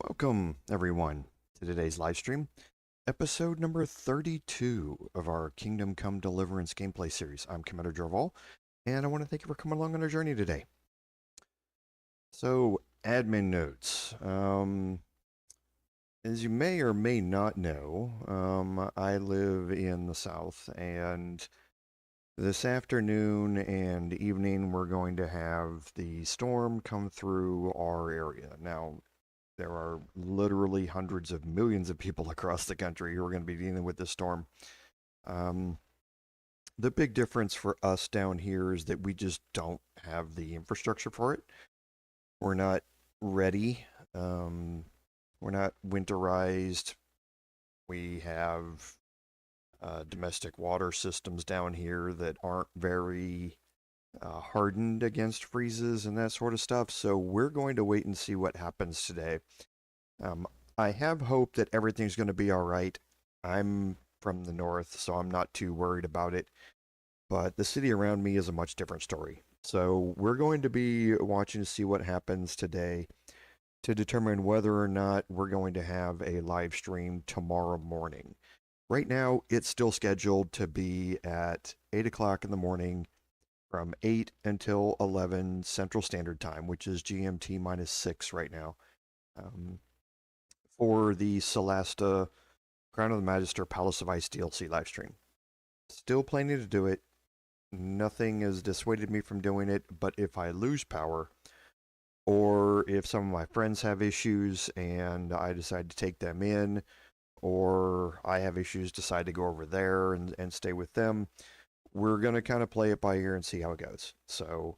Welcome, everyone, to today's live stream, episode number 32 of our Kingdom Come Deliverance gameplay series. I'm Commander Jorval, and I want to thank you for coming along on our journey today. So, admin notes. As you may or may not know, I live in the South, and this afternoon and evening we're going to have the storm come through our area. Now, there are literally hundreds of millions of people across the country who are going to be dealing with this storm. The big difference for us down here is that we just don't have the infrastructure for it. We're not ready. We're not winterized. We have domestic water systems down here that aren't very hardened against freezes and that sort of stuff. So we're going to wait and see what happens today. I have hope that everything's going to be all right. I'm from the north, so I'm not too worried about it. But the city around me is a much different story. So we're going to be watching to see what happens today to determine whether or not we're going to have a live stream tomorrow morning. Right now, it's still scheduled to be at 8 o'clock in the morning from 8 until 11 Central Standard Time, which is GMT minus 6 right now, for the Celesta Crown of the Magister Palace of Ice DLC live stream. Still planning to do it. Nothing has dissuaded me from doing it, but if I lose power, or if some of my friends have issues and I decide to take them in, or I have issues, decide to go over there and stay with them, we're going to kind of play it by ear and see how it goes. So,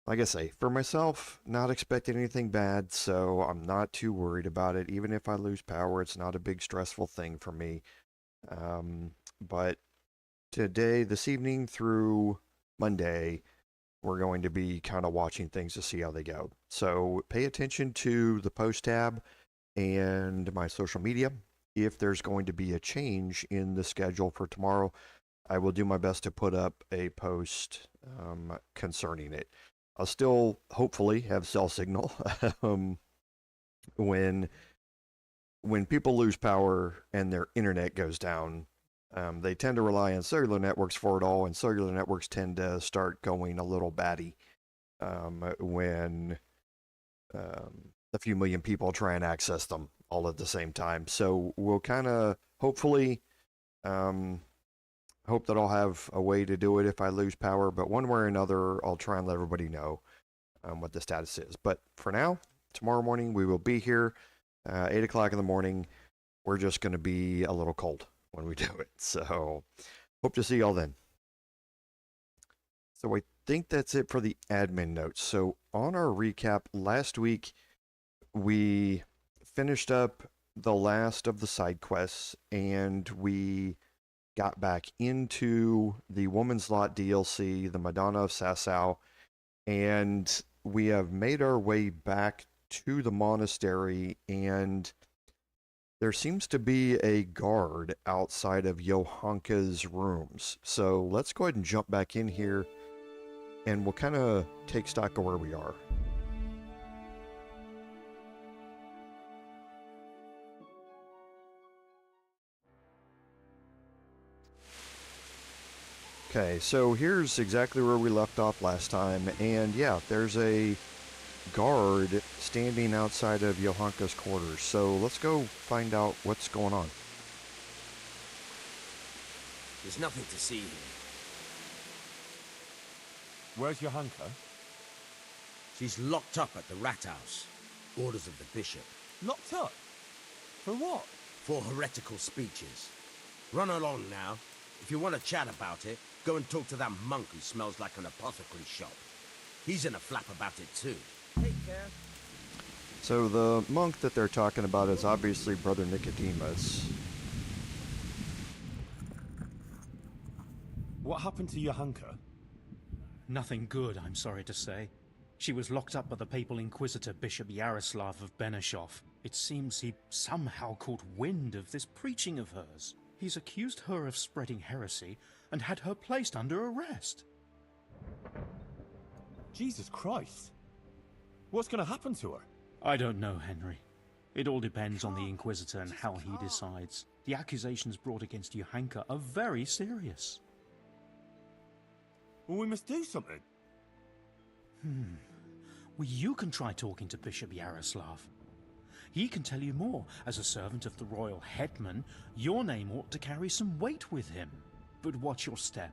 like I say, for myself, not expecting anything bad, so I'm not too worried about it. Even if I lose power, it's not a big stressful thing for me. But today, this evening through Monday, we're going to be kind of watching things to see how they go. So pay attention to the post tab and my social media. If there's going to be a change in the schedule for tomorrow, I will do my best to put up a post concerning it. I'll still hopefully have cell signal. when people lose power and their internet goes down, they tend to rely on cellular networks for it all, and cellular networks tend to start going a little batty when a few million people try and access them all at the same time. So we'll kind of hopefully hope that I'll have a way to do it if I lose power, but one way or another, I'll try and let everybody know what the status is. But for now, tomorrow morning, we will be here, 8 o'clock in the morning. We're just going to be a little cold when we do it. So hope to see y'all then. So I think that's it for the admin notes. So on our recap, last week, we finished up the last of the side quests, and we got back into the Woman's Lot DLC, the Madonna of Sasau, and we have made our way back to the monastery, and there seems to be a guard outside of Johanka's rooms. So let's go ahead and jump back in here, and we'll kind of take stock of where we are. Okay, so here's exactly where we left off last time, and yeah, there's a guard standing outside of Johanka's quarters, so let's go find out what's going on. There's nothing to see here. Where's Johanka? She's locked up at the rat house. Orders of the bishop. Locked up? For what? For heretical speeches. Run along now. If you want to chat about it, go and talk to that monk who smells like an apothecary shop. He's in a flap about it too. Take care. So the monk that they're talking about is obviously Brother Nicodemus. What happened to Johanka? Nothing good, I'm sorry to say. She was locked up by the Papal Inquisitor Bishop Yaroslav of Benishov. It seems he somehow caught wind of this preaching of hers. He's accused her of spreading heresy and had her placed under arrest. Jesus Christ. What's going to happen to her? I don't know, Henry. It all depends on the Inquisitor and how he decides. The accusations brought against Johanka are very serious. Well, we must do something. Well, you can try talking to Bishop Yaroslav. He can tell you more. As a servant of the royal hetman, your name ought to carry some weight with him. But watch your step.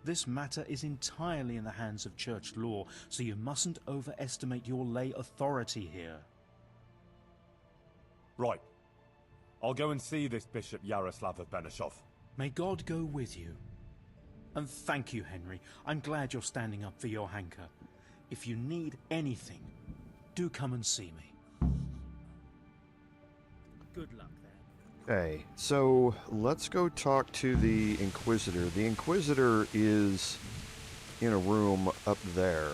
This matter is entirely in the hands of church law, so you mustn't overestimate your lay authority here. Right. I'll go and see this Bishop Yaroslav of Benishov. May God go with you. And thank you, Henry. I'm glad you're standing up for Johanka. If you need anything, do come and see me. Good luck then. Okay, so let's go talk to the Inquisitor. The Inquisitor is in a room up there.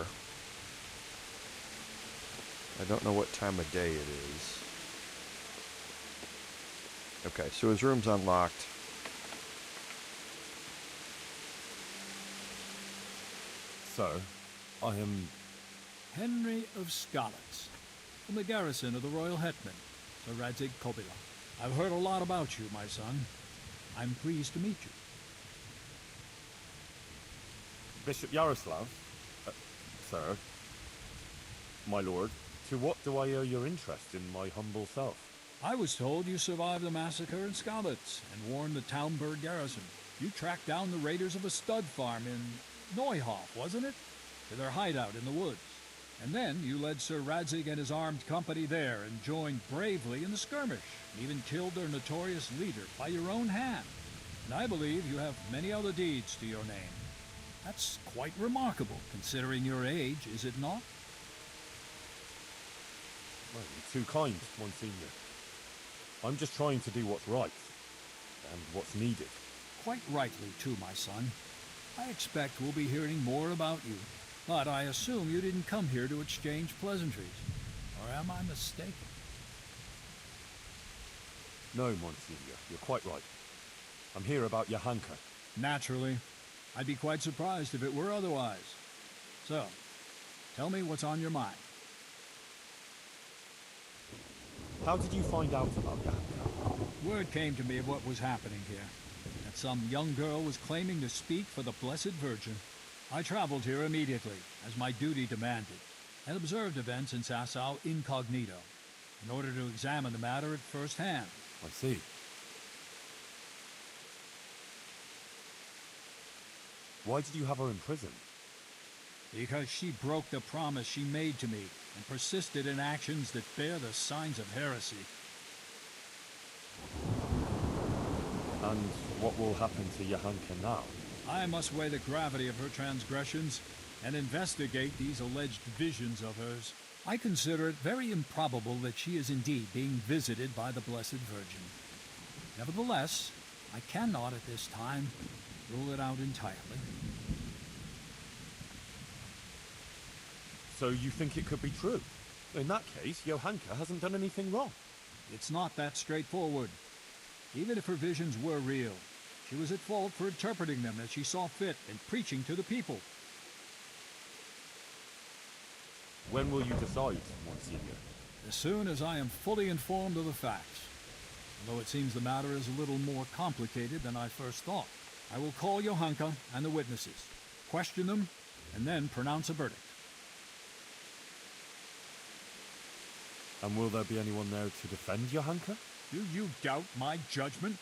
I don't know what time of day it is. Okay, so his room's unlocked. Sir, I am... Henry of Skalitz, from the garrison of the Royal Hetman, Sir Radzig Kobyla. I've heard a lot about you, my son. I'm pleased to meet you. Bishop Yaroslav? Sir? My lord, to what do I owe your interest in my humble self? I was told you survived the massacre in Skalitz and warned the Townburg garrison. You tracked down the raiders of a stud farm in Neuhof, wasn't it? To their hideout in the woods. And then you led Sir Radzig and his armed company there and joined bravely in the skirmish, and even killed their notorious leader by your own hand. And I believe you have many other deeds to your name. That's quite remarkable, considering your age, is it not? Well, you're too kind, Monsignor. I'm just trying to do what's right, and what's needed. Quite rightly, too, my son. I expect we'll be hearing more about you. But I assume you didn't come here to exchange pleasantries. Or am I mistaken? No, Monsignor, you're quite right. I'm here about Johanka. Naturally. I'd be quite surprised if it were otherwise. So, tell me what's on your mind. How did you find out about Johanka? Word came to me of what was happening here. That some young girl was claiming to speak for the Blessed Virgin. I traveled here immediately, as my duty demanded, and observed events in Sasau incognito, in order to examine the matter at first hand. I see. Why did you have her in prison? Because she broke the promise she made to me, and persisted in actions that bear the signs of heresy. And what will happen to Johanka now? I must weigh the gravity of her transgressions and investigate these alleged visions of hers. I consider it very improbable that she is indeed being visited by the Blessed Virgin. Nevertheless, I cannot at this time rule it out entirely. So you think it could be true? In that case, Johanka hasn't done anything wrong. It's not that straightforward. Even if her visions were real, she was at fault for interpreting them as she saw fit and preaching to the people. When will you decide, Monsignor? As soon as I am fully informed of the facts. Although it seems the matter is a little more complicated than I first thought. I will call Johanka and the witnesses, question them, and then pronounce a verdict. And will there be anyone there to defend Johanka? Do you doubt my judgment?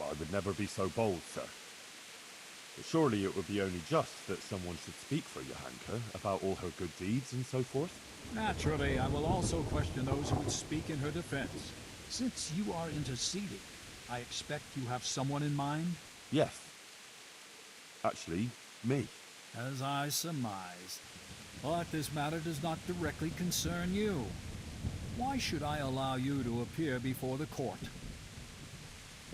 I would never be so bold, sir. But surely it would be only just that someone should speak for Johanka about all her good deeds and so forth. Naturally, I will also question those who would speak in her defense. Since you are interceding, I expect you have someone in mind? Yes. Actually, me. As I surmised. But this matter does not directly concern you. Why should I allow you to appear before the court?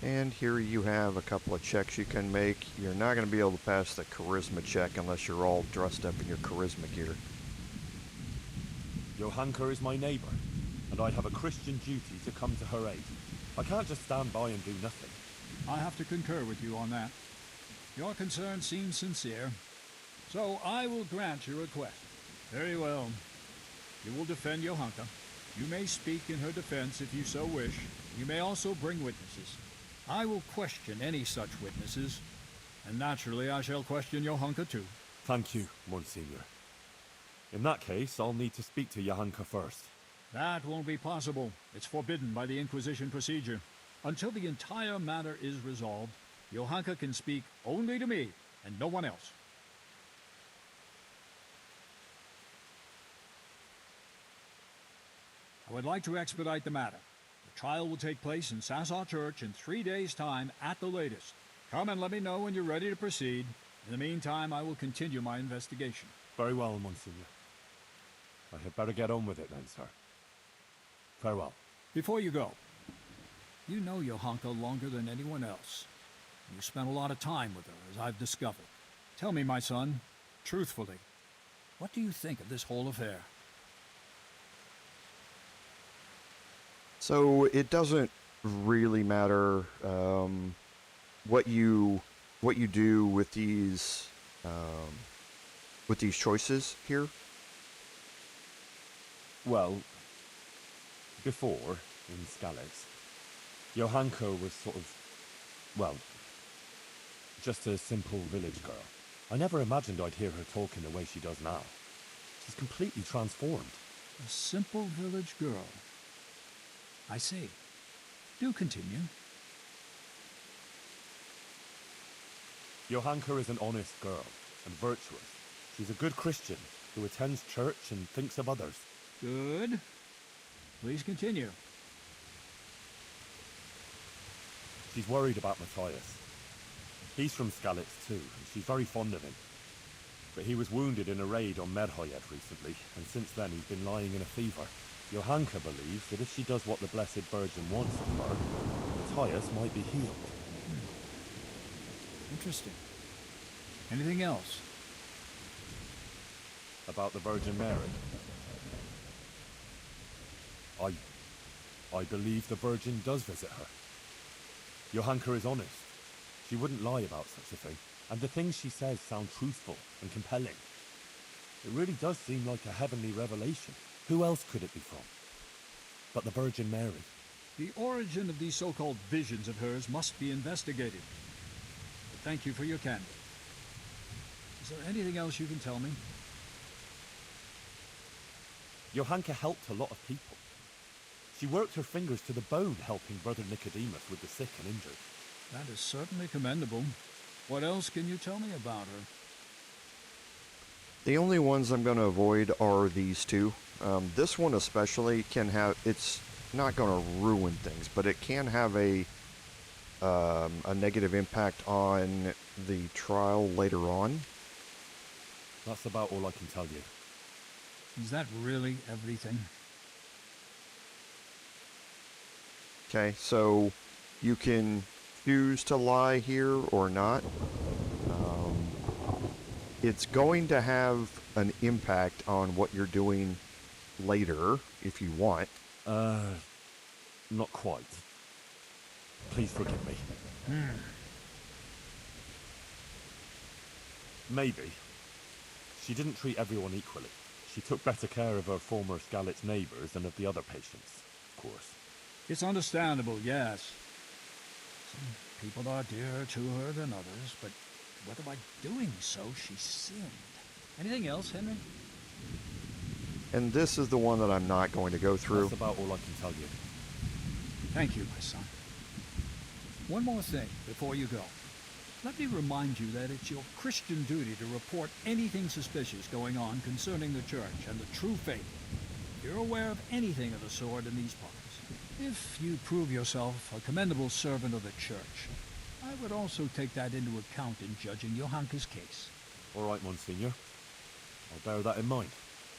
And here you have a couple of checks you can make. You're not going to be able to pass the charisma check unless you're all dressed up in your charisma gear. Johanka is my neighbor, and I have a Christian duty to come to her aid. I can't just stand by and do nothing. I have to concur with you on that. Your concern seems sincere, so I will grant your request. Very well. You will defend Johanka, You may speak in her defense if you so wish. You may also bring witnesses. I will question any such witnesses, and naturally I shall question Johanka too. Thank you, Monsignor. In that case, I'll need to speak to Johanka first. That won't be possible. It's forbidden by the Inquisition procedure. Until the entire matter is resolved, Johanka can speak only to me and no one else. I would like to expedite the matter. The trial will take place in Sasau Church in 3 days' time at the latest. Come and let me know when you're ready to proceed. In the meantime, I will continue my investigation. Very well, Monsignor. I had better get on with it then, sir. Farewell. Before you go, you know Johanka longer than anyone else. You spent a lot of time with her, as I've discovered. Tell me, my son, truthfully, what do you think of this whole affair? So it doesn't really matter what you do with these choices here. Well, before, in Skalitz, Johanka was sort of, well, just a simple village girl. I never imagined I'd hear her talking the way she does now. She's completely transformed. A simple village girl. I see. Do continue. Johanka is an honest girl and virtuous. She's a good Christian who attends church and thinks of others. Good. Please continue. She's worried about Matthias. He's from Skalitz too, and she's very fond of him. But he was wounded in a raid on Medhoyed recently, and since then he's been lying in a fever. Johanka believes that if she does what the Blessed Virgin wants of her, Matthias might be healed. Interesting. Anything else? About the Virgin Mary. I believe the Virgin does visit her. Johanka is honest. She wouldn't lie about such a thing, and the things she says sound truthful and compelling. It really does seem like a heavenly revelation. Who else could it be from? But the Virgin Mary. The origin of these so-called visions of hers must be investigated. But thank you for your candor. Is there anything else you can tell me? Johanka helped a lot of people. She worked her fingers to the bone helping Brother Nicodemus with the sick and injured. That is certainly commendable. What else can you tell me about her? The only ones I'm going to avoid are these two. This one especially can have, it's not going to ruin things, but it can have a negative impact on the trial later on. That's about all I can tell you. Is that really everything? Okay, so you can choose to lie here or not. It's going to have an impact on what you're doing later, if you want. Not quite. Please forgive me. Maybe. She didn't treat everyone equally. She took better care of her former Skalitz neighbors than of the other patients, of course. It's understandable, yes. Some people are dearer to her than others, but whether by doing so she sinned. Anything else, Henry? And this is the one that I'm not going to go through. That's about all I can tell you. Thank you, my son. One more thing before you go. Let me remind you that it's your Christian duty to report anything suspicious going on concerning the church and the true faith. If you're aware of anything of the sort in these parts, if you prove yourself a commendable servant of the church, I would also take that into account in judging Johanka's case. All right, Monsignor. I'll bear that in mind.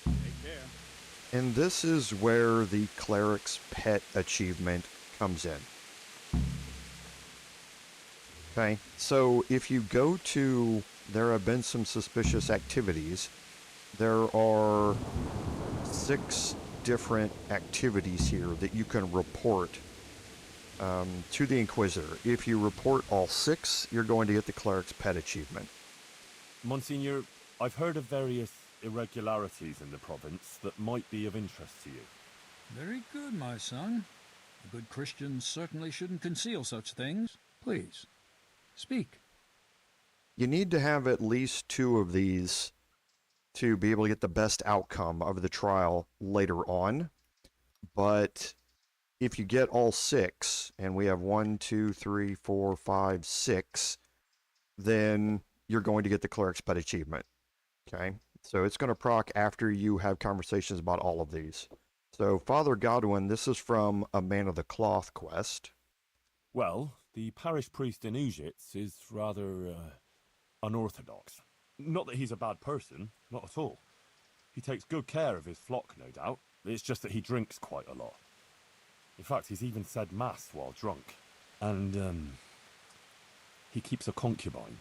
Take care. And this is where the Cleric's Pet achievement comes in. Okay, so if you go to, there have been some suspicious activities, there are 6 different activities here that you can report to the Inquisitor. If you report all 6, you're going to get the Cleric's Pet achievement. Monsignor, I've heard of various irregularities in the province that might be of interest to you. Very good, my son. A good Christian certainly shouldn't conceal such things. Please, speak. You need to have at least 2 of these to be able to get the best outcome of the trial later on. But if you get all 6, and we have 1, 2, 3, 4, 5, 6, then you're going to get the Cleric's Pet achievement. Okay? So it's going to proc after you have conversations about all of these. So, Father Godwin, this is from a Man of the Cloth quest. Well, the parish priest in Ujits is rather unorthodox. Not that he's a bad person, not at all. He takes good care of his flock, no doubt. It's just that he drinks quite a lot. In fact, he's even said mass while drunk. And, he keeps a concubine.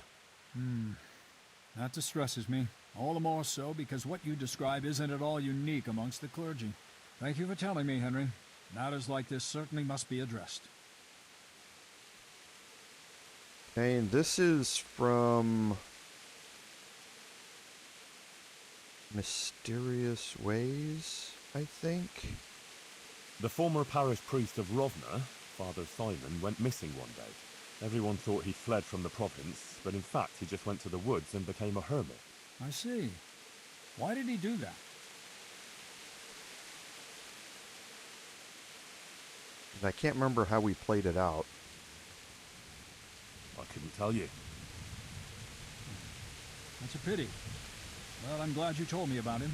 That distresses me. All the more so because what you describe isn't at all unique amongst the clergy. Thank you for telling me, Henry. Matters like this certainly must be addressed. Okay, and this is from Mysterious Ways, I think. The former parish priest of Rovna, Father Simon, went missing one day. Everyone thought he'd fled from the province, but in fact he just went to the woods and became a hermit. I see. Why did he do that? I can't remember how we played it out. I couldn't tell you. That's a pity. Well, I'm glad you told me about him.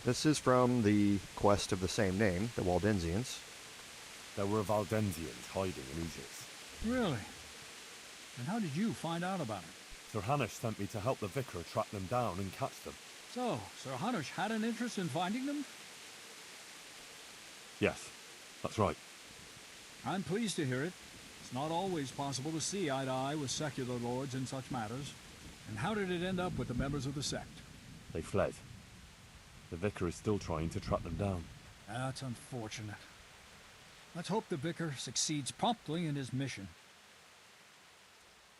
This is from the quest of the same name, the Waldensians. There were Valdensians hiding in Ujits. Really? And how did you find out about it? Sir Hanush sent me to help the vicar track them down and catch them. So, Sir Hanush had an interest in finding them? Yes, that's right. I'm pleased to hear it. It's not always possible to see eye to eye with secular lords in such matters. And how did it end up with the members of the sect? They fled. The vicar is still trying to track them down. That's unfortunate. Let's hope the vicar succeeds promptly in his mission.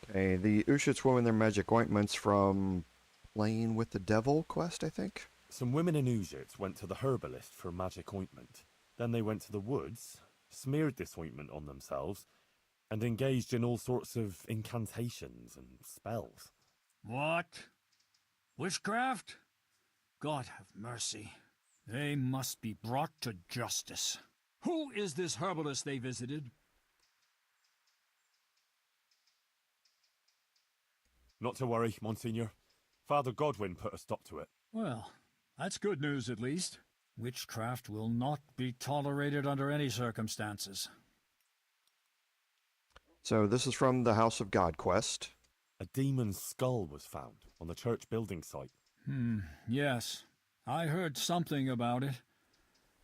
Okay, the Ushits women their magic ointments from Playing with the Devil quest, I think. Some women in Ujits went to the herbalist for magic ointment. Then they went to the woods, smeared this ointment on themselves, and engaged in all sorts of incantations and spells. What? Witchcraft? God have mercy. They must be brought to justice. Who is this herbalist they visited? Not to worry, Monsignor. Father Godwin put a stop to it. Well, that's good news at least. Witchcraft will not be tolerated under any circumstances. So this is from the House of God quest. A demon's skull was found on the church building site. Yes. I heard something about it.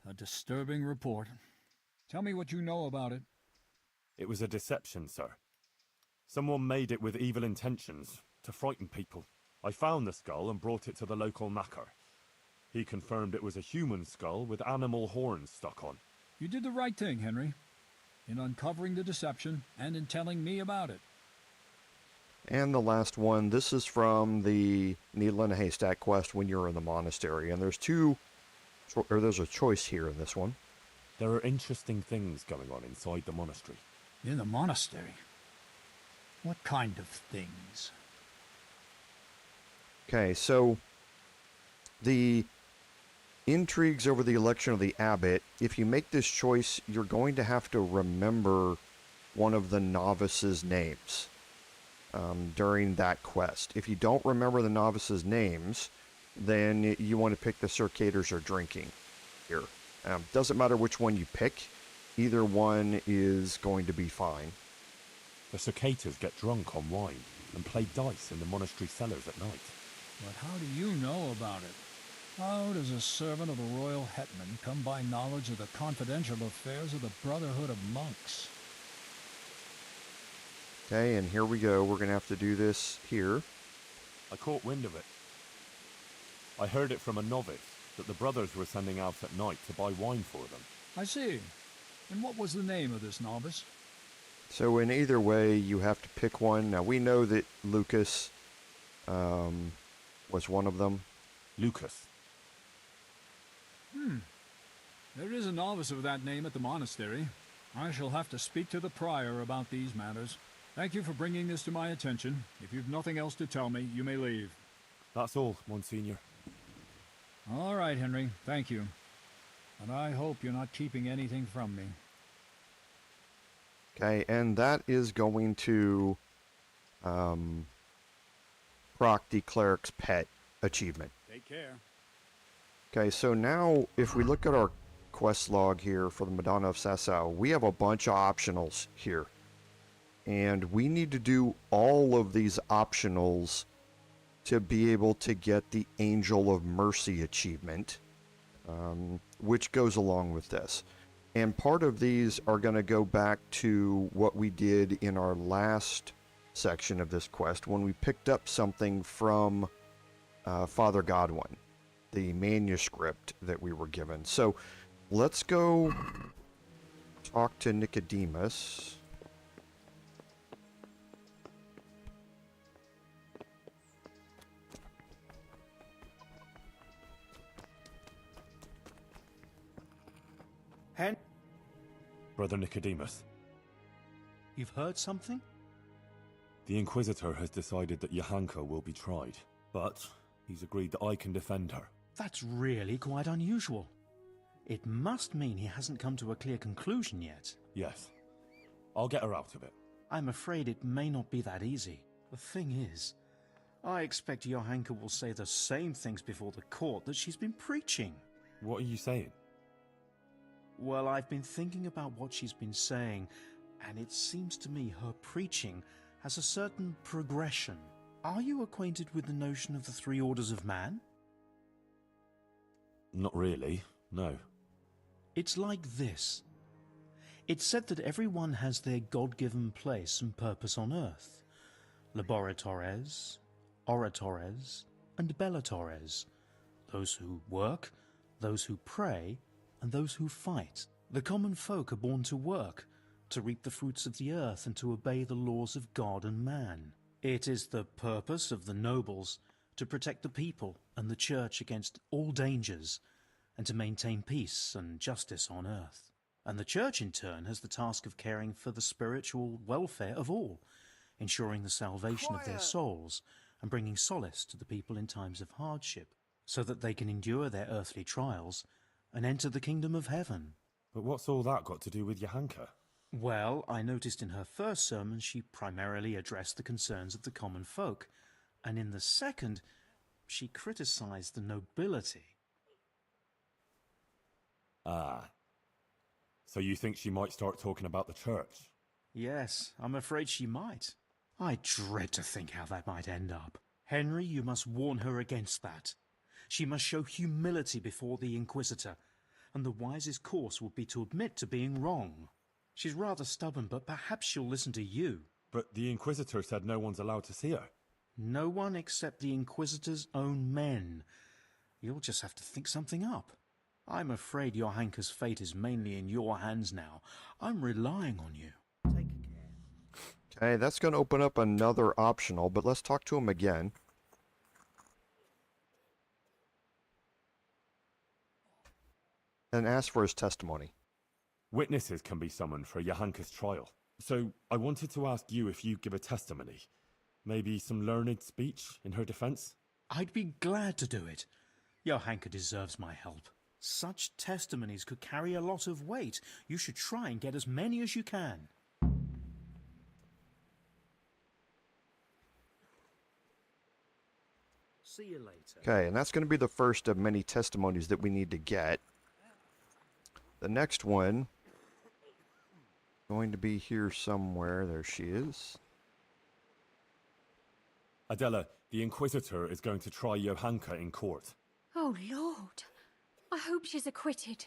A disturbing report. Tell me what you know about it. It was a deception, sir. Someone made it with evil intentions, to frighten people. I found the skull and brought it to the local knacker. He confirmed it was a human skull with animal horns stuck on. You did the right thing, Henry, in uncovering the deception and in telling me about it. And the last one, this is from the Needle in a Haystack quest when you're in the monastery. And there's a choice here in this one. There are interesting things going on inside the monastery. In the monastery? What kind of things? Okay, so the intrigues over the election of the abbot, if you make this choice, you're going to have to remember one of the novices' names during that quest. If you don't remember the novices' names, then you want to pick the circaders or drinking here. Doesn't matter which one you pick, either one is going to be fine. The cicadas get drunk on wine and play dice in the monastery cellars at night. But how do you know about it? How does a servant of the royal hetman come by knowledge of the confidential affairs of the Brotherhood of Monks? Okay, and here we go. We're going to have to do this here. I caught wind of it. I heard it from a novice that the brothers were sending out at night to buy wine for them. I see. And what was the name of this novice? So in either way, you have to pick one. Now, we know that Lucas was one of them. Lucas. There is a novice of that name at the monastery. I shall have to speak to the prior about these matters. Thank you for bringing this to my attention. If you've nothing else to tell me, you may leave. That's all, Monsignor. All right, Henry. Thank you. And I hope you're not keeping anything from me. Okay, and that is going to proc the Cleric's Pet achievement. Take care. Okay, so now if we look at our quest log here for the Madonna of Sasau, we have a bunch of optionals here. And we need to do all of these optionals to be able to get the Angel of Mercy achievement, which goes along with this. And part of these are going to go back to what we did in our last section of this quest when we picked up something from Father Godwin, the manuscript that we were given. So let's go talk to Nicodemus. Brother Nicodemus, You've heard something? the Inquisitor has decided that Johanka will be tried, but he's agreed that I can defend her. That's really quite unusual. It must mean he hasn't come to a clear conclusion yet. Yes. I'll get her out of it. I'm afraid it may not be that easy. The thing is, I expect Johanka will say the same things before the court that she's been preaching. What are you saying? Well, I've been thinking about what she's been saying, and it seems to me her preaching has a certain progression. Are you acquainted with the notion of the three orders of man? Not really, no. It's like this. It's said that everyone has their God-given place and purpose on earth. Laboratores, oratores, and bellatores. Those who work, those who pray, and those who fight. The common folk are born to work, to reap the fruits of the earth and to obey the laws of God and man. It is the purpose of the nobles to protect the people and the church against all dangers and to maintain peace and justice on earth. And the church in turn has the task of caring for the spiritual welfare of all, ensuring the salvation of their souls and bringing solace to the people in times of hardship so that they can endure their earthly trials and enter the kingdom of heaven. But what's all that got to do with Johanka? Well, I noticed in her first sermon she primarily addressed the concerns of the common folk, and in the second, she criticized the nobility. Ah. So you think she might start talking about the church? Yes, I'm afraid she might. I dread to think how that might end up. Henry, you must warn her against that. She must show humility before the Inquisitor, and the wisest course would be to admit to being wrong. She's rather stubborn, but perhaps she'll listen to you. But the Inquisitor said no one's allowed to see her. No one except the Inquisitor's own men. You'll just have to think something up. I'm afraid Johanka's fate is mainly in your hands now. I'm relying on you. Take care. Okay, that's going to open up another optional, but let's talk to him again. And ask for his testimony. Witnesses can be summoned for Johanka's trial. So I wanted to ask you if you'd give a testimony. Maybe some learned speech in her defense? I'd be glad to do it. Johanka deserves my help. Such testimonies could carry a lot of weight. You should try and get as many as you can. See you later. Okay, and that's going to be the first of many testimonies that we need to get. The next one, going to be here somewhere. There she is. Adela, the Inquisitor is going to try Johanka in court. Oh, Lord. I hope she's acquitted.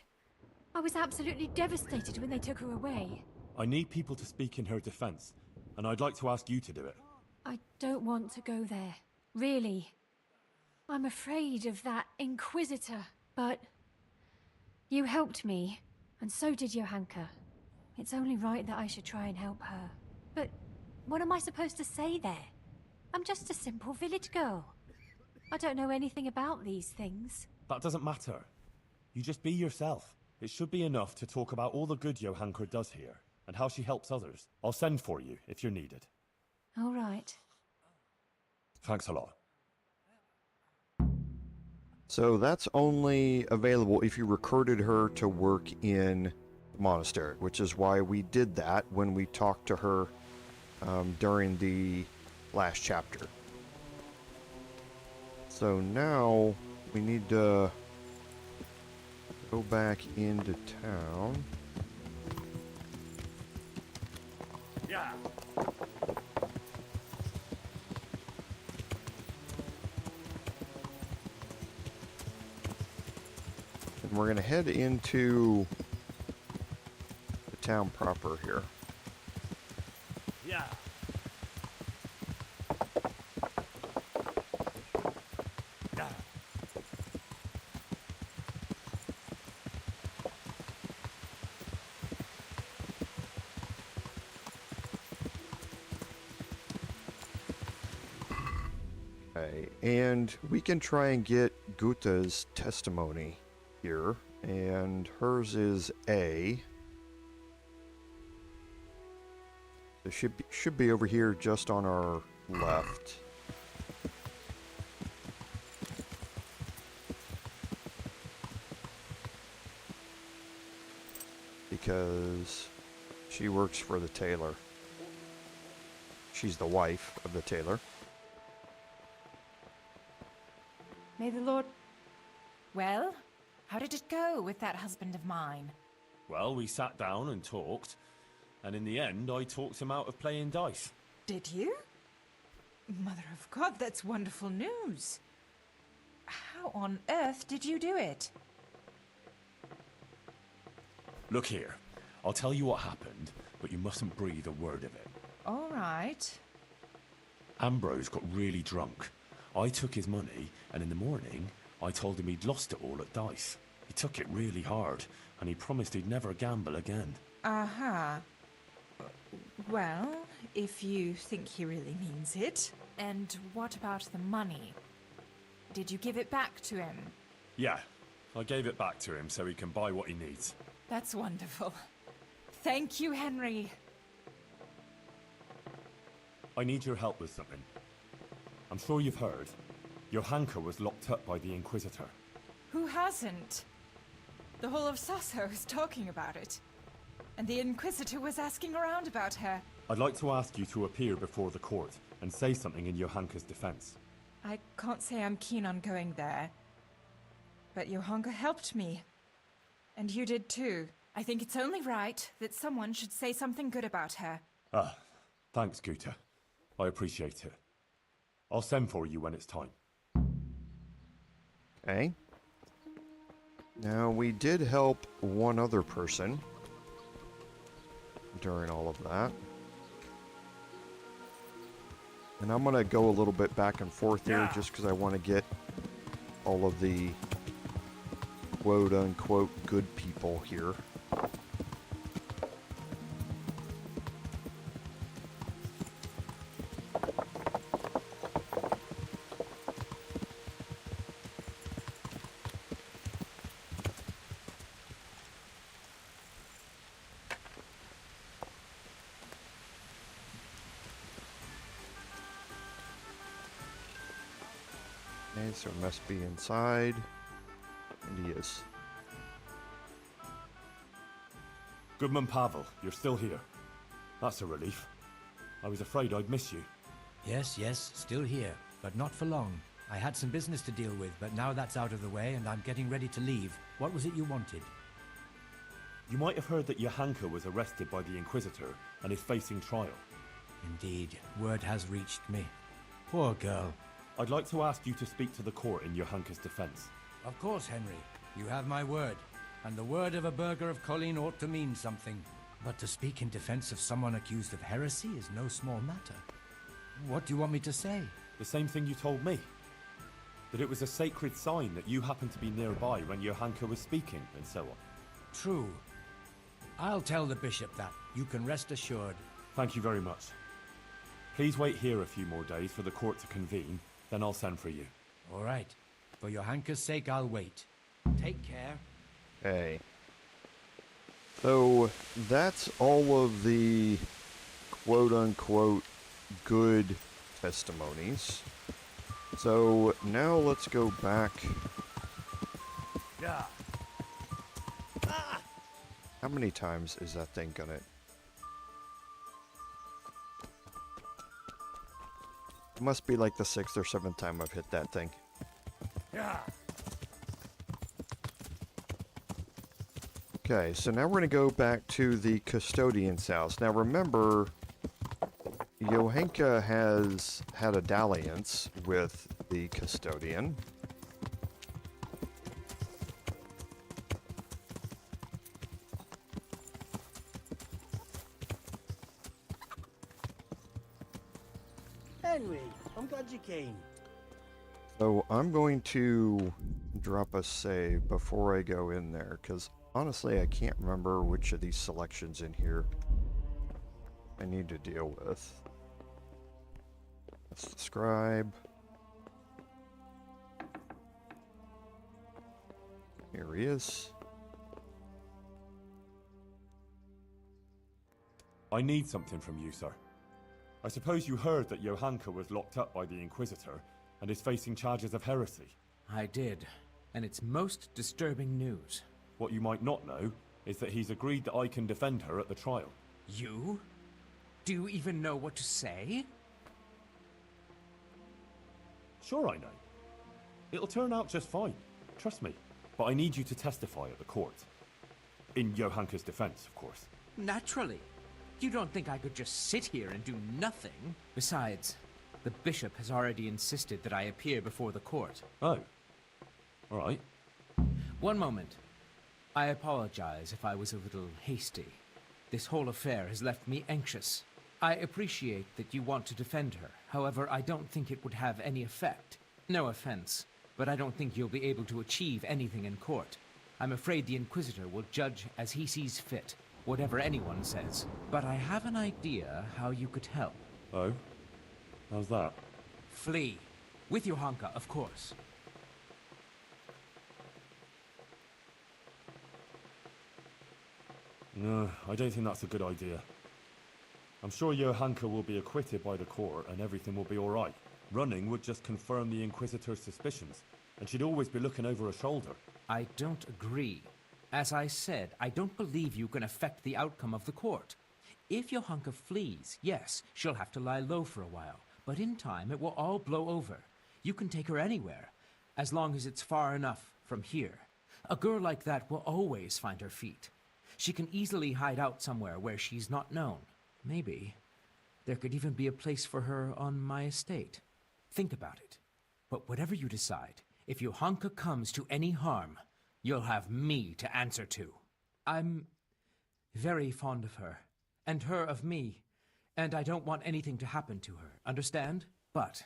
I was absolutely devastated when they took her away. I need people to speak in her defense, and I'd like to ask you to do it. I don't want to go there. Really. I'm afraid of that Inquisitor. But you helped me, and so did Johanka. It's only right that I should try and help her. But what am I supposed to say there? I'm just a simple village girl. I don't know anything about these things. That doesn't matter. You just be yourself. It should be enough to talk about all the good Johanka does here, and how she helps others. I'll send for you if you're needed. All right. Thanks a lot. So that's only available if you recruited her to work in the monastery, which is why we did that when we talked to her during the last chapter. So now we need to go back into town. Yeah. And we're going to head into the town proper here. Yeah. Yeah. Okay, and we can try and get Guta's testimony here, and hers is A. It should be over here just on our left. Because she works for the tailor. She's the wife of the tailor. May the Lord... Well, how did it go with that husband of mine? Well, we sat down and talked, and in the end, I talked him out of playing dice. Did you? Mother of God, that's wonderful news. How on earth did you do it? Look here, I'll tell you what happened, but you mustn't breathe a word of it. All right. Ambrose got really drunk. I took his money, and in the morning, I told him he'd lost it all at dice. He took it really hard, and he promised he'd never gamble again. Uh-huh. Well, if you think he really means it. And what about the money? Did you give it back to him? Yeah, I gave it back to him so he can buy what he needs. That's wonderful. Thank you, Henry. I need your help with something. I'm sure you've heard. Johanka was locked up by the Inquisitor. Who hasn't? The whole of Sasau is talking about it. And the Inquisitor was asking around about her. I'd like to ask you to appear before the court and say something in Johanka's defense. I can't say I'm keen on going there. But Johanka helped me. And you did too. I think it's only right that someone should say something good about her. Ah, thanks, Guta. I appreciate it. I'll send for you when it's time. Okay. Now, we did help one other person during all of that. And I'm going to go a little bit back and forth here just because I want to get all of the quote-unquote good people here. Okay, so it must be inside. And he is. Goodman Pavel, you're still here. That's a relief. I was afraid I'd miss you. Yes, still here, but not for long. I had some business to deal with, but now that's out of the way and I'm getting ready to leave. What was it you wanted? You might have heard that Johanka was arrested by the Inquisitor and is facing trial. Indeed, word has reached me. Poor girl. I'd like to ask you to speak to the court in Johanka's defense. Of course, Henry. You have my word. And the word of a burgher of Colleen ought to mean something. But to speak in defense of someone accused of heresy is no small matter. What do you want me to say? The same thing you told me. That it was a sacred sign that you happened to be nearby when Johanka was speaking, and so on. True. I'll tell the bishop that. You can rest assured. Thank you very much. Please wait here a few more days for the court to convene, then I'll send for you. All right. For Johanka's sake, I'll wait. Take care. Okay. So that's all of the quote-unquote good testimonies. So now let's go back. Yeah. How many times is that thing gonna... It must be like the 6th or 7th time I've hit that thing. Yeah. Okay, so now we're going to go back to the custodian's house. Now remember, Johanka has had a dalliance with the custodian. Henry, I'm glad you came. So I'm going to drop a save before I go in there, because honestly I can't remember which of these selections in here I need to deal with. That's the scribe. Here he is. I need something from you, sir. I suppose you heard that Johanka was locked up by the Inquisitor and is facing charges of heresy. I did, and it's most disturbing news. What you might not know is that he's agreed that I can defend her at the trial. You? Do you even know what to say? Sure I know. It'll turn out just fine. Trust me. But I need you to testify at the court. In Johanka's defense, of course. Naturally. You don't think I could just sit here and do nothing? Besides, the bishop has already insisted that I appear before the court. Oh. All right. One moment. I apologize if I was a little hasty. This whole affair has left me anxious. I appreciate that you want to defend her. However, I don't think it would have any effect. No offense, but I don't think you'll be able to achieve anything in court. I'm afraid the Inquisitor will judge as he sees fit, whatever anyone says. But I have an idea how you could help. Oh? How's that? Flee. With Johanka, of course. No, I don't think that's a good idea. I'm sure Johanka will be acquitted by the court and everything will be alright. Running would just confirm the Inquisitor's suspicions, and she'd always be looking over her shoulder. I don't agree. As I said, I don't believe you can affect the outcome of the court. If Johanka flees, yes, she'll have to lie low for a while, but in time it will all blow over. You can take her anywhere, as long as it's far enough from here. A girl like that will always find her feet. She can easily hide out somewhere where she's not known. Maybe there could even be a place for her on my estate. Think about it. But whatever you decide, if Johanka comes to any harm, you'll have me to answer to. I'm very fond of her, and her of me, and I don't want anything to happen to her, understand? But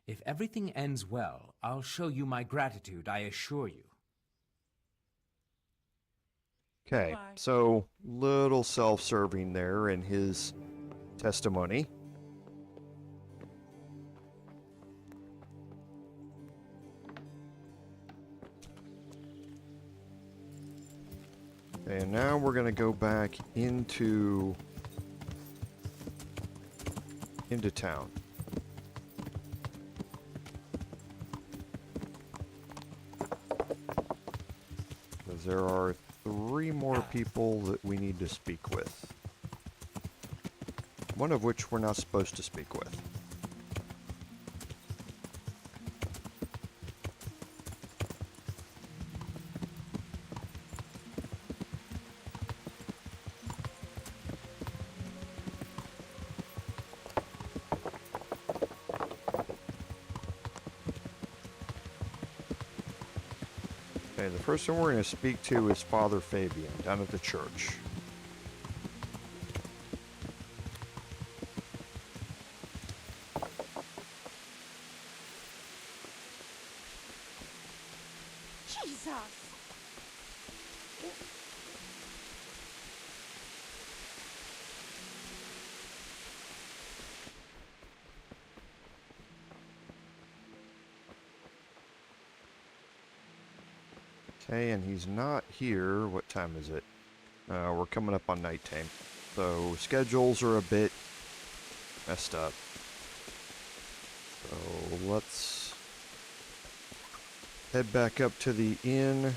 if everything ends well, I'll show you my gratitude, I assure you. Okay, so little self-serving there in his testimony. Okay, and now we're gonna go back into town. Because there are 3 more people that we need to speak with. One of which we're not supposed to speak with. Okay, the first one we're going to speak to is Father Fabian down at the church. Jesus! Okay, and he's not here. What time is it? We're coming up on nighttime. So schedules are a bit messed up. So let's head back up to the inn.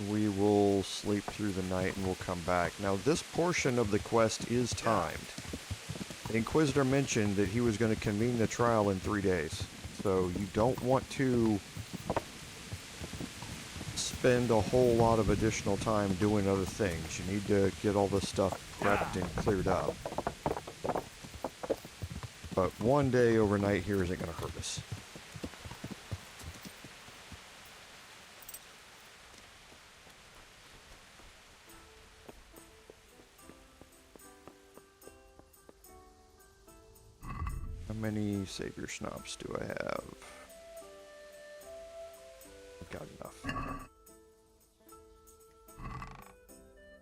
We will sleep through the night and we'll come back. Now this portion of the quest is timed. The Inquisitor mentioned that he was going to convene the trial in 3 days. So you don't want to spend a whole lot of additional time doing other things. You need to get all this stuff prepped and cleared up. But 1 day overnight here isn't going to hurt us. How many Savior Schnapps do I have? I've got enough.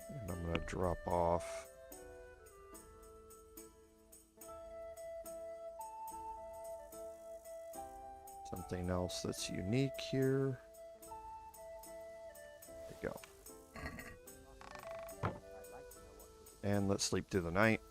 And I'm going to drop off something else that's unique here. There you go. And let's sleep through the night.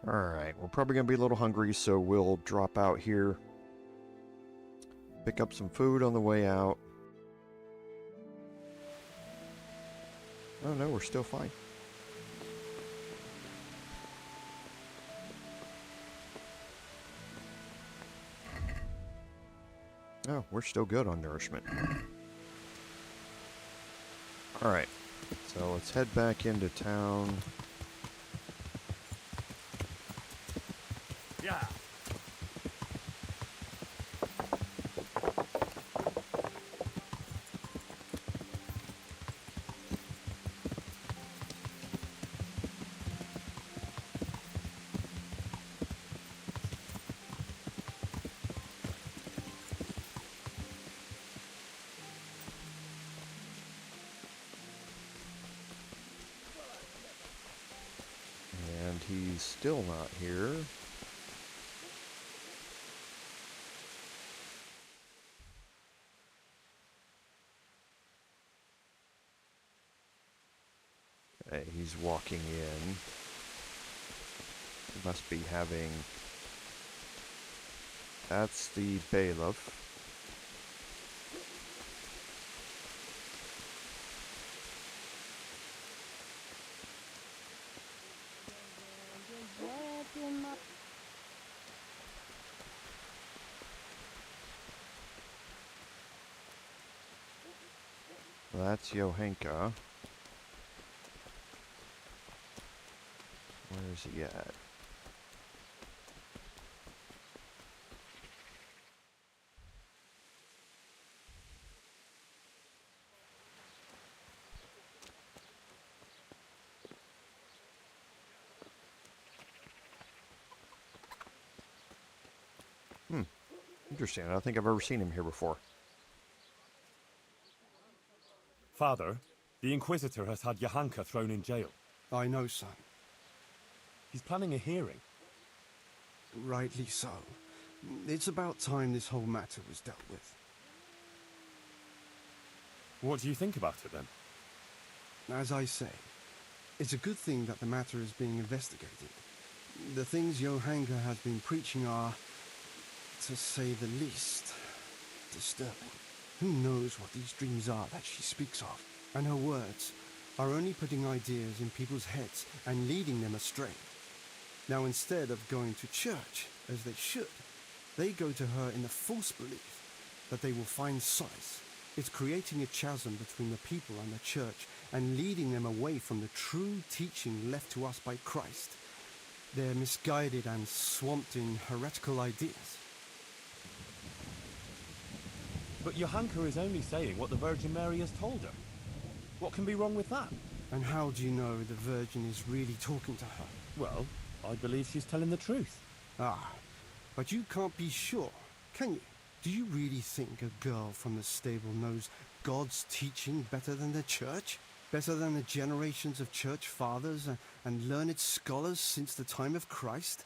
Alright, we're probably going to be a little hungry, so we'll drop out here. Pick up some food on the way out. Oh no, we're still fine. Oh, we're still good on nourishment. Alright, so let's head back into town. Yeah. And he's still not here. Okay, he's walking in. He must be having... That's the bailiff. That's Johanka. Where's he at? Interesting. I don't think I've ever seen him here before. Father, the Inquisitor has had Johanka thrown in jail. I know, son. He's planning a hearing. Rightly so. It's about time this whole matter was dealt with. What do you think about it then? As I say, it's a good thing that the matter is being investigated. The things Johanka has been preaching are, to say the least, disturbing. Who knows what these dreams are that she speaks of? And her words are only putting ideas in people's heads and leading them astray. Now, instead of going to church, as they should, they go to her in the false belief that they will find solace. It's creating a chasm between the people and the church, and leading them away from the true teaching left to us by Christ. They're misguided and swamped in heretical ideas. But Johanka is only saying what the Virgin Mary has told her. What can be wrong with that? And how do you know the Virgin is really talking to her? Well, I believe she's telling the truth. Ah, but you can't be sure, can you? Do you really think a girl from the stable knows God's teaching better than the church? Better than the generations of church fathers and learned scholars since the time of Christ,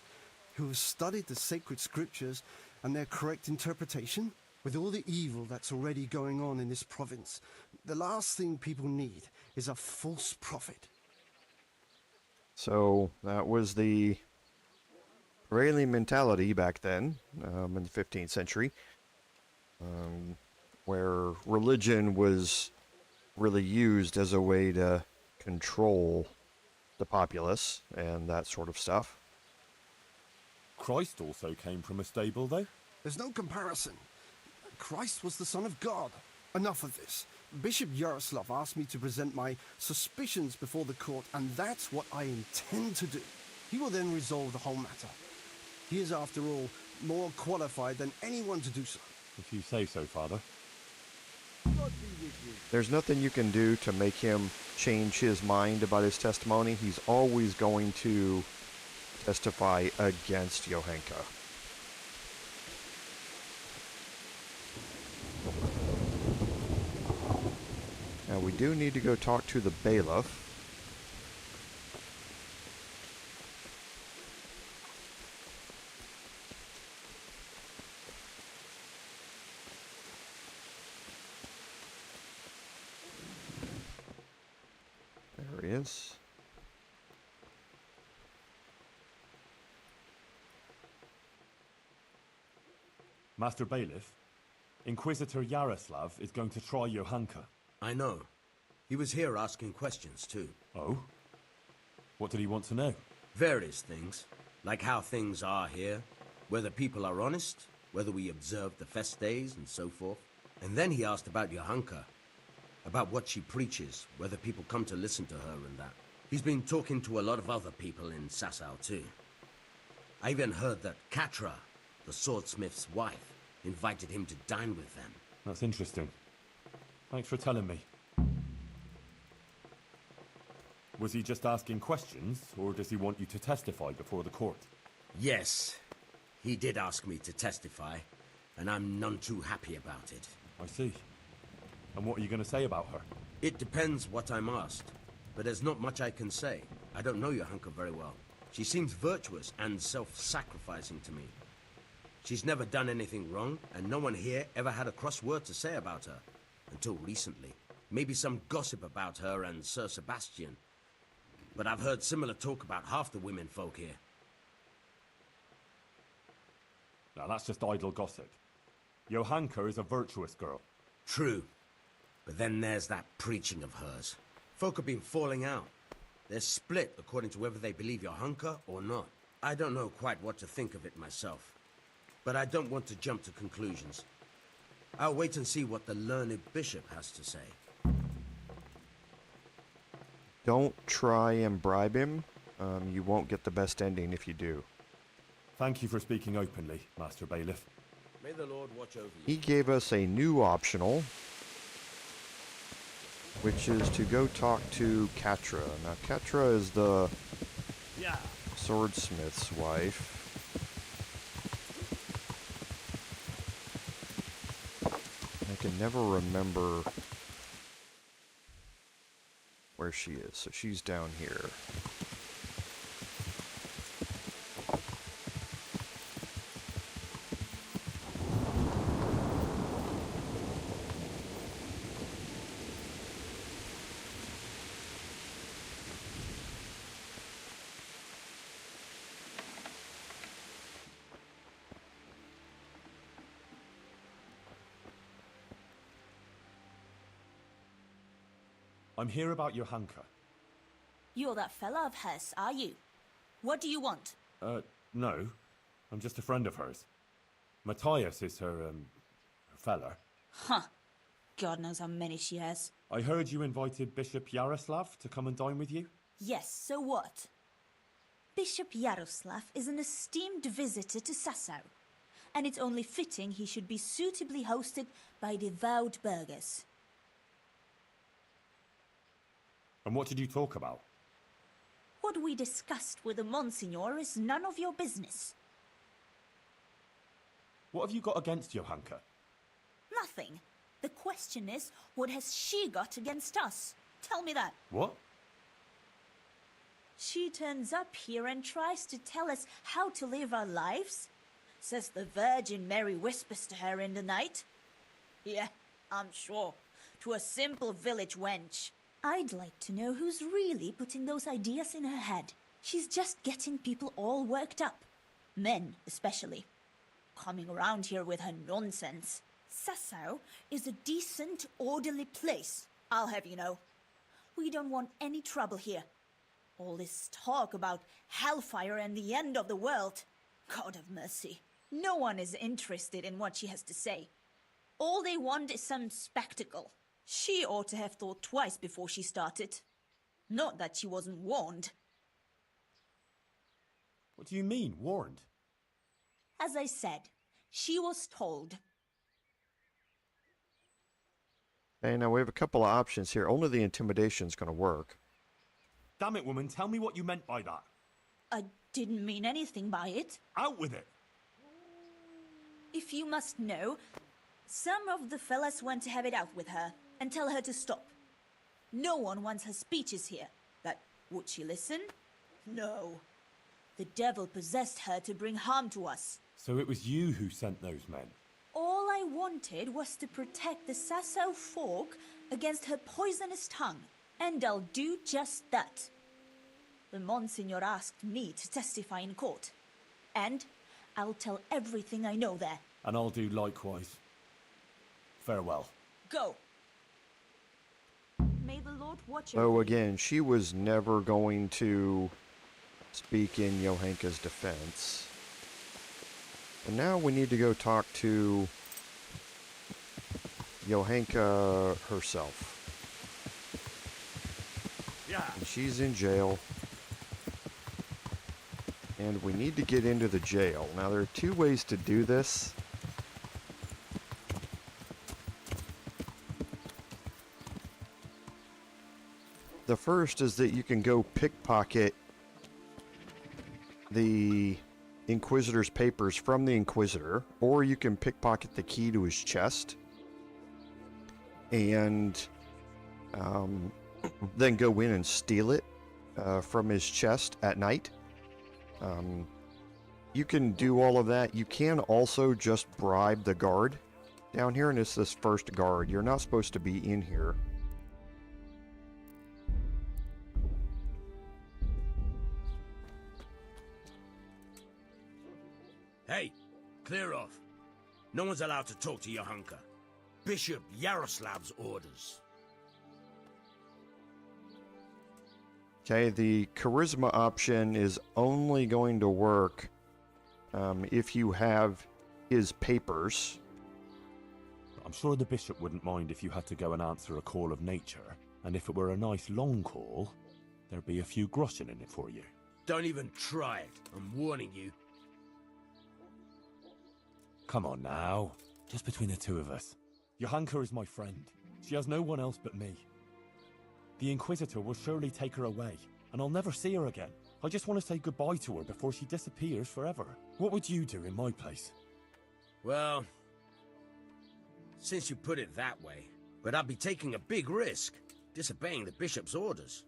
who have studied the sacred scriptures and their correct interpretation? With all the evil that's already going on in this province, the last thing people need is a false prophet. So that was the prevailing mentality back then, in the 15th century, where religion was really used as a way to control the populace and that sort of stuff. Christ also came from a stable, though. There's no comparison. Christ was the Son of God. Enough of this. Bishop Yaroslav asked me to present my suspicions before the court, and that's what I intend to do. He will then resolve the whole matter. He is, after all, more qualified than anyone to do so. If you say so, Father. There's nothing you can do to make him change his mind about his testimony. He's always going to testify against Johanka. Now we do need to go talk to the bailiff. There he is. Master Bailiff, Inquisitor Yaroslav is going to try Johanka. I know. He was here asking questions, too. Oh? What did he want to know? Various things. Like how things are here, whether people are honest, whether we observe the fest days, and so forth. And then he asked about Johanka. About what she preaches, whether people come to listen to her and that. He's been talking to a lot of other people in Sasau, too. I even heard that Katra, the swordsmith's wife, invited him to dine with them. That's interesting. Thanks for telling me. Was he just asking questions, or does he want you to testify before the court? Yes, he did ask me to testify, and I'm none too happy about it. I see. And what are you going to say about her? It depends what I'm asked, but there's not much I can say. I don't know Johanka very well. She seems virtuous and self-sacrificing to me. She's never done anything wrong, and no one here ever had a cross word to say about her. Until recently. Maybe some gossip about her and Sir Sebastian. But I've heard similar talk about half the women folk here. Now that's just idle gossip. Johanka is a virtuous girl. True. But then there's that preaching of hers. Folk have been falling out. They're split according to whether they believe Johanka or not. I don't know quite what to think of it myself. But I don't want to jump to conclusions. I'll wait and see what the learned bishop has to say. Don't try and bribe him. You won't get the best ending if you do. Thank you for speaking openly, Master Bailiff. May the Lord watch over you. He gave us a new optional, which is to go talk to Katra. Now, Katra is the swordsmith's wife. I can never remember where she is. So she's down here. I'm here about Johanka. You're that fella of hers, are you? What do you want? No. I'm just a friend of hers. Matthias is her fella. Huh. God knows how many she has. I heard you invited Bishop Yaroslav to come and dine with you. Yes, so what? Bishop Yaroslav is an esteemed visitor to Sasau, and it's only fitting he should be suitably hosted by devout burghers. And what did you talk about? What we discussed with the Monsignor is none of your business. What have you got against Johanka? Nothing. The question is, what has she got against us? Tell me that. What? She turns up here and tries to tell us how to live our lives. Says the Virgin Mary whispers to her in the night. Yeah, I'm sure. To a simple village wench. I'd like to know who's really putting those ideas in her head. She's just getting people all worked up. Men, especially. Coming around here with her nonsense. Sasau is a decent, orderly place, I'll have you know. We don't want any trouble here. All this talk about hellfire and the end of the world. God have mercy. No one is interested in what she has to say. All they want is some spectacle. She ought to have thought twice before she started. Not that she wasn't warned. What do you mean, warned? As I said, she was told. Hey, now we have a couple of options here. Only the intimidation's going to work. Damn it, woman, tell me what you meant by that. I didn't mean anything by it. Out with it! If you must know, some of the fellas went to have it out with her and tell her to stop. No one wants her speeches here. But would she listen? No. The devil possessed her to bring harm to us. So it was you who sent those men? All I wanted was to protect the Sasau folk against her poisonous tongue. And I'll do just that. The Monsignor asked me to testify in court. And I'll tell everything I know there. And I'll do likewise. Farewell. Go. May the Lord watch So over you. again, she was never going to speak in Johanka's defense. And now we need to go talk to Johanka herself. Yeah. And she's in jail. And we need to get into the jail. Now there are two ways to do this. The first is that you can go pickpocket the Inquisitor's papers from the Inquisitor, or you can pickpocket the key to his chest and then go in and steal it from his chest at night. You can do all of that. You can also just bribe the guard down here, and it's this first guard. You're not supposed to be in here. Hey, clear off. No one's allowed to talk to Johanka. Bishop Yaroslav's orders. Okay, the charisma option is only going to work if you have his papers. I'm sure the bishop wouldn't mind if you had to go and answer a call of nature. And if it were a nice long call, there'd be a few groschen in it for you. Don't even try it. I'm warning you. Come on now. Just between the two of us. Johanka is my friend. She has no one else but me. The Inquisitor will surely take her away, and I'll never see her again. I just want to say goodbye to her before she disappears forever. What would you do in my place? Well, since you put it that way, but I'd be taking a big risk, disobeying the bishop's orders.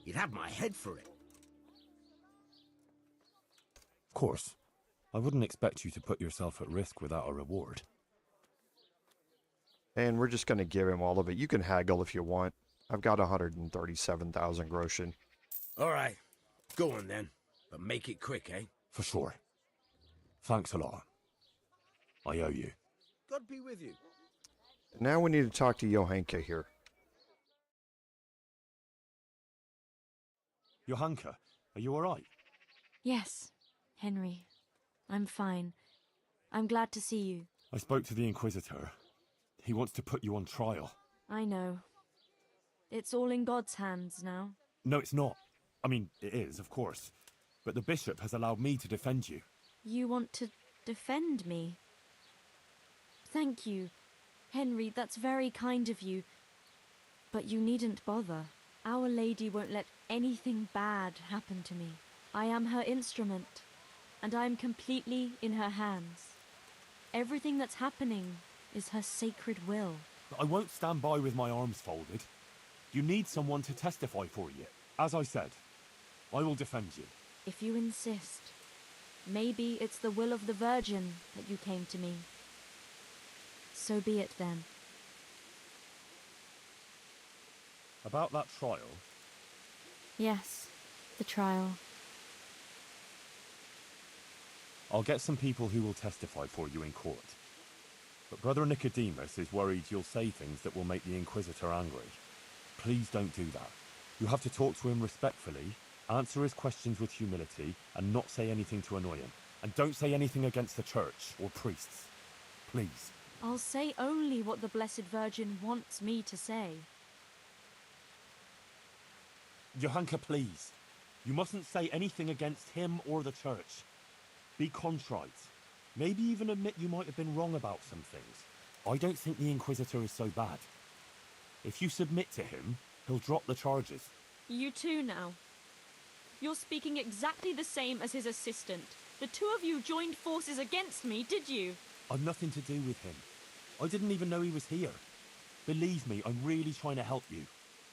You'd have my head for it. Of course. I wouldn't expect you to put yourself at risk without a reward. And we're just going to give him all of it. You can haggle if you want. I've got 137,000 groschen. All right, go on then, but make it quick, eh? For sure. Thanks a lot. I owe you. God be with you. Now we need to talk to Johanka here. Johanka, are you alright? Yes, Henry. I'm fine. I'm glad to see you. I spoke to the Inquisitor. He wants to put you on trial. I know. It's all in God's hands now. No, it's not. I mean, it is, of course. But the bishop has allowed me to defend you. You want to defend me? Thank you. Henry, that's very kind of you. But you needn't bother. Our Lady won't let anything bad happen to me. I am her instrument, and I am completely in her hands. Everything that's happening is her sacred will. I won't stand by with my arms folded. You need someone to testify for you. As I said, I will defend you. If you insist. Maybe it's the will of the Virgin that you came to me. So be it then. About that trial? Yes, the trial. I'll get some people who will testify for you in court. But Brother Nicodemus is worried you'll say things that will make the Inquisitor angry. Please don't do that. You have to talk to him respectfully, answer his questions with humility, and not say anything to annoy him. And don't say anything against the church or priests. Please. I'll say only what the Blessed Virgin wants me to say. Johanka, please. You mustn't say anything against him or the church. Be contrite. Maybe even admit you might have been wrong about some things. I don't think the Inquisitor is so bad. If you submit to him, he'll drop the charges. You too now. You're speaking exactly the same as his assistant. The two of you joined forces against me, did you? I've nothing to do with him. I didn't even know he was here. Believe me, I'm really trying to help you.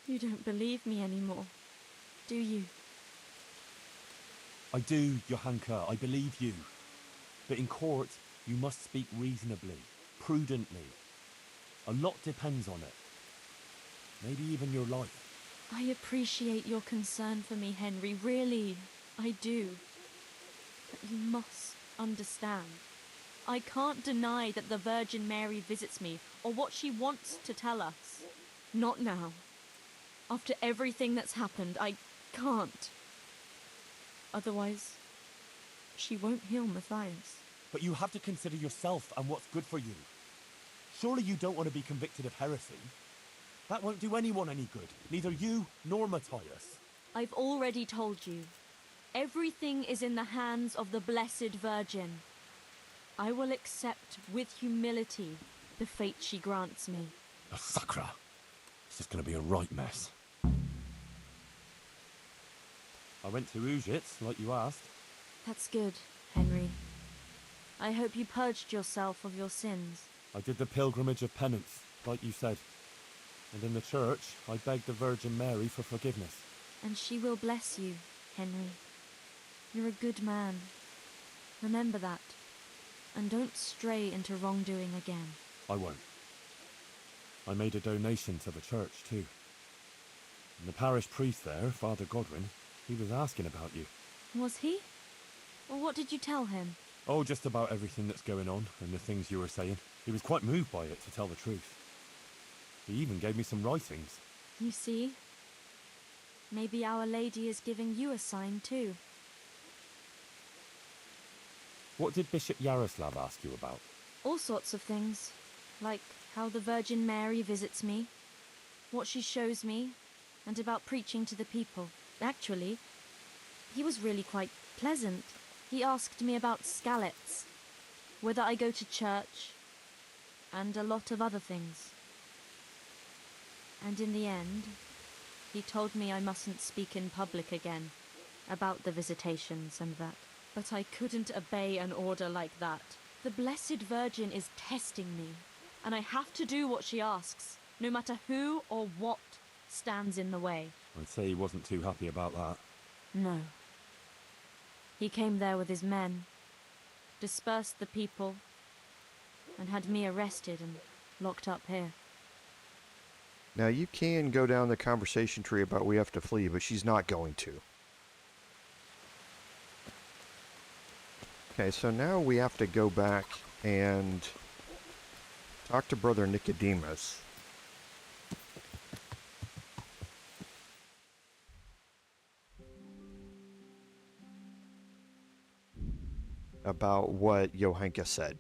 You don't believe me anymore, do you? I do, Johanka, I believe you. But in court, you must speak reasonably, prudently. A lot depends on it. Maybe even your life. I appreciate your concern for me, Henry, really, I do. But you must understand. I can't deny that the Virgin Mary visits me, or what she wants to tell us. Not now. After everything that's happened, I can't. Otherwise, she won't heal Matthias. But you have to consider yourself and what's good for you. Surely you don't want to be convicted of heresy. That won't do anyone any good, neither you nor Matthias. I've already told you. Everything is in the hands of the Blessed Virgin. I will accept with humility the fate she grants me. Oh, Sakra. This is going to be a right mess. I went to Ujits, like you asked. That's good, Henry. I hope you purged yourself of your sins. I did the pilgrimage of penance, like you said. And in the church, I begged the Virgin Mary for forgiveness. And she will bless you, Henry. You're a good man. Remember that. And don't stray into wrongdoing again. I won't. I made a donation to the church, too. And the parish priest there, Father Godwin, he was asking about you. Was he? Well, what did you tell him? Oh, just about everything that's going on and the things you were saying. He was quite moved by it, to tell the truth. He even gave me some writings. You see? Maybe Our Lady is giving you a sign, too. What did Bishop Yaroslav ask you about? All sorts of things. Like how the Virgin Mary visits me, what she shows me, and about preaching to the people. Actually, he was really quite pleasant. He asked me about Skalitz, whether I go to church, and a lot of other things. And in the end, he told me I mustn't speak in public again about the visitations and that. But I couldn't obey an order like that. The Blessed Virgin is testing me, and I have to do what she asks, no matter who or what stands in the way. I'd say he wasn't too happy about that. No. He came there with his men, dispersed the people, and had me arrested and locked up here. Now, you can go down the conversation tree about we have to flee, but she's not going to. Okay, so now we have to go back and talk to Brother Nicodemus. About what Johanka said.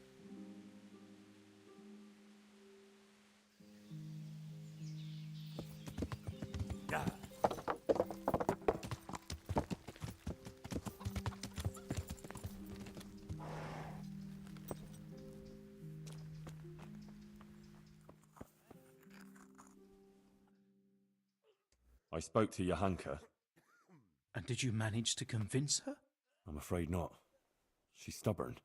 I spoke to Johanka. And did you manage to convince her? I'm afraid not. She's stubborn.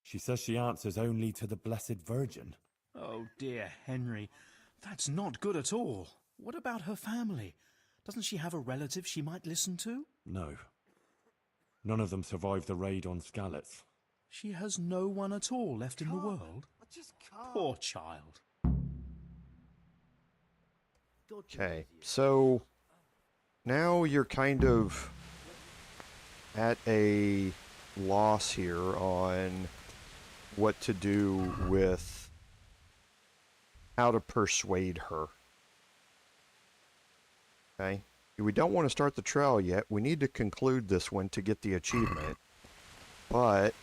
She says she answers only to the Blessed Virgin. Oh dear, Henry. That's not good at all. What about her family? Doesn't she have a relative she might listen to? No. None of them survived the raid on Skalitz. She has no one at all left in the world? Poor child. Okay, so now you're kind of at a loss here on what to do with how to persuade her. Okay, we don't want to start the trial yet. We need to conclude this one to get the achievement. But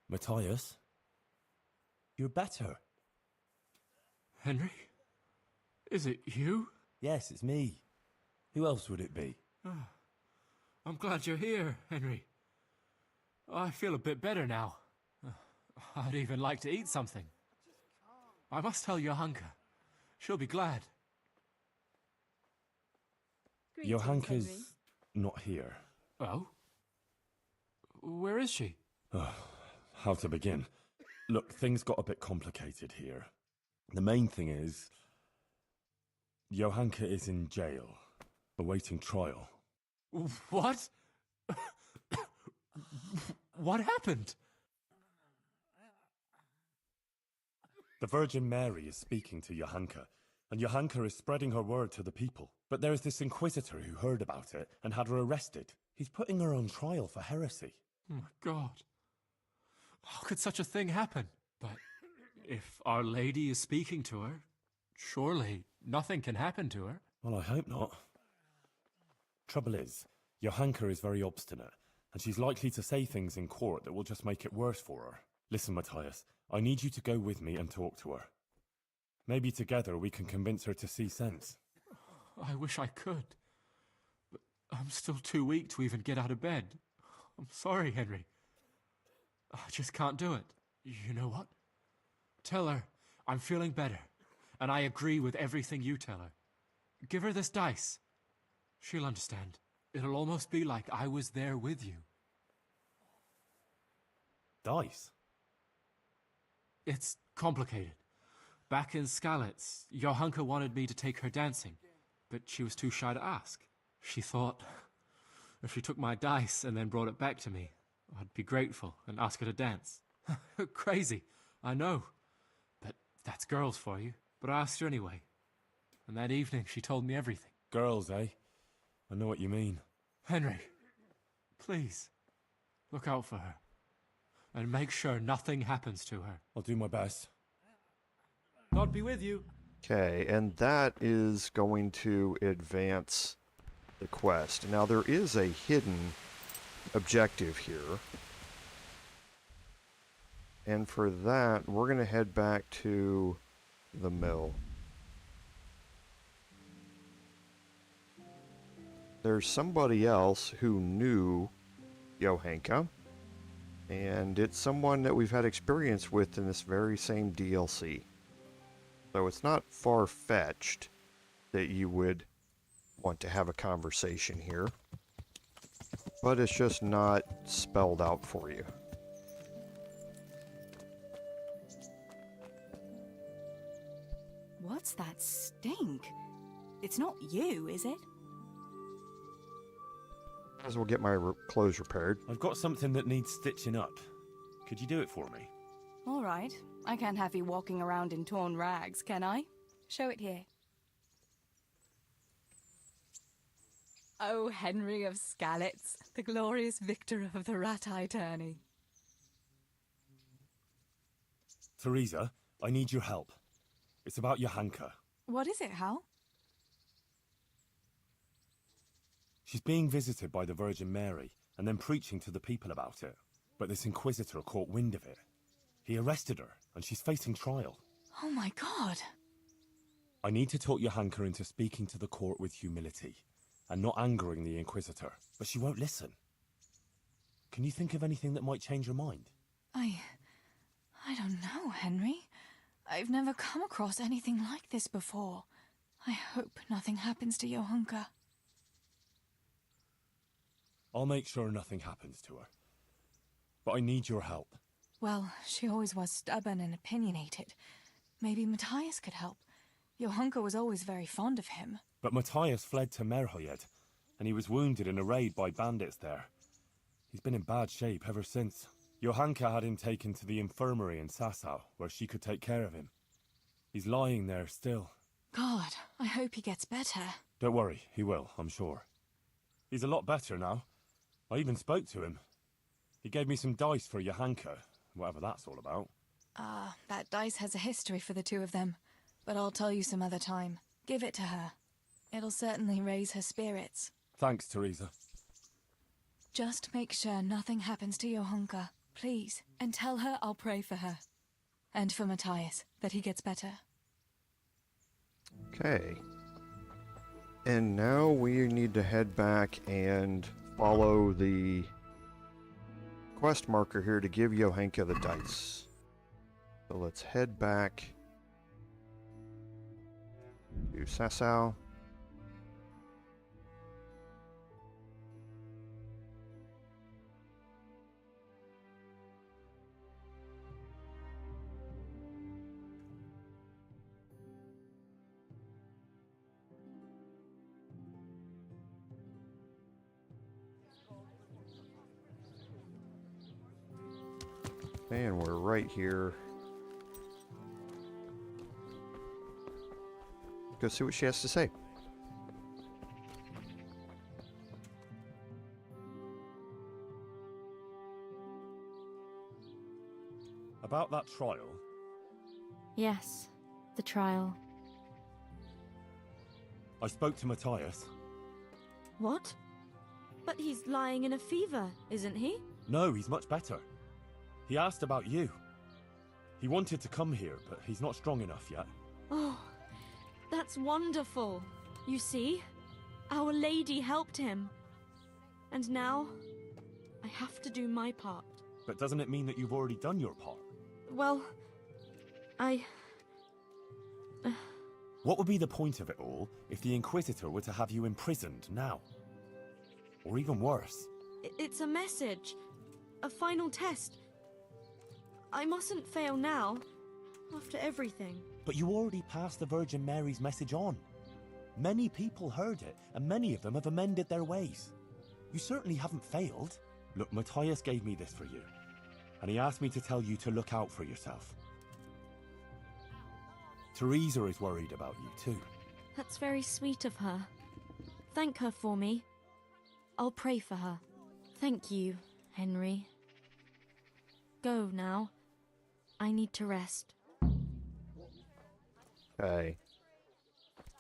Matthias? You're better. Henry? Is it you? Yes, it's me. Who else would it be? I'm glad you're here, Henry. I feel a bit better now. I'd even like to eat something. I must tell Johanka. She'll be glad. Johanka's not here. Oh? Where is she? How to begin? Look, things got a bit complicated here. The main thing is, Johanka is in jail, awaiting trial. What? What happened? The Virgin Mary is speaking to Johanka, and Johanka is spreading her word to the people. But there is this inquisitor who heard about it and had her arrested. He's putting her on trial for heresy. Oh my God. How could such a thing happen? But if Our Lady is speaking to her, surely nothing can happen to her. Well, I hope not. Trouble is, Johanka is very obstinate, and she's likely to say things in court that will just make it worse for her. Listen, Matthias, I need you to go with me and talk to her. Maybe together we can convince her to see sense. I wish I could. But I'm still too weak to even get out of bed. I'm sorry, Henry. I just can't do it. You know what? Tell her I'm feeling better, and I agree with everything you tell her. Give her this dice. She'll understand. It'll almost be like I was there with you. Dice? It's complicated. Back in Skalitz, Johanka wanted me to take her dancing, but she was too shy to ask. She thought if she took my dice and then brought it back to me, I'd be grateful and ask her to dance. Crazy, I know. But that's girls for you. But I asked her anyway. And that evening she told me everything. Girls, eh? I know what you mean. Henry, please, look out for her. And make sure nothing happens to her. I'll do my best. God be with you. okay, and that is going to advance the quest. Now there is a hidden objective here. And for that, we're going to head back to the mill. There's somebody else who knew Johanka, and it's someone that we've had experience with in this very same DLC. So it's not far-fetched that you would want to have a conversation here, but it's just not spelled out for you. What's that stink? It's not you, is it? Might as well get my clothes repaired. I've got something that needs stitching up. Could you do it for me? All right. I can't have you walking around in torn rags, can I? Show it here. Oh, Henry of Skalitz, the glorious victor of the Rat-Eye tourney. Teresa, I need your help. It's about Johanka. What is it, Hal? She's being visited by the Virgin Mary, and then preaching to the people about it. But this inquisitor caught wind of it. He arrested her, and she's facing trial. Oh my God. I need to talk Johanka into speaking to the court with humility, and not angering the inquisitor, but she won't listen. Can you think of anything that might change her mind? I don't know, Henry. I've never come across anything like this before. I hope nothing happens to Johanka. I'll make sure nothing happens to her. But I need your help. Well, she always was stubborn and opinionated. Maybe Matthias could help. Johanka was always very fond of him. But Matthias fled to Merhoyed, and he was wounded in a raid by bandits there. He's been in bad shape ever since. Johanka had him taken to the infirmary in Sasau, where she could take care of him. He's lying there still. God, I hope he gets better. Don't worry, he will, I'm sure. He's a lot better now. I even spoke to him. He gave me some dice for Johanka, whatever that's all about. That dice has a history for the two of them. But I'll tell you some other time. Give it to her. It'll certainly raise her spirits. Thanks, Teresa. Just make sure nothing happens to Johanka, please. And tell her I'll pray for her. And for Matthias, that he gets better. Okay. And now we need to head back and follow the quest marker here to give Johanka the dice. So let's head back to Sasau. And we're right here. Go see what she has to say. About that trial? Yes, the trial. I spoke to Matthias. What? But he's lying in a fever, isn't he? No, he's much better. He asked about you. He wanted to come here, but he's not strong enough yet. Oh, that's wonderful. You see, Our Lady helped him. And now, I have to do my part. But doesn't it mean that you've already done your part? Well, What would be the point of it all if the Inquisitor were to have you imprisoned now? Or even worse? It's a message. A final test. I mustn't fail now, after everything. But you already passed the Virgin Mary's message on. Many people heard it, and many of them have amended their ways. You certainly haven't failed. Look, Matthias gave me this for you, and he asked me to tell you to look out for yourself. Teresa is worried about you too. That's very sweet of her. Thank her for me. I'll pray for her. Thank you, Henry. Go now. I need to rest. Okay.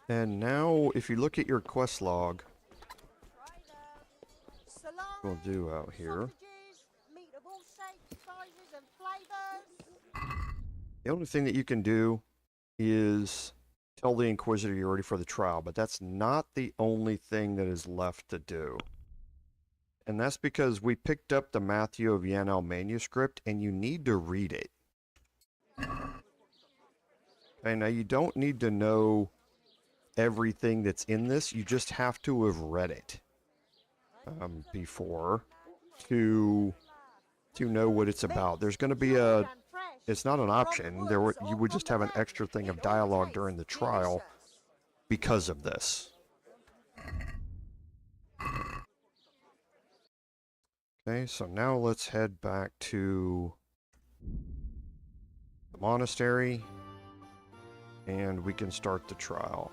And now, if you look at your quest log, we'll do out here. The only thing that you can do is tell the Inquisitor you're ready for the trial, but that's not the only thing that is left to do. And that's because we picked up the Matthew of Yanel manuscript, and you need to read it. Okay, now you don't need to know everything that's in this, you just have to have read it before to know what it's about. There's going to be it's not an option. You would just have an extra thing of dialogue during the trial because of this. Okay, so now let's head back to the monastery and we can start the trial.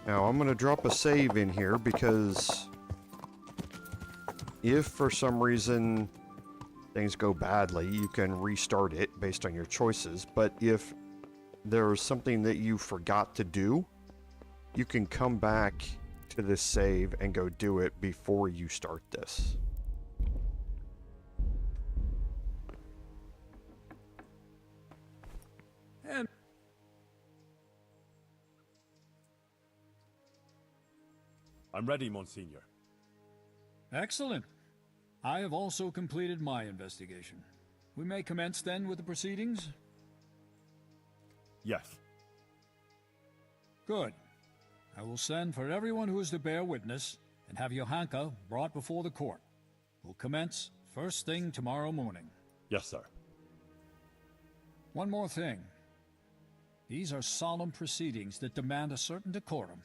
Now I'm going to drop a save in here because if for some reason things go badly, you can restart it based on your choices. But if there's something that you forgot to do, you can come back to this save and go do it before you start this. I'm ready, Monsignor. Excellent. I have also completed my investigation. We may commence then with the proceedings? Yes. Good. I will send for everyone who is to bear witness and have Johanka brought before the court. We'll commence first thing tomorrow morning. Yes, sir. One more thing. These are solemn proceedings that demand a certain decorum.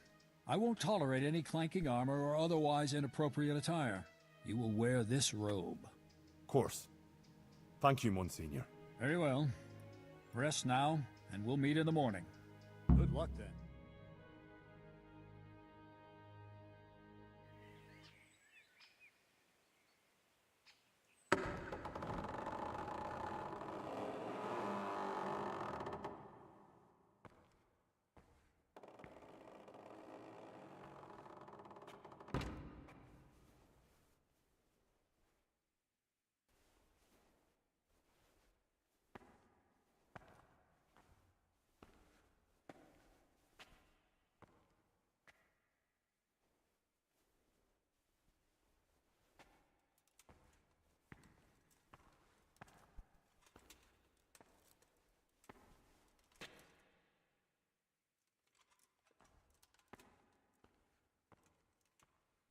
I won't tolerate any clanking armor or otherwise inappropriate attire. You will wear this robe. Of course. Thank you, Monsignor. Very well. Rest now, and we'll meet in the morning. Good luck, then.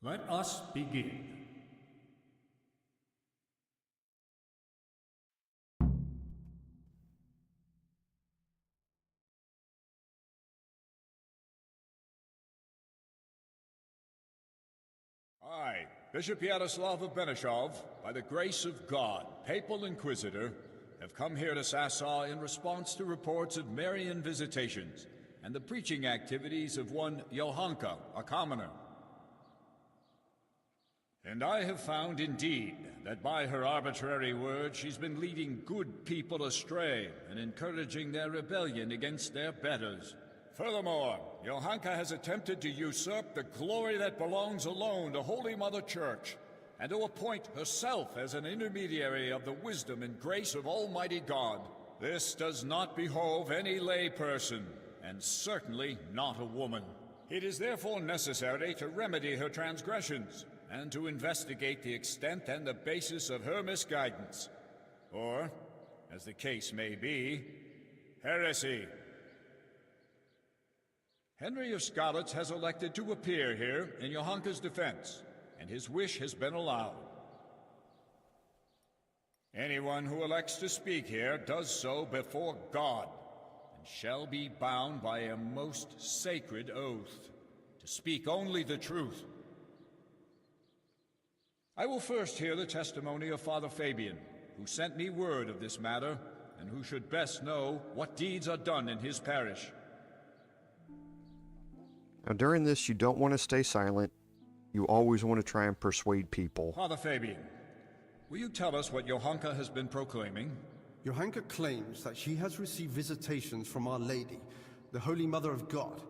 Let us begin. I, Bishop Yaroslav of Benishov, by the grace of God, Papal Inquisitor, have come here to Sasau in response to reports of Marian visitations and the preaching activities of one Johanka, a commoner. And I have found, indeed, that by her arbitrary words she's been leading good people astray and encouraging their rebellion against their betters. Furthermore, Johanka has attempted to usurp the glory that belongs alone to Holy Mother Church, and to appoint herself as an intermediary of the wisdom and grace of Almighty God. This does not behove any lay person, and certainly not a woman. It is therefore necessary to remedy her transgressions, and to investigate the extent and the basis of her misguidance. Or, as the case may be, heresy. Henry of Skalitz has elected to appear here in Johanka's defense, and his wish has been allowed. Anyone who elects to speak here does so before God, and shall be bound by a most sacred oath, to speak only the truth. I will first hear the testimony of Father Fabian, who sent me word of this matter, and who should best know what deeds are done in his parish. Now, during this, you don't want to stay silent. You always want to try and persuade people. Father Fabian, will you tell us what Johanka has been proclaiming? Johanka claims that she has received visitations from Our Lady, the Holy Mother of God,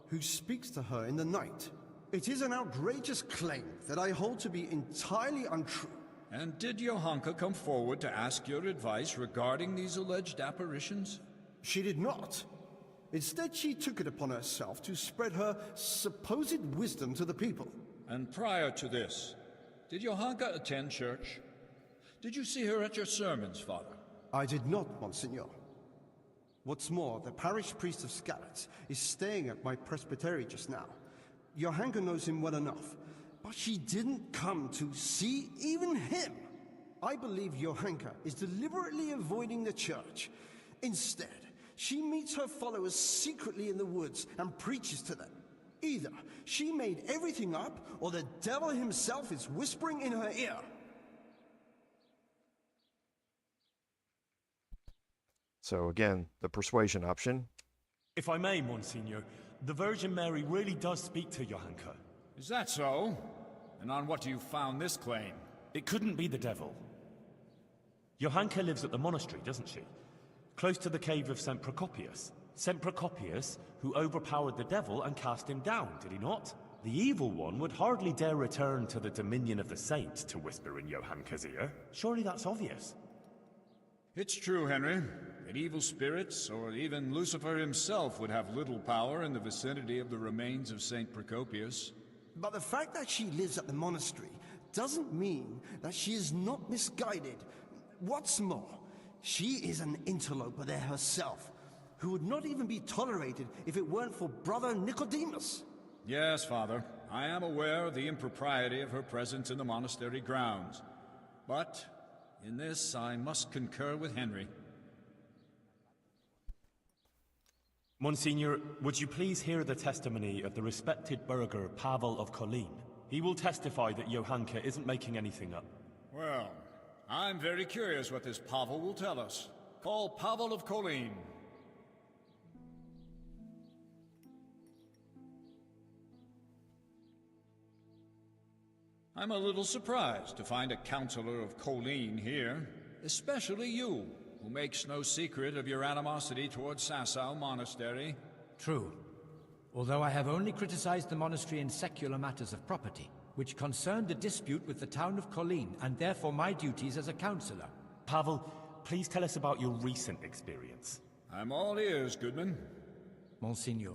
who speaks to her in the night. It is an outrageous claim that I hold to be entirely untrue. And did Johanka come forward to ask your advice regarding these alleged apparitions? She did not. Instead, she took it upon herself to spread her supposed wisdom to the people. And prior to this, did Johanka attend church? Did you see her at your sermons, Father? I did not, Monsignor. What's more, the parish priest of Skalitz is staying at my presbytery just now. Johanka knows him well enough, but she didn't come to see even him. I believe Johanka is deliberately avoiding the church. Instead, she meets her followers secretly in the woods and preaches to them. Either she made everything up, or the devil himself is whispering in her ear. So again, the persuasion option. If I may, Monsignor, the Virgin Mary really does speak to Johanka. Is that so? And on what do you found this claim? It couldn't be the devil. Johanka lives at the monastery, doesn't she? Close to the cave of St. Procopius. St. Procopius, who overpowered the devil and cast him down, did he not? The evil one would hardly dare return to the dominion of the saints to whisper in Johanka's ear. Surely that's obvious. It's true, Henry, that evil spirits, or even Lucifer himself, would have little power in the vicinity of the remains of St. Procopius. But the fact that she lives at the monastery doesn't mean that she is not misguided. What's more, She is an interloper there herself, who would not even be tolerated if it weren't for Brother Nicodemus. Yes, Father. I am aware of the impropriety of her presence in the monastery grounds. But in this, I must concur with Henry. Monsignor, would you please hear the testimony of the respected burgher Pavel of Kolin? He will testify that Johanka isn't making anything up. Well, I'm very curious what this Pavel will tell us. Call Pavel of Kolin. I'm a little surprised to find a counselor of Kolin here, especially you, who makes no secret of your animosity towards Sasau Monastery. True. Although I have only criticized the monastery in secular matters of property, which concerned a dispute with the town of Kolin, and therefore my duties as a counselor. Pavel, please tell us about your recent experience. I'm all ears, Goodman. Monsignor,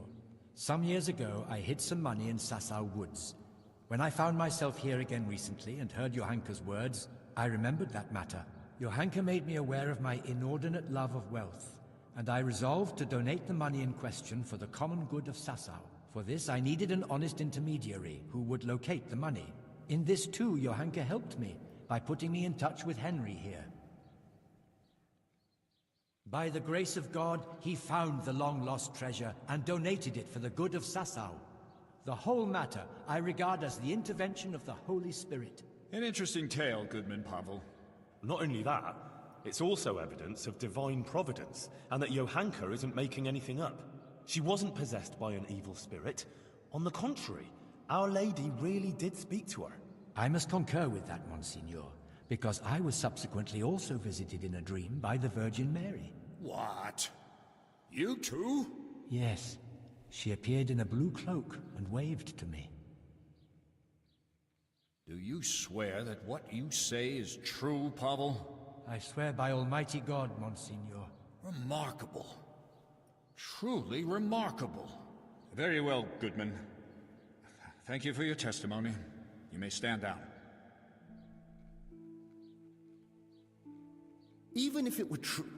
some years ago I hid some money in Sasau woods. When I found myself here again recently and heard Johanka's words, I remembered that matter. Johanka made me aware of my inordinate love of wealth, and I resolved to donate the money in question for the common good of Sasau. For this, I needed an honest intermediary who would locate the money. In this too, Johanka helped me by putting me in touch with Henry here. By the grace of God, he found the long-lost treasure and donated it for the good of Sasau. The whole matter I regard as the intervention of the Holy Spirit. An interesting tale, Goodman Pavel. Not only that, it's also evidence of divine providence, and that Johanka isn't making anything up. She wasn't possessed by an evil spirit. On the contrary, Our Lady really did speak to her. I must concur with that, Monsignor, because I was subsequently also visited in a dream by the Virgin Mary. What? You too? Yes. She appeared in a blue cloak and waved to me. Do you swear that what you say is true, Pavel? I swear by Almighty God, Monsignor. Remarkable. Truly remarkable. Very well, Goodman. Thank you for your testimony. You may stand down. Even if it were true,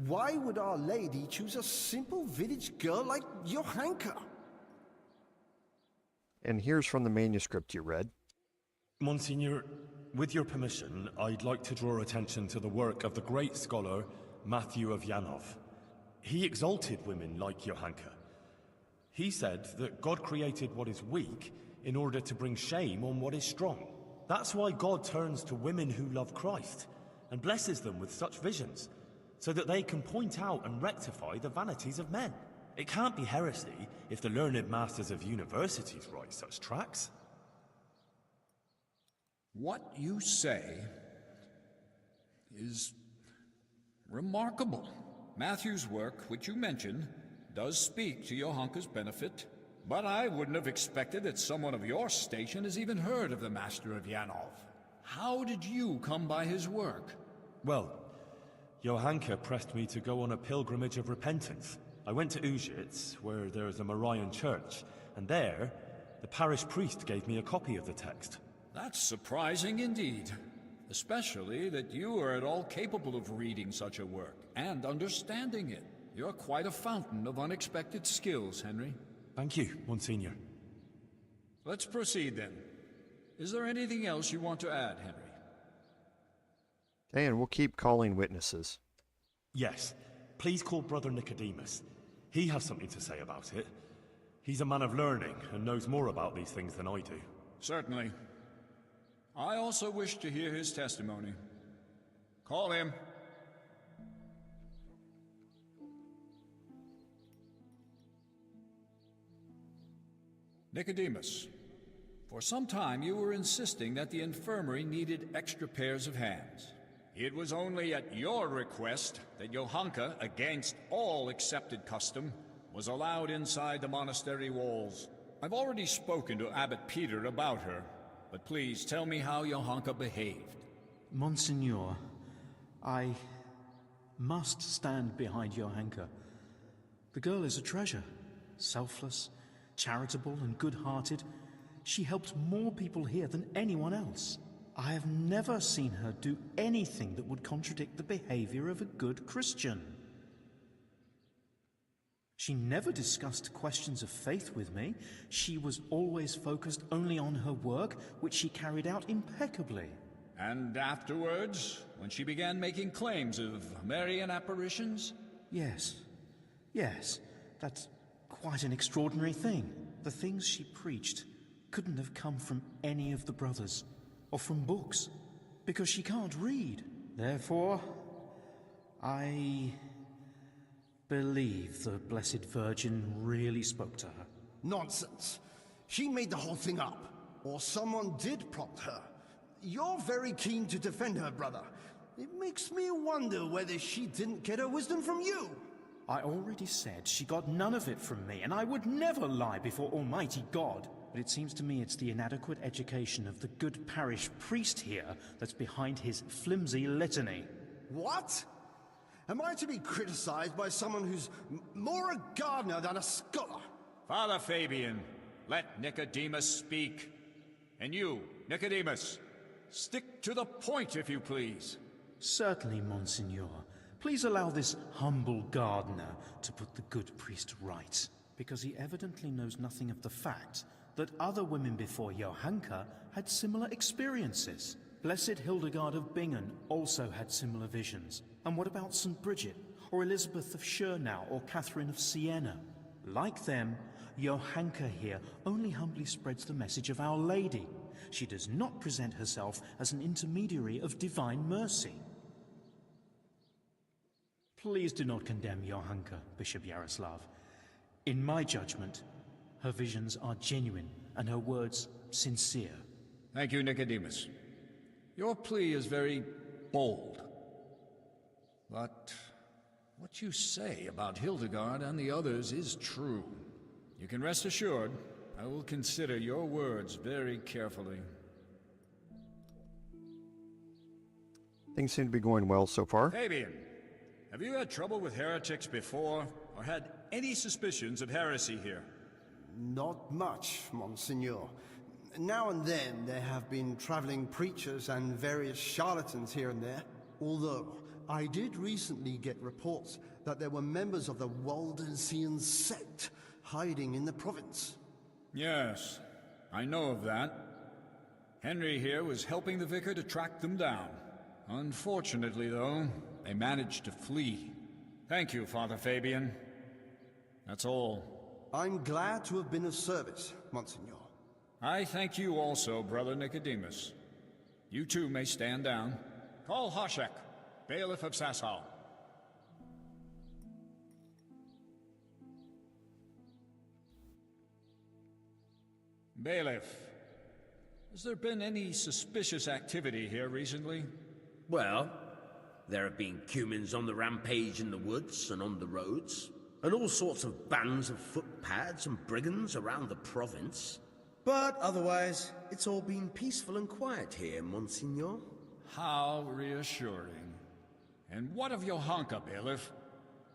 why would Our Lady choose a simple village girl like Johanka? And here's from the manuscript you read. Monsignor, with your permission, I'd like to draw attention to the work of the great scholar Matthew of Yanov. He exalted women like Johanka. He said that God created what is weak in order to bring shame on what is strong. That's why God turns to women who love Christ and blesses them with such visions, so that they can point out and rectify the vanities of men. It can't be heresy if the learned masters of universities write such tracts. What you say is remarkable. Matthew's work, which you mentioned, does speak to Johanka's benefit, but I wouldn't have expected that someone of your station has even heard of the Master of Yanov. How did you come by his work? Well, Johanka pressed me to go on a pilgrimage of repentance. I went to Ujits, where there's a Marian church, and there, the parish priest gave me a copy of the text. That's surprising indeed, especially that you are at all capable of reading such a work and understanding it. You're quite a fountain of unexpected skills, Henry. Thank you, Monsignor. Let's proceed then. Is there anything else you want to add, Henry? Okay, and we'll keep calling witnesses. Yes. Please call Brother Nicodemus. He has something to say about it. He's a man of learning and knows more about these things than I do. Certainly. I also wish to hear his testimony. Call him. Nicodemus, for some time you were insisting that the infirmary needed extra pairs of hands. It was only at your request that Johanka, against all accepted custom, was allowed inside the monastery walls. I've already spoken to Abbot Peter about her, but please tell me how Johanka behaved. Monsignor, I must stand behind Johanka. The girl is a treasure. Selfless, charitable, and good-hearted. She helped more people here than anyone else. I have never seen her do anything that would contradict the behavior of a good Christian. She never discussed questions of faith with me. She was always focused only on her work, which she carried out impeccably. And afterwards, when she began making claims of Marian apparitions? Yes. Yes, that's quite an extraordinary thing. The things she preached couldn't have come from any of the brothers, or from books, because she can't read. Therefore, I believe the Blessed Virgin really spoke to her. Nonsense. She made the whole thing up. Or someone did prompt her. You're very keen to defend her, brother. It makes me wonder whether she didn't get her wisdom from you. I already said she got none of it from me, and I would never lie before Almighty God. But it seems to me it's the inadequate education of the good parish priest here that's behind his flimsy litany. What? Am I to be criticized by someone who's more a gardener than a scholar? Father Fabian, let Nicodemus speak. And you, Nicodemus, stick to the point, if you please. Certainly, Monsignor. Please allow this humble gardener to put the good priest right, because he evidently knows nothing of the fact that other women before Johanka had similar experiences. Blessed Hildegard of Bingen also had similar visions. And what about St. Bridget, or Elizabeth of Schurnau, or Catherine of Siena? Like them, Johanka here only humbly spreads the message of Our Lady. She does not present herself as an intermediary of divine mercy. Please do not condemn Johanka, Bishop Yaroslav. In my judgment, her visions are genuine and her words sincere. Thank you, Nicodemus. Your plea is very bold. But what you say about Hildegard and the others is true. You can rest assured, I will consider your words very carefully. Things seem to be going well so far. Fabian, have you had trouble with heretics before, or had any suspicions of heresy here? Not much, Monsignor. Now and then there have been traveling preachers and various charlatans here and there. Although, I did recently get reports that there were members of the Waldensian sect hiding in the province. Yes, I know of that. Henry here was helping the vicar to track them down. Unfortunately, though, they managed to flee. Thank you, Father Fabian. That's all. I'm glad to have been of service, Monsignor. I thank you also, Brother Nicodemus. You too may stand down. Call Hoshek, bailiff of Sasau. Bailiff, has there been any suspicious activity here recently? Well, there have been cumins on the rampage in the woods and on the roads, and all sorts of bands of footpads and brigands around the province. But otherwise, it's all been peaceful and quiet here, Monsignor. How reassuring. And what of Johanka, bailiff?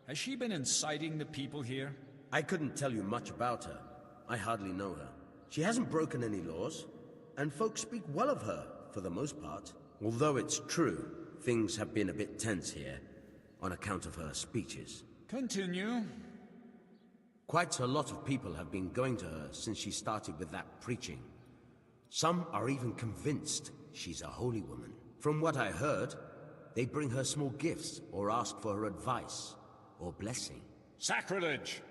Has she been inciting the people here? I couldn't tell you much about her. I hardly know her. She hasn't broken any laws, and folks speak well of her, for the most part. Although it's true, things have been a bit tense here, on account of her speeches. Continue. Quite a lot of people have been going to her since she started with that preaching. Some are even convinced she's a holy woman. From what I heard, they bring her small gifts or ask for her advice or blessing. Sacrilege!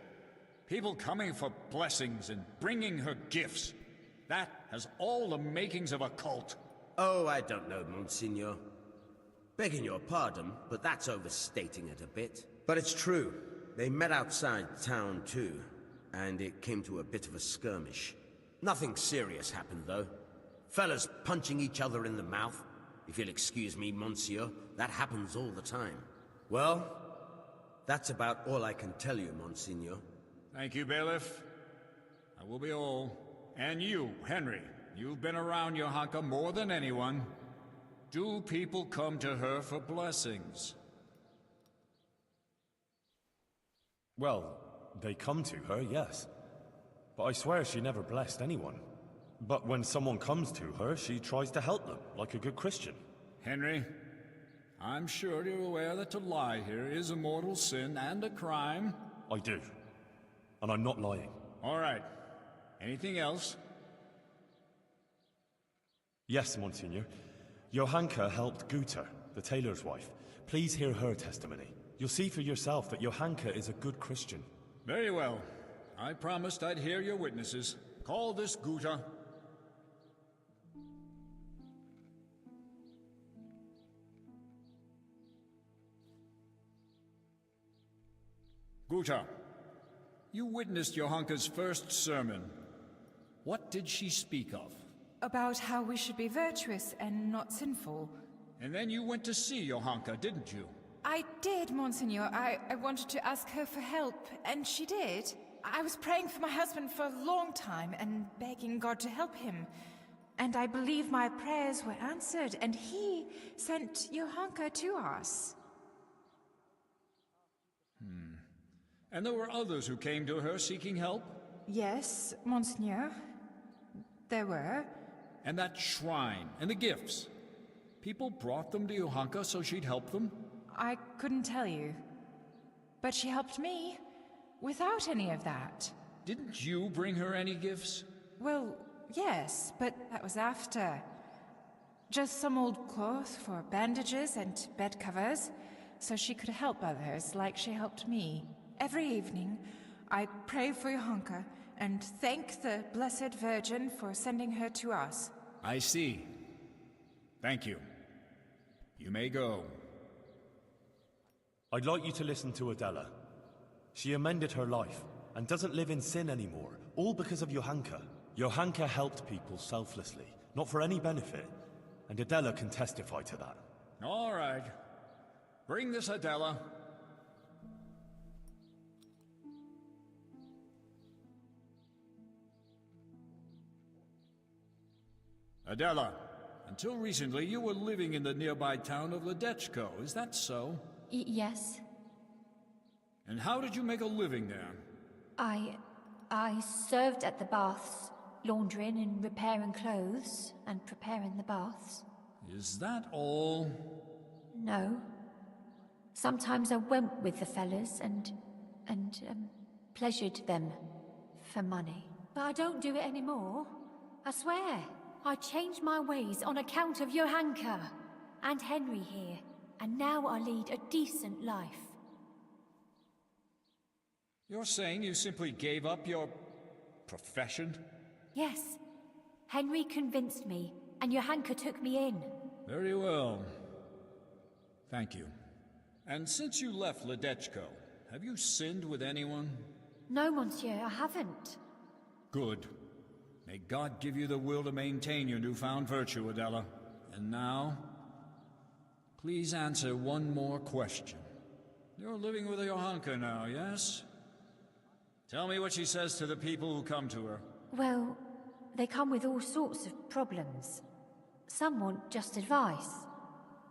People coming for blessings and bringing her gifts. That has all the makings of a cult. Oh, I don't know, Monsignor. Begging your pardon, but that's overstating it a bit. But it's true. They met outside town, too, and it came to a bit of a skirmish. Nothing serious happened, though. Fellas punching each other in the mouth. If you'll excuse me, Monsieur, that happens all the time. Well, that's about all I can tell you, Monsignor. Thank you, bailiff. I will be all. And you, Henry, you've been around Johanka more than anyone. Do people come to her for blessings? Well, they come to her, yes. But I swear she never blessed anyone. But when someone comes to her, she tries to help them, like a good Christian. Henry, I'm sure you're aware that to lie here is a mortal sin and a crime. I do. And I'm not lying. All right. Anything else? Yes, Monsignor. Johanka helped Guta, the tailor's wife. Please hear her testimony. You'll see for yourself that Johanka is a good Christian. Very well. I promised I'd hear your witnesses. Call this Guta. Guta, you witnessed Johanka's first sermon. What did she speak of? About how we should be virtuous and not sinful. And then you went to see Johanka, didn't you? I did, Monsignor. I wanted to ask her for help, and she did. I was praying for my husband for a long time and begging God to help him. And I believe my prayers were answered, and he sent Johanka to us. And there were others who came to her seeking help? Yes, Monsignor. There were. And that shrine, and the gifts. People brought them to Johanka so she'd help them? I couldn't tell you. But she helped me, without any of that. Didn't you bring her any gifts? Well, yes, but that was after. Just some old cloth for bandages and bed covers, so she could help others like she helped me. Every evening, I'd pray for Johanka and thank the Blessed Virgin for sending her to us. I see. Thank you. You may go. I'd like you to listen to Adela. She amended her life and doesn't live in sin anymore, all because of Johanka. Johanka helped people selflessly, not for any benefit, and Adela can testify to that. All right. Bring this Adela. Adela, until recently you were living in the nearby town of Ledechko, is that so? Yes. And how did you make a living there? I served at the baths, laundering and repairing clothes, and preparing the baths. Is that all? No. Sometimes I went with the fellas and pleasured them for money. But I don't do it anymore. I swear. I changed my ways on account of Johanka and Henry here, and now I lead a decent life. You're saying you simply gave up your profession? Yes. Henry convinced me, and Johanka took me in. Very well. Thank you. And since you left Ledechko, have you sinned with anyone? No, monsieur, I haven't. Good. May God give you the will to maintain your newfound virtue, Adela. And now, please answer one more question. You're living with Johanka now, yes? Tell me what she says to the people who come to her. Well, they come with all sorts of problems. Some want just advice.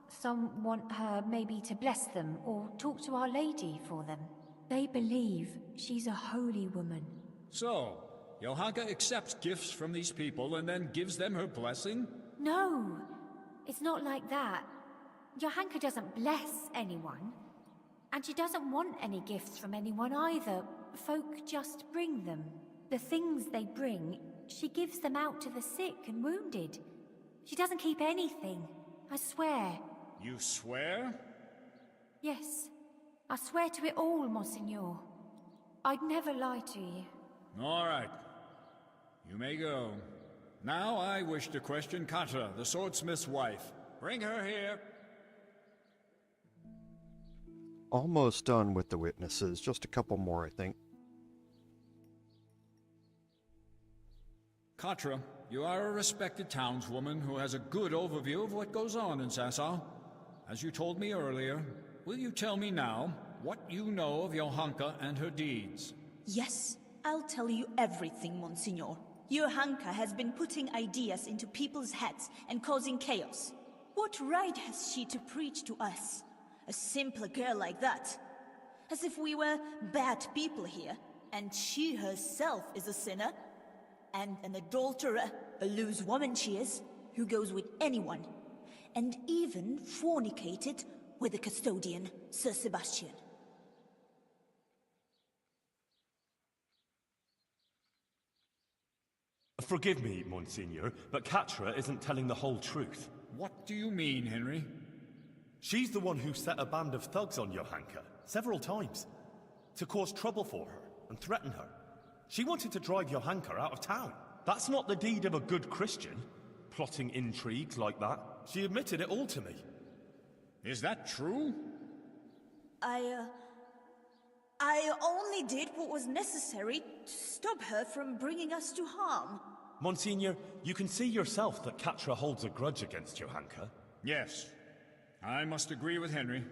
Some want her maybe to bless them or talk to Our Lady for them. They believe she's a holy woman. So, Johanka accepts gifts from these people and then gives them her blessing? No, it's not like that. Johanka doesn't bless anyone. And she doesn't want any gifts from anyone either. Folk just bring them. The things they bring, she gives them out to the sick and wounded. She doesn't keep anything, I swear. You swear? Yes, I swear to it all, Monsignor. I'd never lie to you. All right. You may go. Now I wish to question Katra, the swordsmith's wife. Bring her here. Almost done with the witnesses. Just a couple more, I think. Katra, you are a respected townswoman who has a good overview of what goes on in Sasau. As you told me earlier, will you tell me now what you know of Johanka and her deeds? Yes, I'll tell you everything, Monsignor. Johanka has been putting ideas into people's heads and causing chaos. What right has she to preach to us? A simple girl like that. As if we were bad people here, and she herself is a sinner. and an adulterer, a loose woman she is, who goes with anyone, and even fornicated with the custodian, Sir Sebastian. Forgive me, Monsignor, but Catra isn't telling the whole truth. What do you mean, Henry? She's the one who set a band of thugs on Johanka several times to cause trouble for her and threaten her. She wanted to drive Johanka out of town. That's not the deed of a good Christian, plotting intrigues like that. She admitted it all to me. Is that true? I only did what was necessary to stop her from bringing us to harm. Monsignor, you can see yourself that Catra holds a grudge against Johanka. Yes. I must agree with Henry.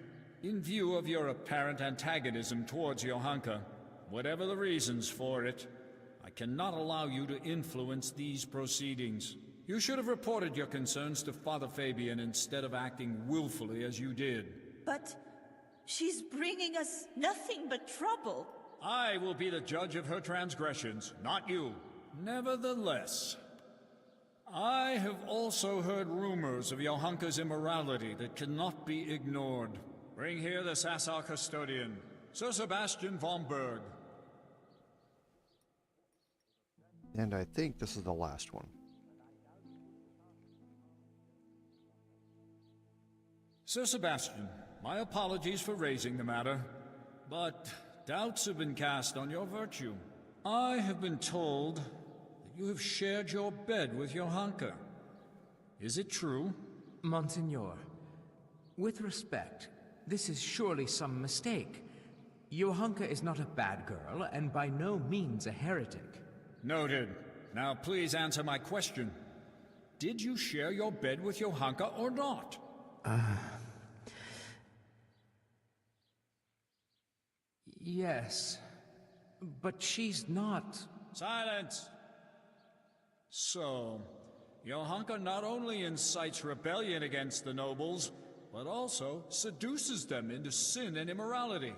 In view of your apparent antagonism towards Johanka, whatever the reasons for it, I cannot allow you to influence these proceedings. You should have reported your concerns to Father Fabian instead of acting willfully as you did. But she's bringing us nothing but trouble. I will be the judge of her transgressions, not you. Nevertheless, I have also heard rumors of Johanka's immorality that cannot be ignored. Bring here the Sasau custodian, Sir Sebastian von Berg. And I think this is the last one. Sir Sebastian, my apologies for raising the matter, but doubts have been cast on your virtue. I have been told that you have shared your bed with Johanka. Is it true? Monsignor, with respect, this is surely some mistake. Johanka is not a bad girl, and by no means a heretic. Noted. Now please answer my question. Did you share your bed with Johanka or not? Yes, but she's not... Silence! So, Johanka not only incites rebellion against the nobles, but also seduces them into sin and immorality.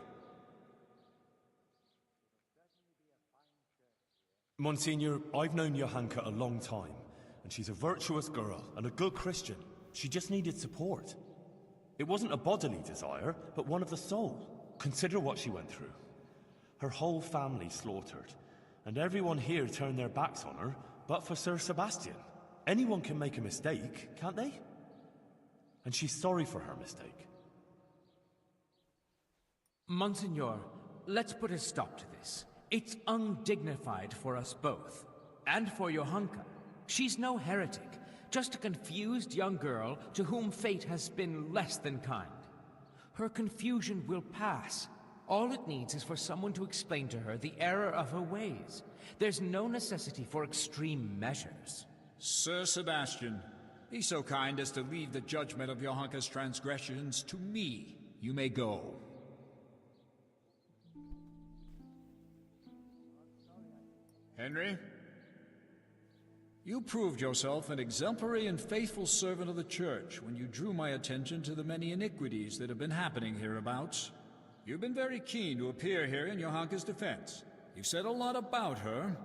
Monsignor, I've known Johanka a long time, and she's a virtuous girl and a good Christian. She just needed support. It wasn't a bodily desire, but one of the soul. Consider what she went through. Her whole family slaughtered, and everyone here turned their backs on her, but for Sir Sebastian. Anyone can make a mistake, can't they? And she's sorry for her mistake. Monsignor, let's put a stop to this. It's undignified for us both. And for Johanka. She's no heretic, just a confused young girl to whom fate has been less than kind. Her confusion will pass. All it needs is for someone to explain to her the error of her ways. There's no necessity for extreme measures. Sir Sebastian, be so kind as to leave the judgment of Johanka's transgressions to me. You may go. Henry? You proved yourself an exemplary and faithful servant of the Church when you drew my attention to the many iniquities that have been happening hereabouts. You've been very keen to appear here in Johanka's defense. You've said a lot about her,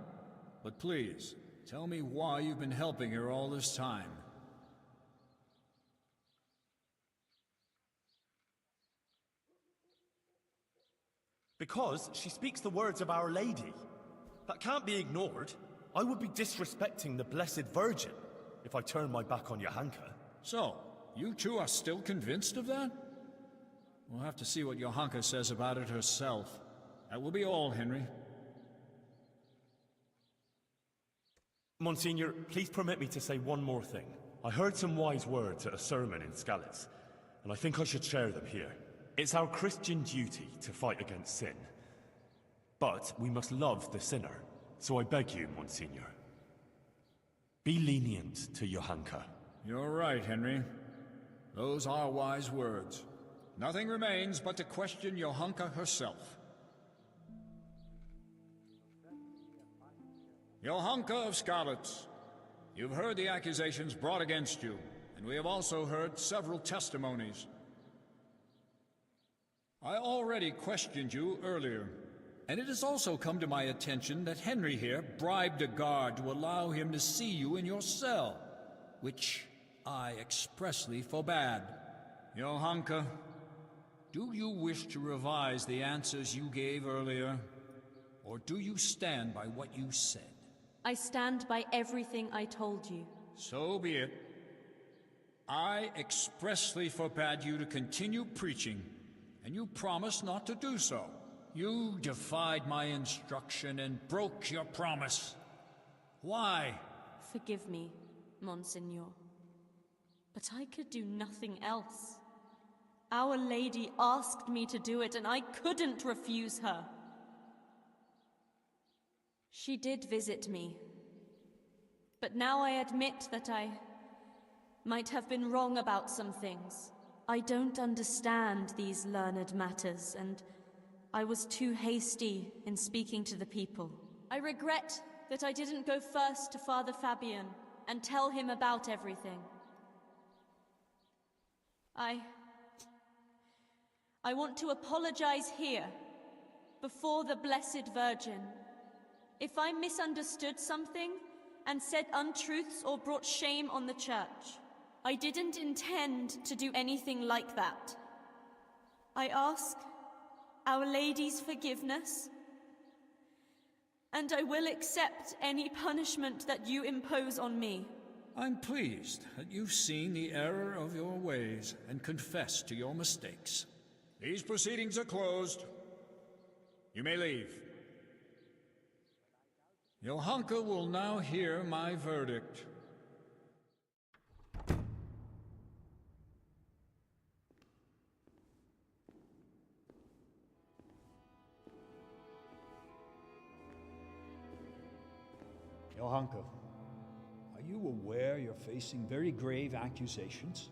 but please, tell me why you've been helping her all this time. Because she speaks the words of Our Lady. That can't be ignored. I would be disrespecting the Blessed Virgin if I turned my back on Johanka. So, you two are still convinced of that? We'll have to see what Johanka says about it herself. That will be all, Henry. Monsignor, please permit me to say one more thing. I heard some wise words at a sermon in Skalitz, and I think I should share them here. It's our Christian duty to fight against sin. But we must love the sinner. So I beg you, Monsignor, be lenient to Johanka. You're right, Henry. Those are wise words. Nothing remains but to question Johanka herself. Johanka of Skalitz, you've heard the accusations brought against you, and we have also heard several testimonies. I already questioned you earlier. And it has also come to my attention that Henry here bribed a guard to allow him to see you in your cell, which I expressly forbade. Johanka, do you wish to revise the answers you gave earlier, or do you stand by what you said? I stand by everything I told you. So be it. I expressly forbade you to continue preaching, and you promised not to do so. You defied my instruction and broke your promise. Why? Forgive me, Monseigneur. But I could do nothing else. Our Lady asked me to do it, and I couldn't refuse her. She did visit me. But now I admit that I might have been wrong about some things. I don't understand these learned matters, and I was too hasty in speaking to the people. I regret that I didn't go first to Father Fabian and tell him about everything. I want to apologize here, before the Blessed Virgin, if I misunderstood something and said untruths or brought shame on the Church. I didn't intend to do anything like that. I ask Our Lady's forgiveness, and I will accept any punishment that you impose on me. I'm pleased that you've seen the error of your ways and confessed to your mistakes. These proceedings are closed. You may leave. Johanka will now hear my verdict. Johanka, are you aware you're facing very grave accusations?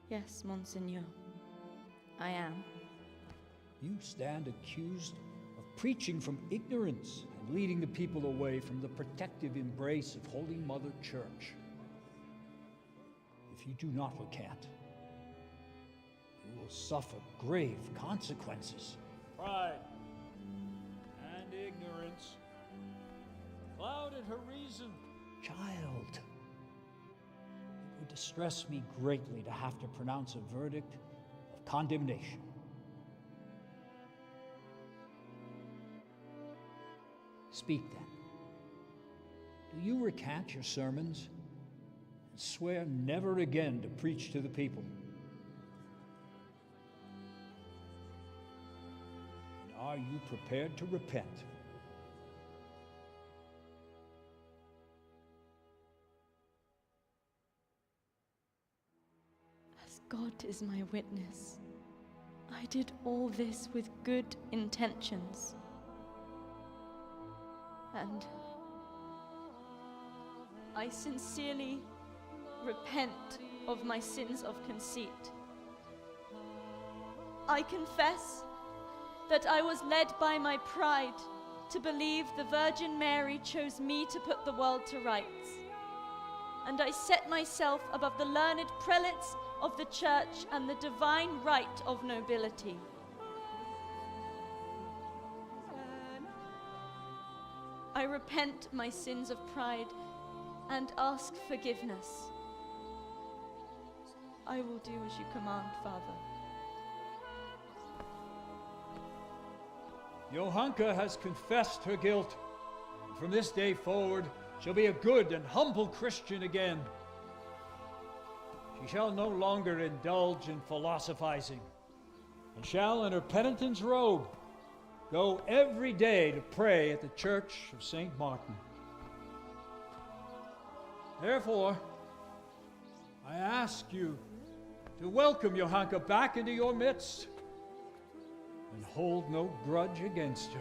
Yes, Monseigneur. I am. You stand accused of preaching from ignorance and leading the people away from the protective embrace of Holy Mother Church. If you do not recant, you will suffer grave consequences. Pride and ignorance clouded her reason. Child, it would distress me greatly to have to pronounce a verdict of condemnation. Speak then. Do you recant your sermons and swear never again to preach to the people? And are you prepared to repent? As God is my witness, I did all this with good intentions. And I sincerely repent of my sins of conceit. I confess that I was led by my pride to believe the Virgin Mary chose me to put the world to rights. And I set myself above the learned prelates of the Church and the divine right of nobility. I repent my sins of pride and ask forgiveness. I will do as you command, Father. Johanka has confessed her guilt, and from this day forward shall be a good and humble Christian again. She shall no longer indulge in philosophizing, and shall, in her penitent's robe, go every day to pray at the Church of St. Martin. Therefore, I ask you to welcome Johanka back into your midst and hold no grudge against her.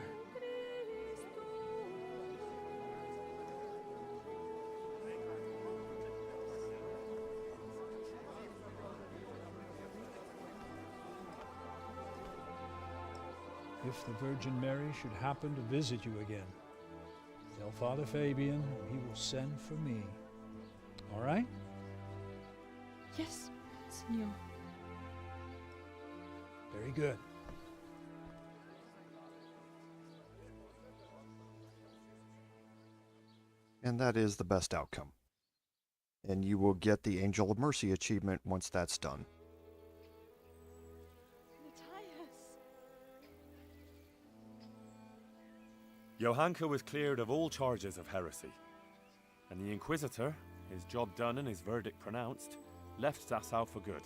If the Virgin Mary should happen to visit you again, tell Father Fabian and he will send for me. All right? Yes, Signor. Very good. And that is the best outcome. And you will get the Angel of Mercy achievement once that's done. Johanka was cleared of all charges of heresy, and the Inquisitor, his job done and his verdict pronounced, left Sasau for good.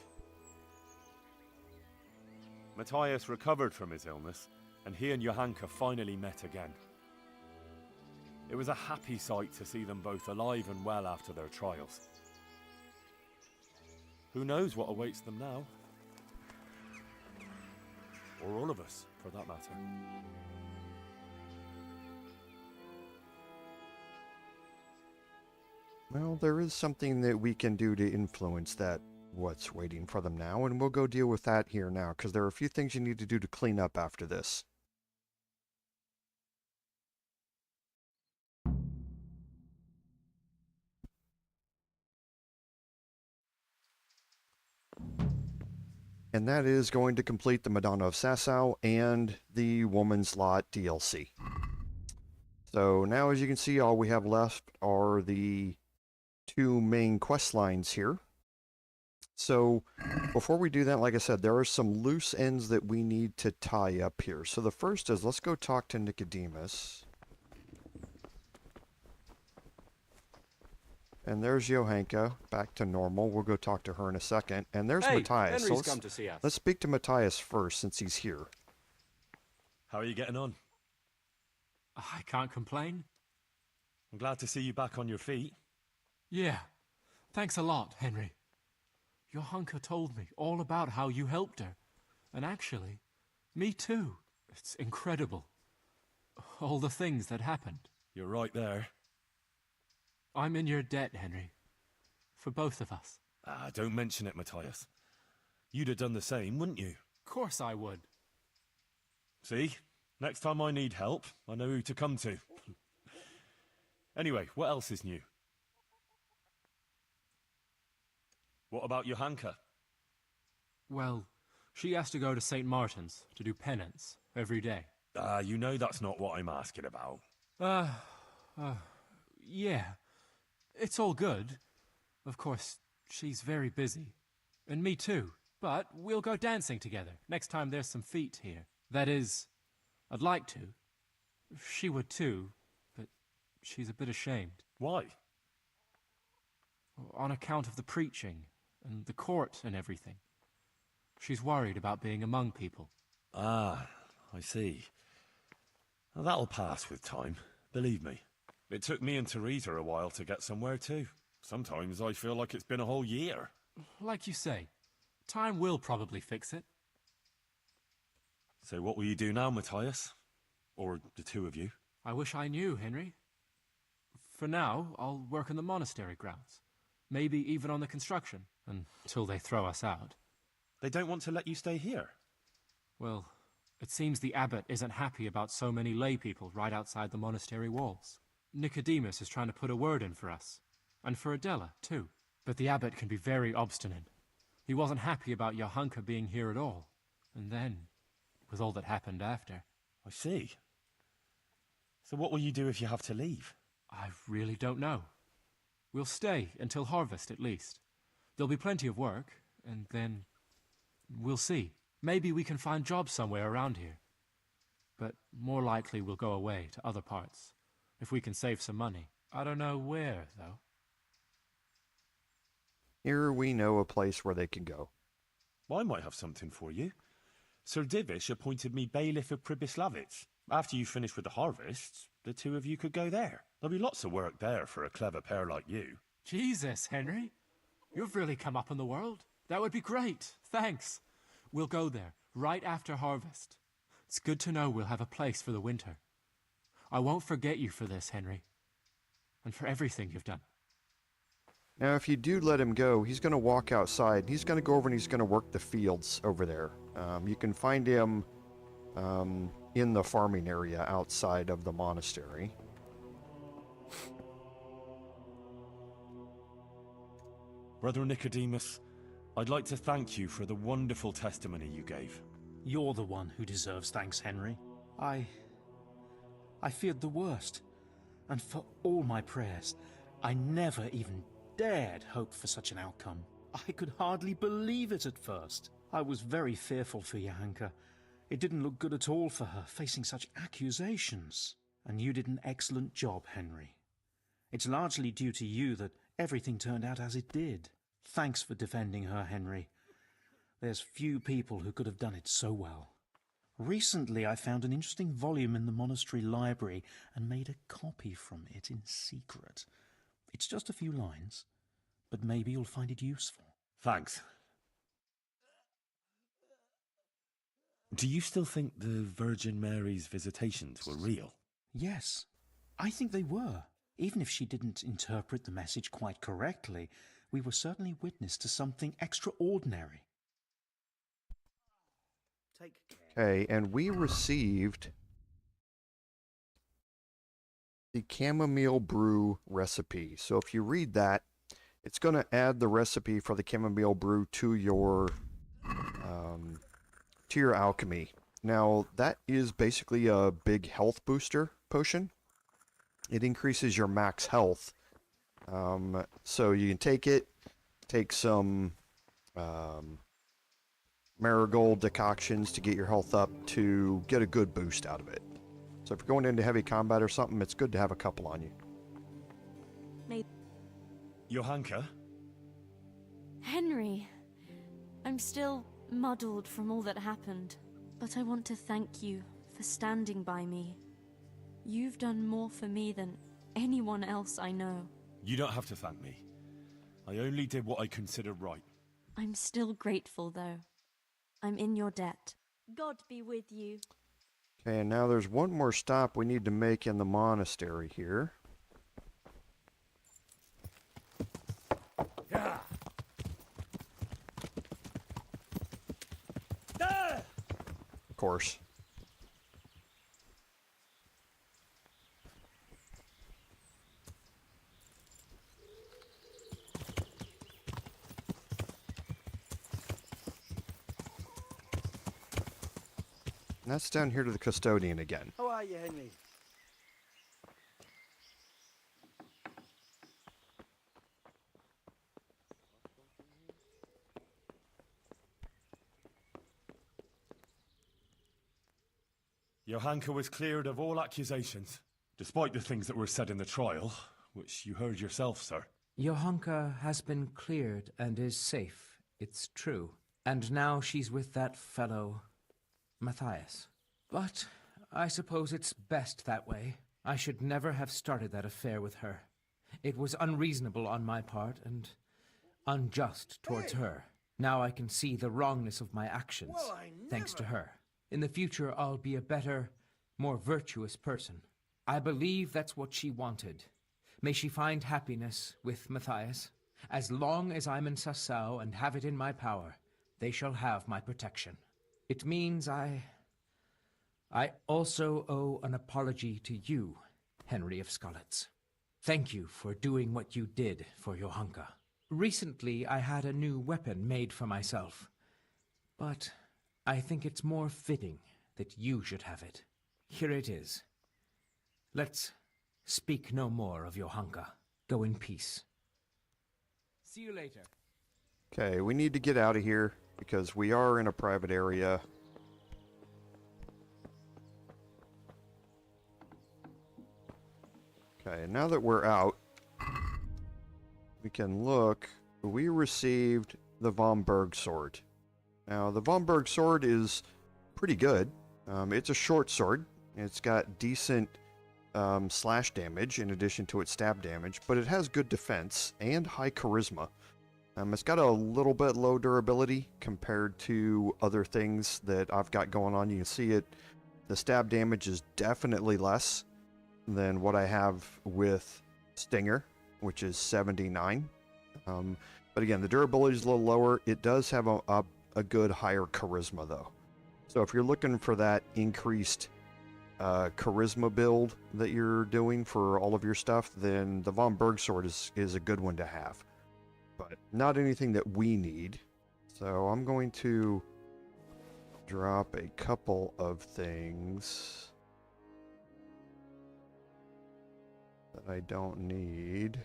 Matthias recovered from his illness, and he and Johanka finally met again. It was a happy sight to see them both alive and well after their trials. Who knows what awaits them now? Or all of us, for that matter. Well, there is something that we can do to influence that, what's waiting for them now, and we'll go deal with that here now, because there are a few things you need to do to clean up after this. And that is going to complete the Madonna of Sasau and the Woman's Lot DLC. So now, as you can see, all we have left are the two main quest lines here. So before we do that, like I said, there are some loose ends that we need to tie up here. So the first is, let's go talk to Nicodemus. And there's Johanka, back to normal. We'll go talk to her in a second. And there's Matthias. Henry's come to see us. Let's speak to Matthias first, since he's here. How are you getting on? I can't complain. I'm glad to see you back on your feet. Yeah, thanks a lot, Henry. Johanka told me all about how you helped her. And actually, me too. It's incredible. All the things that happened. You're right there. I'm in your debt, Henry. For both of us. Ah, don't mention it, Matthias. You'd have done the same, wouldn't you? Of course I would. See? Next time I need help, I know who to come to. Anyway, what else is new? What about Johanka? Well, she has to go to St. Martin's to do penance every day. You know that's not what I'm asking about. Yeah. It's all good. Of course, she's very busy. And me too. But we'll go dancing together next time there's some feet here. That is, I'd like to. She would too, but she's a bit ashamed. Why? On account of the preaching, and the court and everything. She's worried about being among people. Ah, I see. Well, that'll pass with time, believe me. It took me and Teresa a while to get somewhere too. Sometimes I feel like it's been a whole year. Like you say, time will probably fix it. So what will you do now, Matthias? Or the two of you? I wish I knew, Henry. For now, I'll work in the monastery grounds. Maybe even on the construction, until they throw us out. They don't want to let you stay here? Well, it seems the abbot isn't happy about so many lay people right outside the monastery walls. Nicodemus is trying to put a word in for us. And for Adela, too. But the abbot can be very obstinate. He wasn't happy about Johanka being here at all. And then, with all that happened after. I see. So what will you do if you have to leave? I really don't know. We'll stay until harvest, at least. There'll be plenty of work, and then we'll see. Maybe we can find jobs somewhere around here. But more likely we'll go away to other parts. If we can save some money. I don't know where, though. Here we know a place where they can go. Well, I might have something for you. Sir Divish appointed me bailiff of Pribyslavitz. After you finish with the harvests, the two of you could go there. There'll be lots of work there for a clever pair like you. Jesus, Henry. You've really come up in the world. That would be great. Thanks. We'll go there, right after harvest. It's good to know we'll have a place for the winter. I won't forget you for this, Henry. And for everything you've done. Now, if you do let him go, he's going to walk outside. He's going to go over and he's going to work the fields over there. You can find him in the farming area outside of the monastery. Brother Nicodemus, I'd like to thank you for the wonderful testimony you gave. You're the one who deserves thanks, Henry. I feared the worst, And for all my prayers, I never even dared hope for such an outcome. I could hardly believe it at first. I was very fearful for Johanka. It didn't look good at all for her, facing such accusations. And you did an excellent job, Henry. It's largely due to you that everything turned out as it did. Thanks for defending her, Henry. There's few people who could have done it so well. Recently I found an interesting volume in the monastery library and made a copy from it in secret. It's just a few lines, but maybe you'll find it useful. Thanks. Do you still think the Virgin Mary's visitations were real? Yes, I think they were. Even if she didn't interpret the message quite correctly, we were certainly witness to something extraordinary. Okay, and we received the chamomile brew recipe. So if you read that, it's going to add the recipe for the chamomile brew to your alchemy. Now, that is basically a big health booster potion. It increases your max health. So you can take some marigold decoctions to get your health up to get a good boost out of it. So if you're going into heavy combat or something, it's good to have a couple on you. Johanka? Henry, I'm still muddled from all that happened, but I want to thank you for standing by me. You've done more for me than anyone else I know. You don't have to thank me. I only did what I consider right. I'm still grateful, though. I'm in your debt. God be with you. Okay, and now there's one more stop we need to make in the monastery here. Yeah. Of course. And that's down here to the custodian again. How are you, Henry? Johanka was cleared of all accusations, despite the things that were said in the trial, which you heard yourself, sir. Johanka has been cleared and is safe, it's true. And now she's with that fellow, Matthias. But I suppose it's best that way. I should never have started that affair with her. It was unreasonable on my part and unjust towards her. Now I can see the wrongness of my actions, thanks to her. In the future, I'll be a better, more virtuous person. I believe that's what she wanted. May she find happiness with Matthias. As long as I'm in Sasau and have it in my power, they shall have my protection. It means I also owe an apology to you, Henry of Skalitz. Thank you for doing what you did for Johanka. Recently, I had a new weapon made for myself, but I think it's more fitting that you should have it. Here it is. Let's speak no more of Johanka. Go in peace. See you later. Okay, we need to get out of here because we are in a private area. Okay, now that we're out, we can look. We received the Von Berg sword. Now, the Von Berg sword is pretty good. It's a short sword. It's got decent slash damage in addition to its stab damage, but it has good defense and high charisma. It's got a little bit low durability compared to other things that I've got going on. You can see it. The stab damage is definitely less than what I have with Stinger, which is 79. But again, the durability is a little lower. It does have a good higher charisma, though. So if you're looking for that increased charisma build that you're doing for all of your stuff, then the Von Berg sword is a good one to have. But not anything that we need. So I'm going to drop a couple of things. I don't need.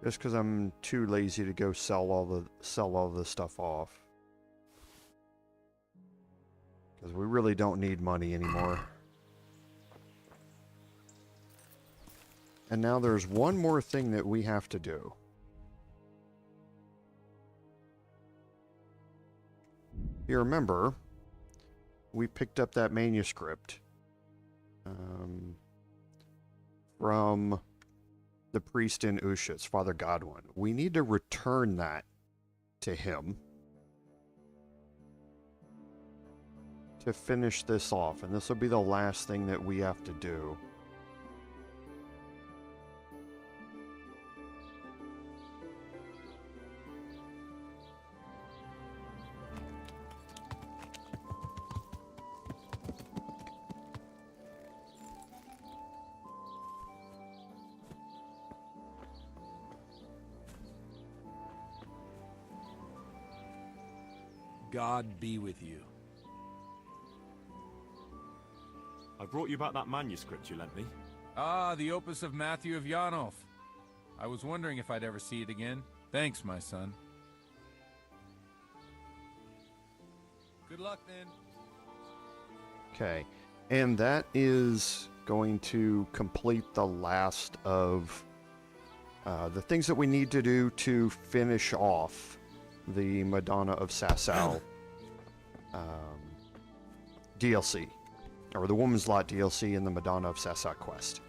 Just because I'm too lazy to go sell all the stuff off. Because we really don't need money anymore. And now there's one more thing that we have to do. You remember, we picked up that manuscript from the priest in Ushitz, Father Godwin. We need to return that to him to finish this off, and this will be the last thing that we have to do. God be with you. I brought you back that manuscript you lent me. Ah, the opus of Matthew of Yanov. I was wondering if I'd ever see it again. Thanks, my son. Good luck, then. Okay, and that is going to complete the last of the things that we need to do to finish off the Madonna of Sasau DLC, or the Woman's Lot DLC and the Madonna of Sasau quest.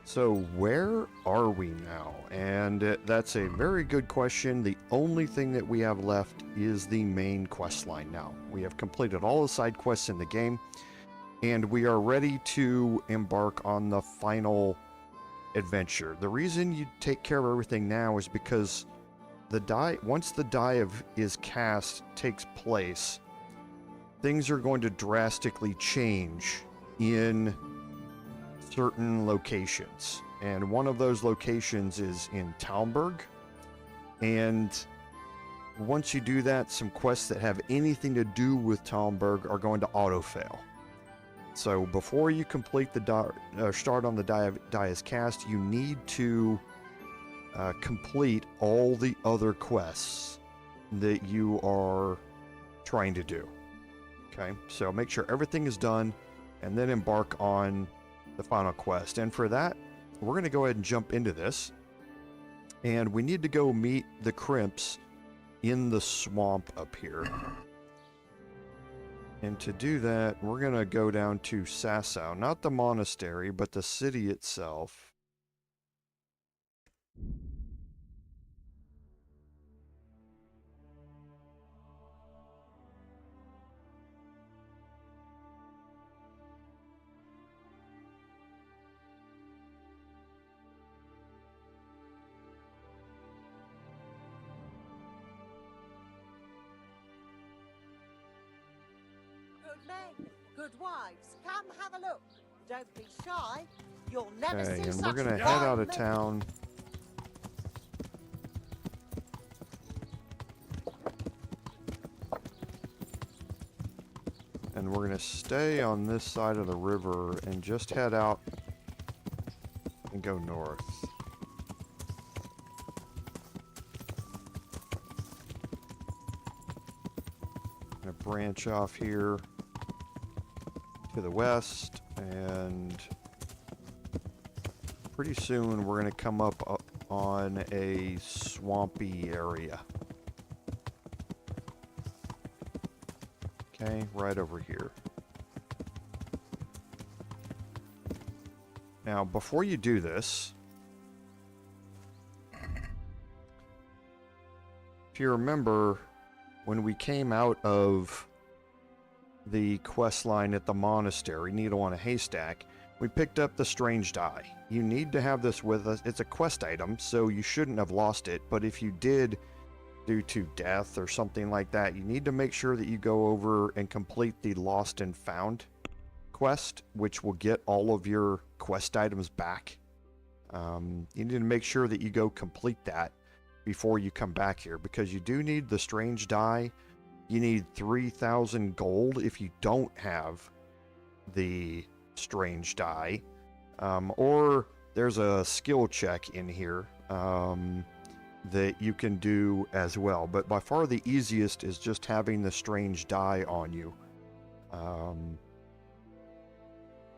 So where are we now? And that's a very good question. The only thing that we have left is the main quest line now. We have completed all the side quests in the game, and we are ready to embark on the final adventure. The reason you take care of everything now is because the die, once the die is cast takes place, things are going to drastically change in certain locations. And one of those locations is in Talmberg. And once you do that, some quests that have anything to do with Talmberg are going to auto-fail. So before you complete the start on the die is cast, you need to complete all the other quests that you are trying to do. Okay, so make sure everything is done and then embark on the final quest. And for that, we're going to go ahead and jump into this. And we need to go meet the Crimps in the swamp up here. And to do that, we're going to go down to Sasau, not the monastery, but the city itself. Good wives, come have a look. Don't be shy. You'll never Okay, see and such we're gonna a head out of fine town. And we're gonna stay on this side of the river and just head out and go north. Gonna branch off here to the west, and pretty soon we're going to come up on a swampy area. Okay, right over here. Now, before you do this, if you remember, when we came out of the quest line at the monastery, Needle on a Haystack, we picked up the strange die. You need to have this with us. It's a quest item, so you shouldn't have lost it, but if you did due to death or something like that, you need to make sure that you go over and complete the Lost and Found quest, which will get all of your quest items back You need to make sure that you go complete that before you come back here, because you do need the strange die. You need 3,000 gold if you don't have the strange die. Or there's a skill check in here that you can do as well. But by far the easiest is just having the strange die on you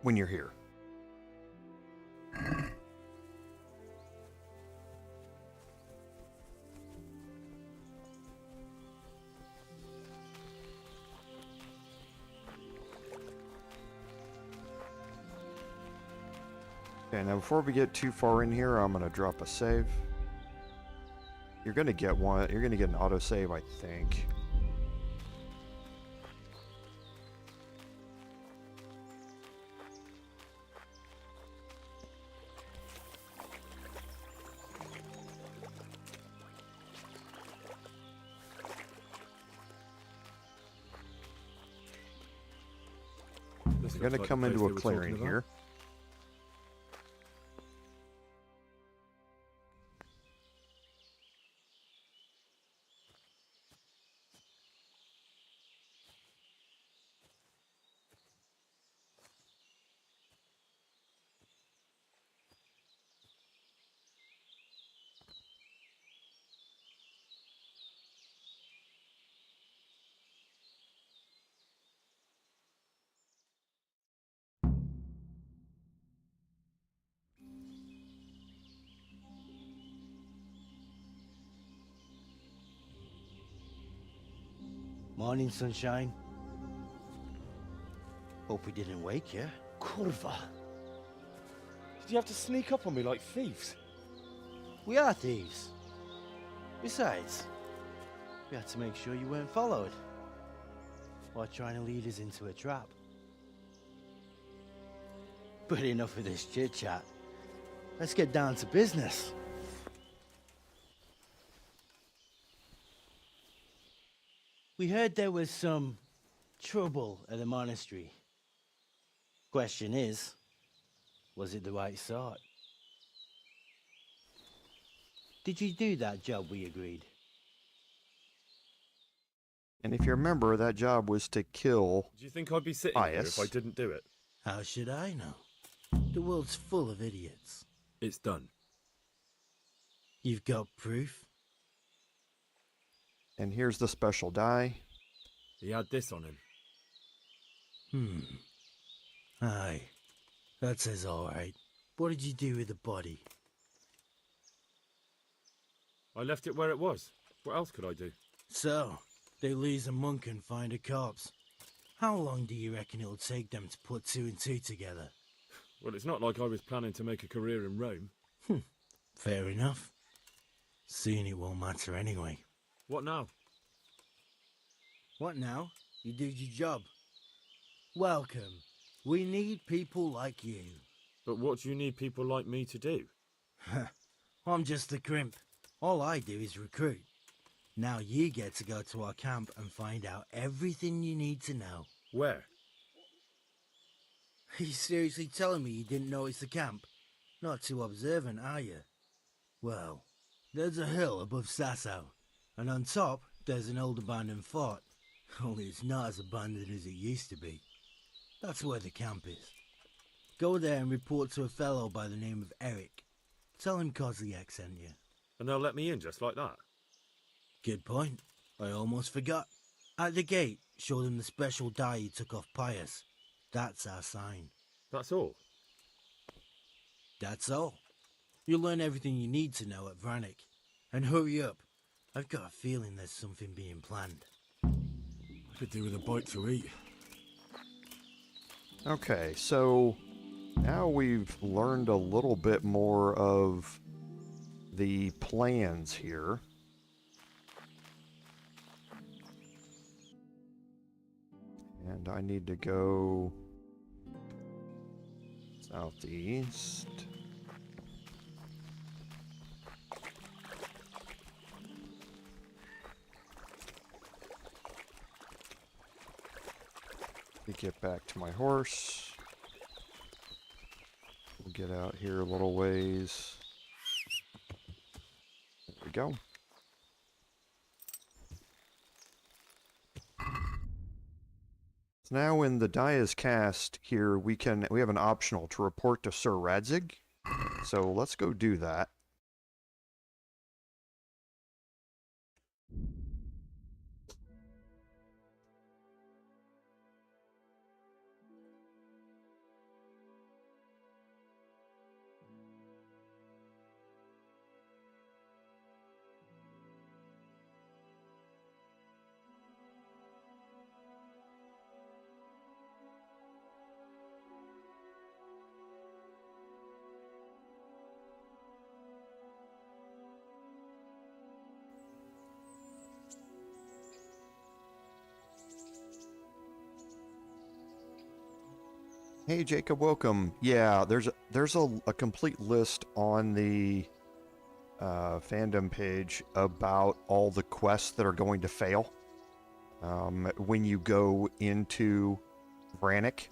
when you're here. Okay, now before we get too far in here, I'm going to drop a save. You're going to get one. You're going to get an autosave, I think. You're going to come into a clearing here. Morning, sunshine. Hope we didn't wake you. Kurva! Did you have to sneak up on me like thieves? We are thieves. Besides, we had to make sure you weren't followed, or trying to lead us into a trap. But enough of this chit-chat. Let's get down to business. We heard there was some trouble at the monastery. Question is, was it the right sort? Did you do that job we agreed? And if you remember, that job was to kill Do you think I'd be sitting here if I didn't do it? How should I know? The world's full of idiots. It's done. You've got proof? And here's the special die. He had this on him. Aye. That says alright. What did you do with the body? I left it where it was. What else could I do? So, they lose a monk and find a corpse. How long do you reckon it'll take them to put two and two together? Well, it's not like I was planning to make a career in Rome. Fair enough. Soon it won't matter anyway. What now? What now? You did your job. Welcome. We need people like you. But what do you need people like me to do? I'm just a crimp. All I do is recruit. Now you get to go to our camp and find out everything you need to know. Where? Are you seriously telling me you didn't notice the camp? Not too observant, are you? Well, there's a hill above Sasau, and on top there's an old abandoned fort. Only it's not as abandoned as it used to be. That's where the camp is. Go there and report to a fellow by the name of Eric. Tell him Kozliak sent you. And they'll let me in just like that? Good point. I almost forgot. At the gate, show them the special die you took off Pius. That's our sign. That's all? That's all. You'll learn everything you need to know at Vranik. And hurry up. I've got a feeling there's something being planned. I could do with a bite to eat. Okay, so now we've learned a little bit more of the plans here. And I need to go southeast. To get back to my horse. We'll get out here a little ways. There we go. So now when the die is cast here, we have an optional to report to Sir Radzig. So let's go do that. Hey Jacob, welcome. Yeah, there's a complete list on the fandom page about all the quests that are going to fail when you go into Vranik,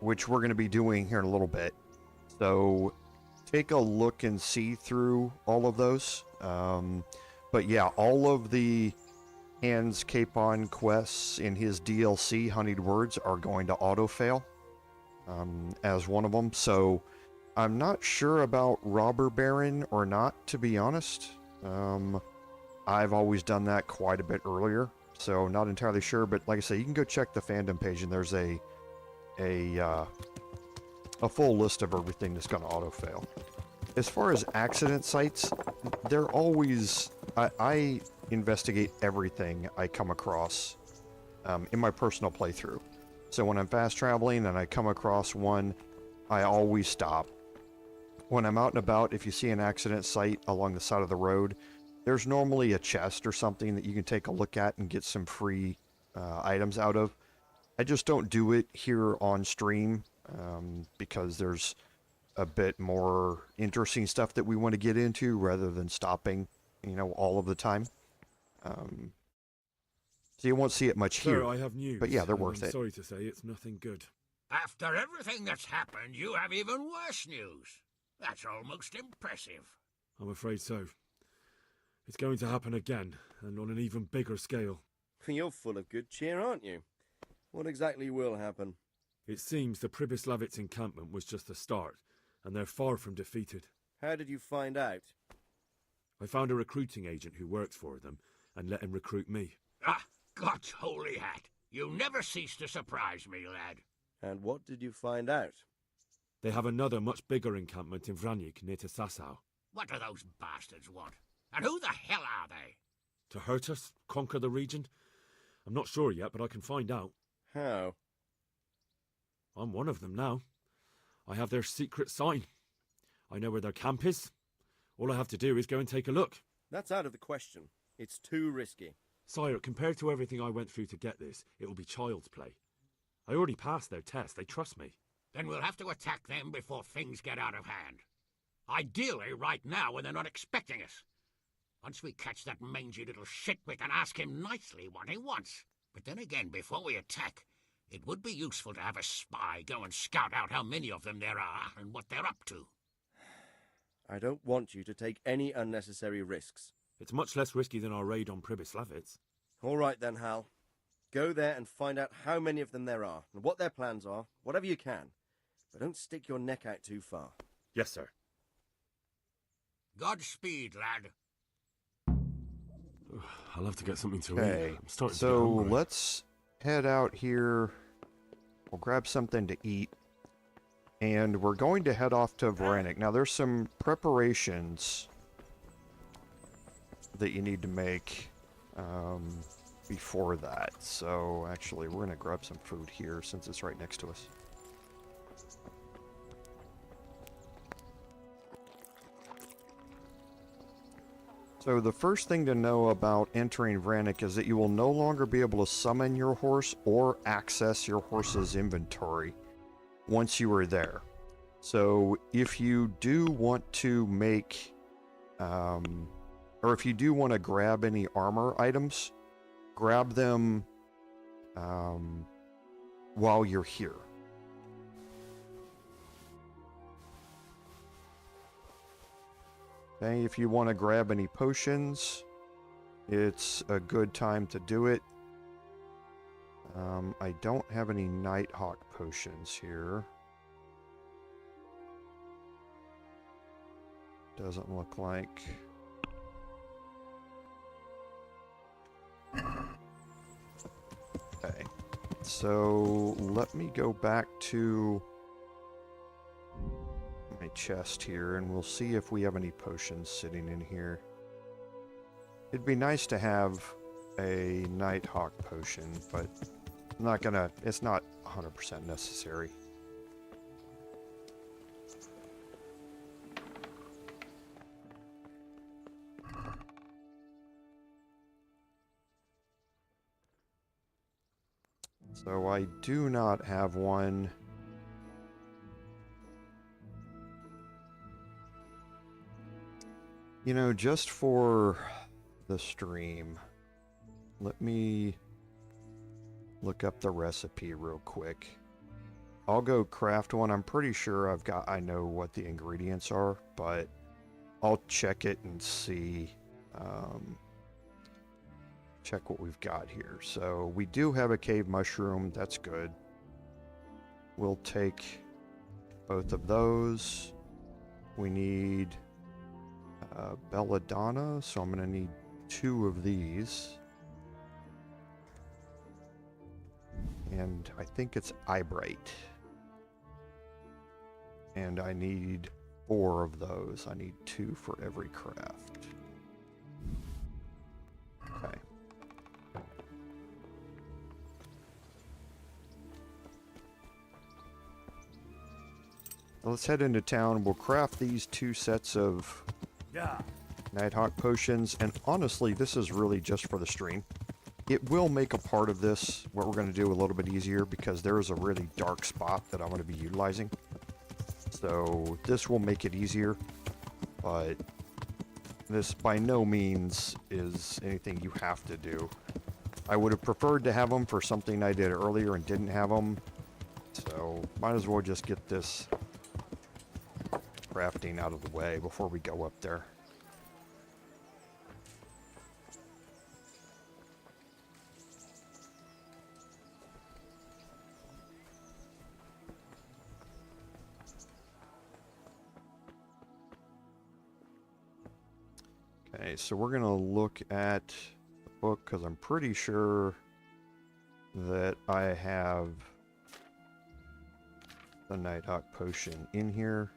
which we're going to be doing here in a little bit. So take a look and see through all of those. But yeah, all of the Hans Capon quests in his DLC, Honeyed Words, are going to auto-fail as one of them. So I'm not sure about Robber Baron or not, to be honest. I've always done that quite a bit earlier, so not entirely sure. But like I say, you can go check the fandom page, and there's a full list of everything that's going to auto-fail. As far as accident sites, they're always... I investigate everything I come across in my personal playthrough. So when I'm fast traveling and I come across one, I always stop. When I'm out and about, if you see an accident site along the side of the road, there's normally a chest or something that you can take a look at and get some free items out of. I just don't do it here on stream because there's a bit more interesting stuff that we want to get into rather than stopping, all of the time. So you won't see it much here. Sir, I have news. But yeah, they're worth I'm it. sorry to say it's nothing good. After everything that's happened, you have even worse news. That's almost impressive. I'm afraid so. It's going to happen again, and on an even bigger scale. You're full of good cheer, aren't you? What exactly will happen? It seems the Pribyslavitz encampment was just the start, and they're far from defeated. How did you find out? I found a recruiting agent who works for them, and let him recruit me. Ah, God's holy hat. You never cease to surprise me, lad. And what did you find out? They have another much bigger encampment in Vranik near to Sasau. What do those bastards want? And who the hell are they? To hurt us? Conquer the region? I'm not sure yet, but I can find out. How? I'm one of them now. I have their secret sign. I know where their camp is. All I have to do is go and take a look. That's out of the question. It's too risky. Sire, compared to everything I went through to get this, it will be child's play. I already passed their test. They trust me. Then we'll have to attack them before things get out of hand. Ideally, right now when they're not expecting us. Once we catch that mangy little shit, we can ask him nicely what he wants. But then again, before we attack, it would be useful to have a spy go and scout out how many of them there are and what they're up to. I don't want you to take any unnecessary risks. It's much less risky than our raid on Pribyslavitz. All right then, Hal. Go there and find out how many of them there are, and what their plans are, whatever you can. But don't stick your neck out too far. Yes, sir. Godspeed, lad. I'll have to get something to Okay, eat. I'm starting to so get hungry. let's head out here. We'll grab something to eat. And we're going to head off to Vranik. Now, there's some preparations that you need to make before that. So, actually, we're going to grab some food here since it's right next to us. So the first thing to know about entering Vranik is that you will no longer be able to summon your horse or access your horse's inventory once you are there. So if you do want to make, or if you do want to grab any armor items, grab them while you're here. Okay, if you want to grab any potions, it's a good time to do it. I don't have any Nighthawk potions here. Doesn't look like. Okay, so let me go back to my chest here and we'll see if we have any potions sitting in here. It'd be nice to have a Nighthawk potion, but I'm not gonna, it's not 100% necessary. So I do not have one. You know, just for the stream, let me look up the recipe real quick. I'll go craft one. I'm pretty sure I know what the ingredients are, but I'll check it and see, check what we've got here. So we do have a cave mushroom. That's good. We'll take both of those. We need belladonna, so I'm going to need 2 of these. And I think it's eyebright. And I need 4 of those. I need 2 for every craft. Okay. Let's head into town. We'll craft these 2 sets of Nighthawk potions. And honestly, this is really just for the stream. It will make a part of this, what we're going to do, a little bit easier because there is a really dark spot that I'm going to be utilizing. So this will make it easier, but this by no means is anything you have to do. I would have preferred to have them for something I did earlier and didn't have them. So might as well just get this crafting out of the way before we go up there. Okay, so we're going to look at the book because I'm pretty sure that I have the Nighthawk potion in here.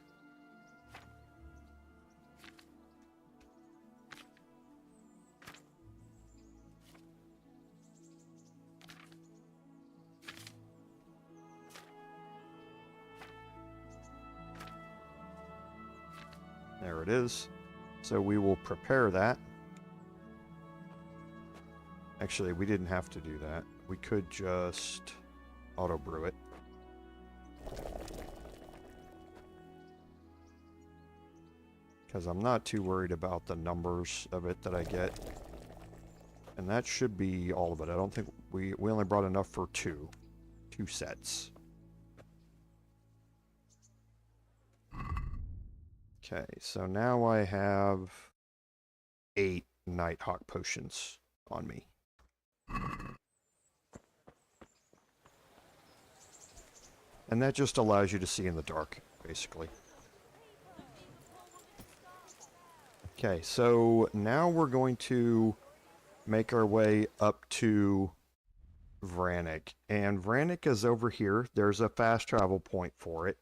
There it is. So we will prepare that. Actually, we didn't have to do that. We could just auto brew it. Because I'm not too worried about the numbers of it that I get. And that should be all of it. I don't think we only brought enough for 2 sets. Okay, so now I have 8 Nighthawk potions on me. And that just allows you to see in the dark, basically. Okay, so now we're going to make our way up to Vranik. And Vranik is over here. There's a fast travel point for it.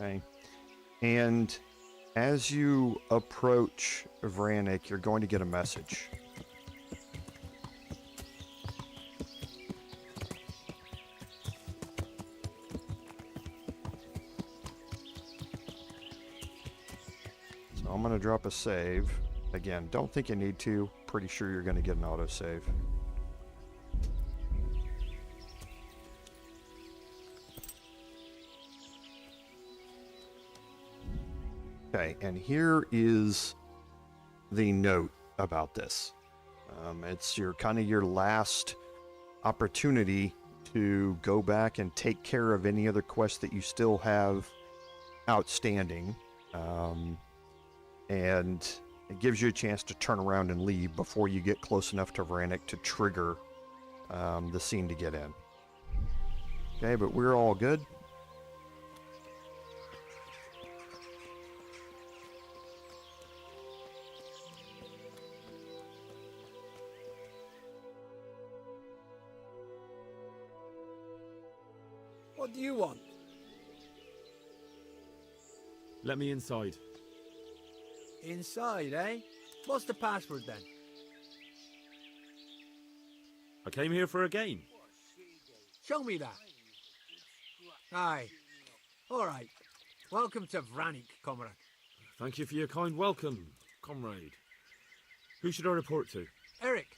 Okay. And as you approach Vranik, you're going to get a message. So I'm going to drop a save. Again, don't think you need to. Pretty sure you're going to get an autosave. Okay, and here is the note about this. It's your kind of your last opportunity to go back and take care of any other quests that you still have outstanding. And it gives you a chance to turn around and leave before you get close enough to Vranik to trigger the scene to get in. Okay, but we're all good. What do you want? Let me inside. Inside, eh? What's the password then? I came here for a game. Show me that. Aye. All right. Welcome to Vranik, comrade. Thank you for your kind welcome, comrade. Who should I report to? Eric.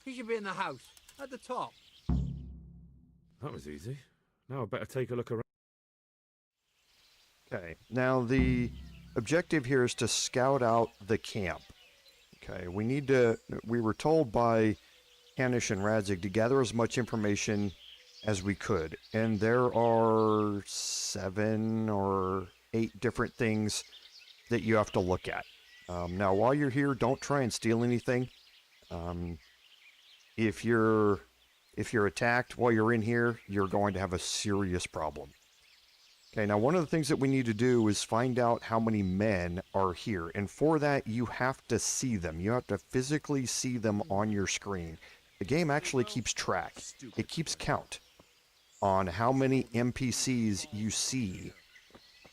He should be in the house, at the top. That was easy. Now I better take a look around. Okay, now the objective here is to scout out the camp. Okay, we were told by Hanish and Radzig to gather as much information as we could. And there are 7 or 8 different things that you have to look at. Now, while you're here, don't try and steal anything. If you're attacked while you're in here, you're going to have a serious problem. Okay, now one of the things that we need to do is find out how many men are here. And for that, you have to see them. You have to physically see them on your screen. The game actually keeps track. It keeps count on how many NPCs you see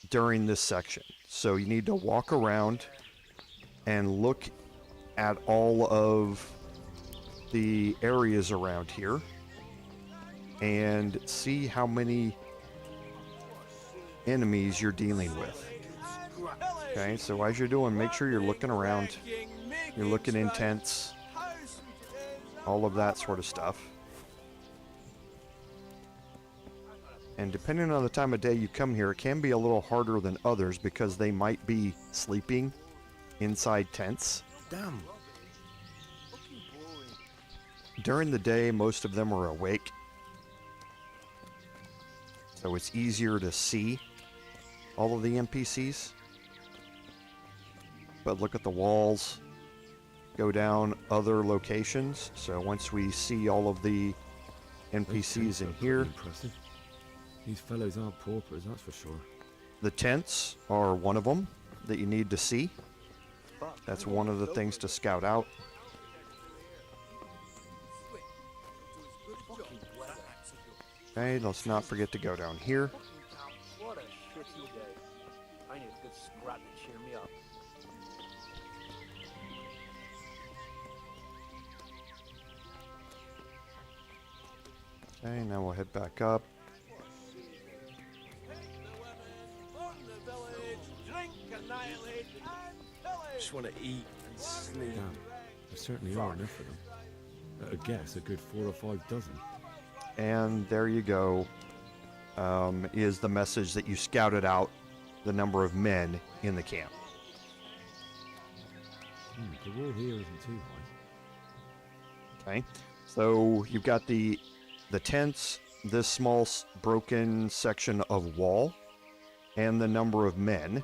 during this section. So you need to walk around and look at all of the areas around here and see how many enemies you're dealing with. Okay, so as you're doing, make sure you're looking around, you're looking in tents, all of that sort of stuff. And depending on the time of day you come here, it can be a little harder than others because they might be sleeping inside tents. Damn. During the day, most of them are awake, so it's easier to see all of the NPCs. But look at the walls, go down other locations. So once we see all of the NPCs in here, impressive. These fellows aren't paupers, that's for sure. The tents are one of them that you need to see. That's one of the things to scout out. Okay, let's not forget to go down here. What a shitty day. I need a good scrap to cheer me up. Okay, now we'll head back up. Just want to eat and sleep. Damn, there certainly are enough of them. At a guess, a good 4 or 5 dozen. And there you go, is the message that you scouted out the number of men in the camp. The wall here isn't too high. Okay, so you've got the tents, this small broken section of wall, and the number of men.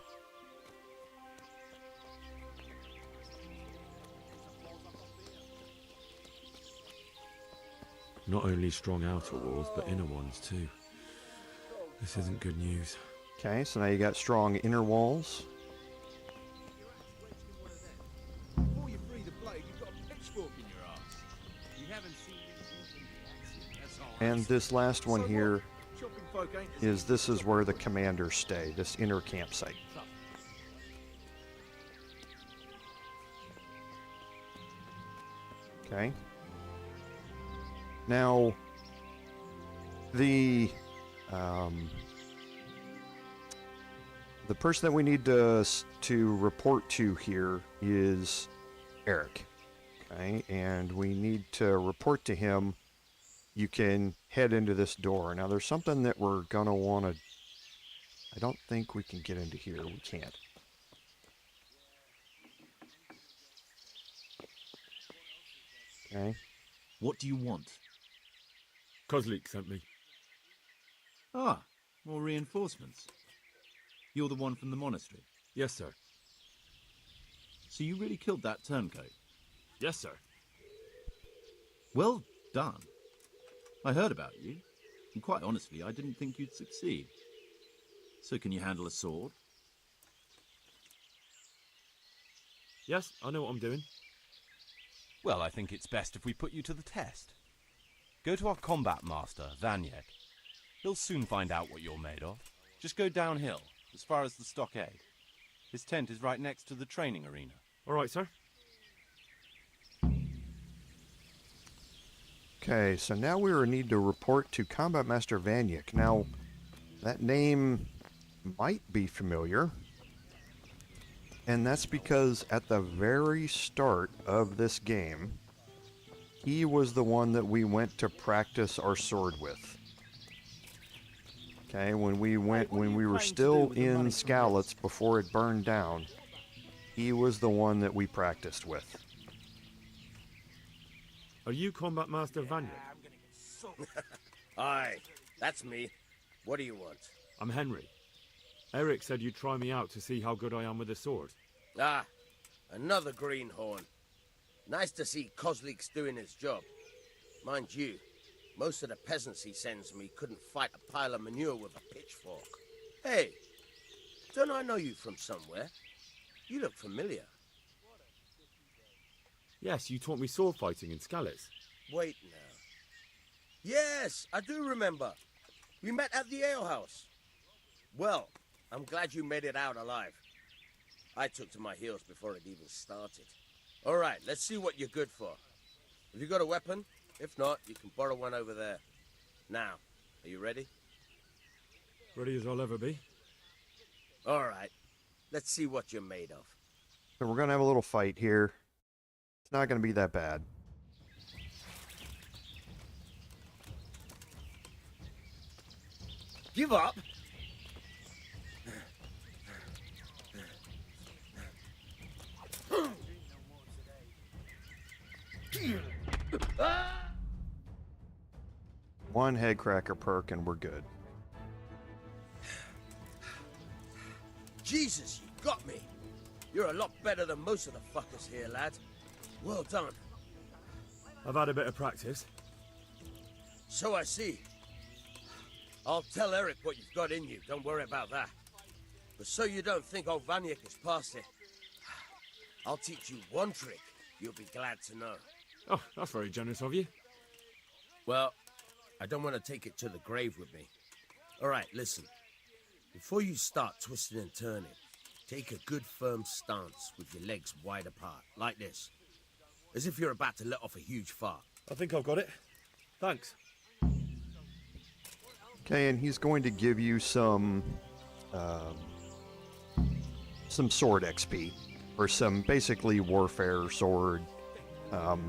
Not only strong outer walls, but inner ones too. This isn't good news. Okay, so now you got strong inner walls. Before you breathe a blade, you've got a pitchfork in your arse. You haven't seen anything in the action, that's all. And this last one here Shopping folk ain't is this is where the commanders stay, this inner campsite. Okay. Now, the person that we need to report to here is Eric. Okay, and we need to report to him. You can head into this door. Now, there's something that we're gonna want to. I don't think we can get into here. We can't. Okay. What do you want? Kozlik sent me. Ah, more reinforcements. You're the one from the monastery? Yes, sir. So you really killed that turncoat? Yes, sir. Well done. I heard about you, and quite honestly, I didn't think you'd succeed. So can you handle a sword? Yes, I know what I'm doing. Well, I think it's best if we put you to the test. Go to our combat master, Vranik. He'll soon find out what you're made of. Just go downhill, as far as the stockade. His tent is right next to the training arena. All right, sir. Okay, so now we need to report to Combat Master Vranik. Now, that name might be familiar. And that's because at the very start of this game, he was the one that we went to practice our sword with. Okay, when we were still in Skalitz before it burned down, he was the one that we practiced with. Are you Combat Master Vranik? Aye, that's me. What do you want? I'm Henry. Eric said you'd try me out to see how good I am with a sword. Ah, another greenhorn. Nice to see Kozlik's doing his job. Mind you, most of the peasants he sends me couldn't fight a pile of manure with a pitchfork. Hey, don't I know you from somewhere? You look familiar. Yes, you taught me sword fighting in Skalitz. Wait now. Yes, I do remember. We met at the alehouse. Well, I'm glad you made it out alive. I took to my heels before it even started. All right, let's see what you're good for. Have you got a weapon? If not, you can borrow one over there. Now, are you ready? Ready as I'll ever be. All right, let's see what you're made of. So we're going to have a little fight here. It's not going to be that bad. Give up? One head cracker perk and we're good. Jesus, you got me. You're a lot better than most of the fuckers here, lad. Well done. I've had a bit of practice. So I see. I'll tell Eric what you've got in you. Don't worry about that. But so you don't think old Vranik is past it, I'll teach you one trick you'll be glad to know. Oh, that's very generous of you. Well, I don't want to take it to the grave with me. All right, listen. Before you start twisting and turning, take a good firm stance with your legs wide apart, like this. As if you're about to let off a huge fart. I think I've got it. Thanks. Okay, and he's going to give you some sword XP, or some basically warfare sword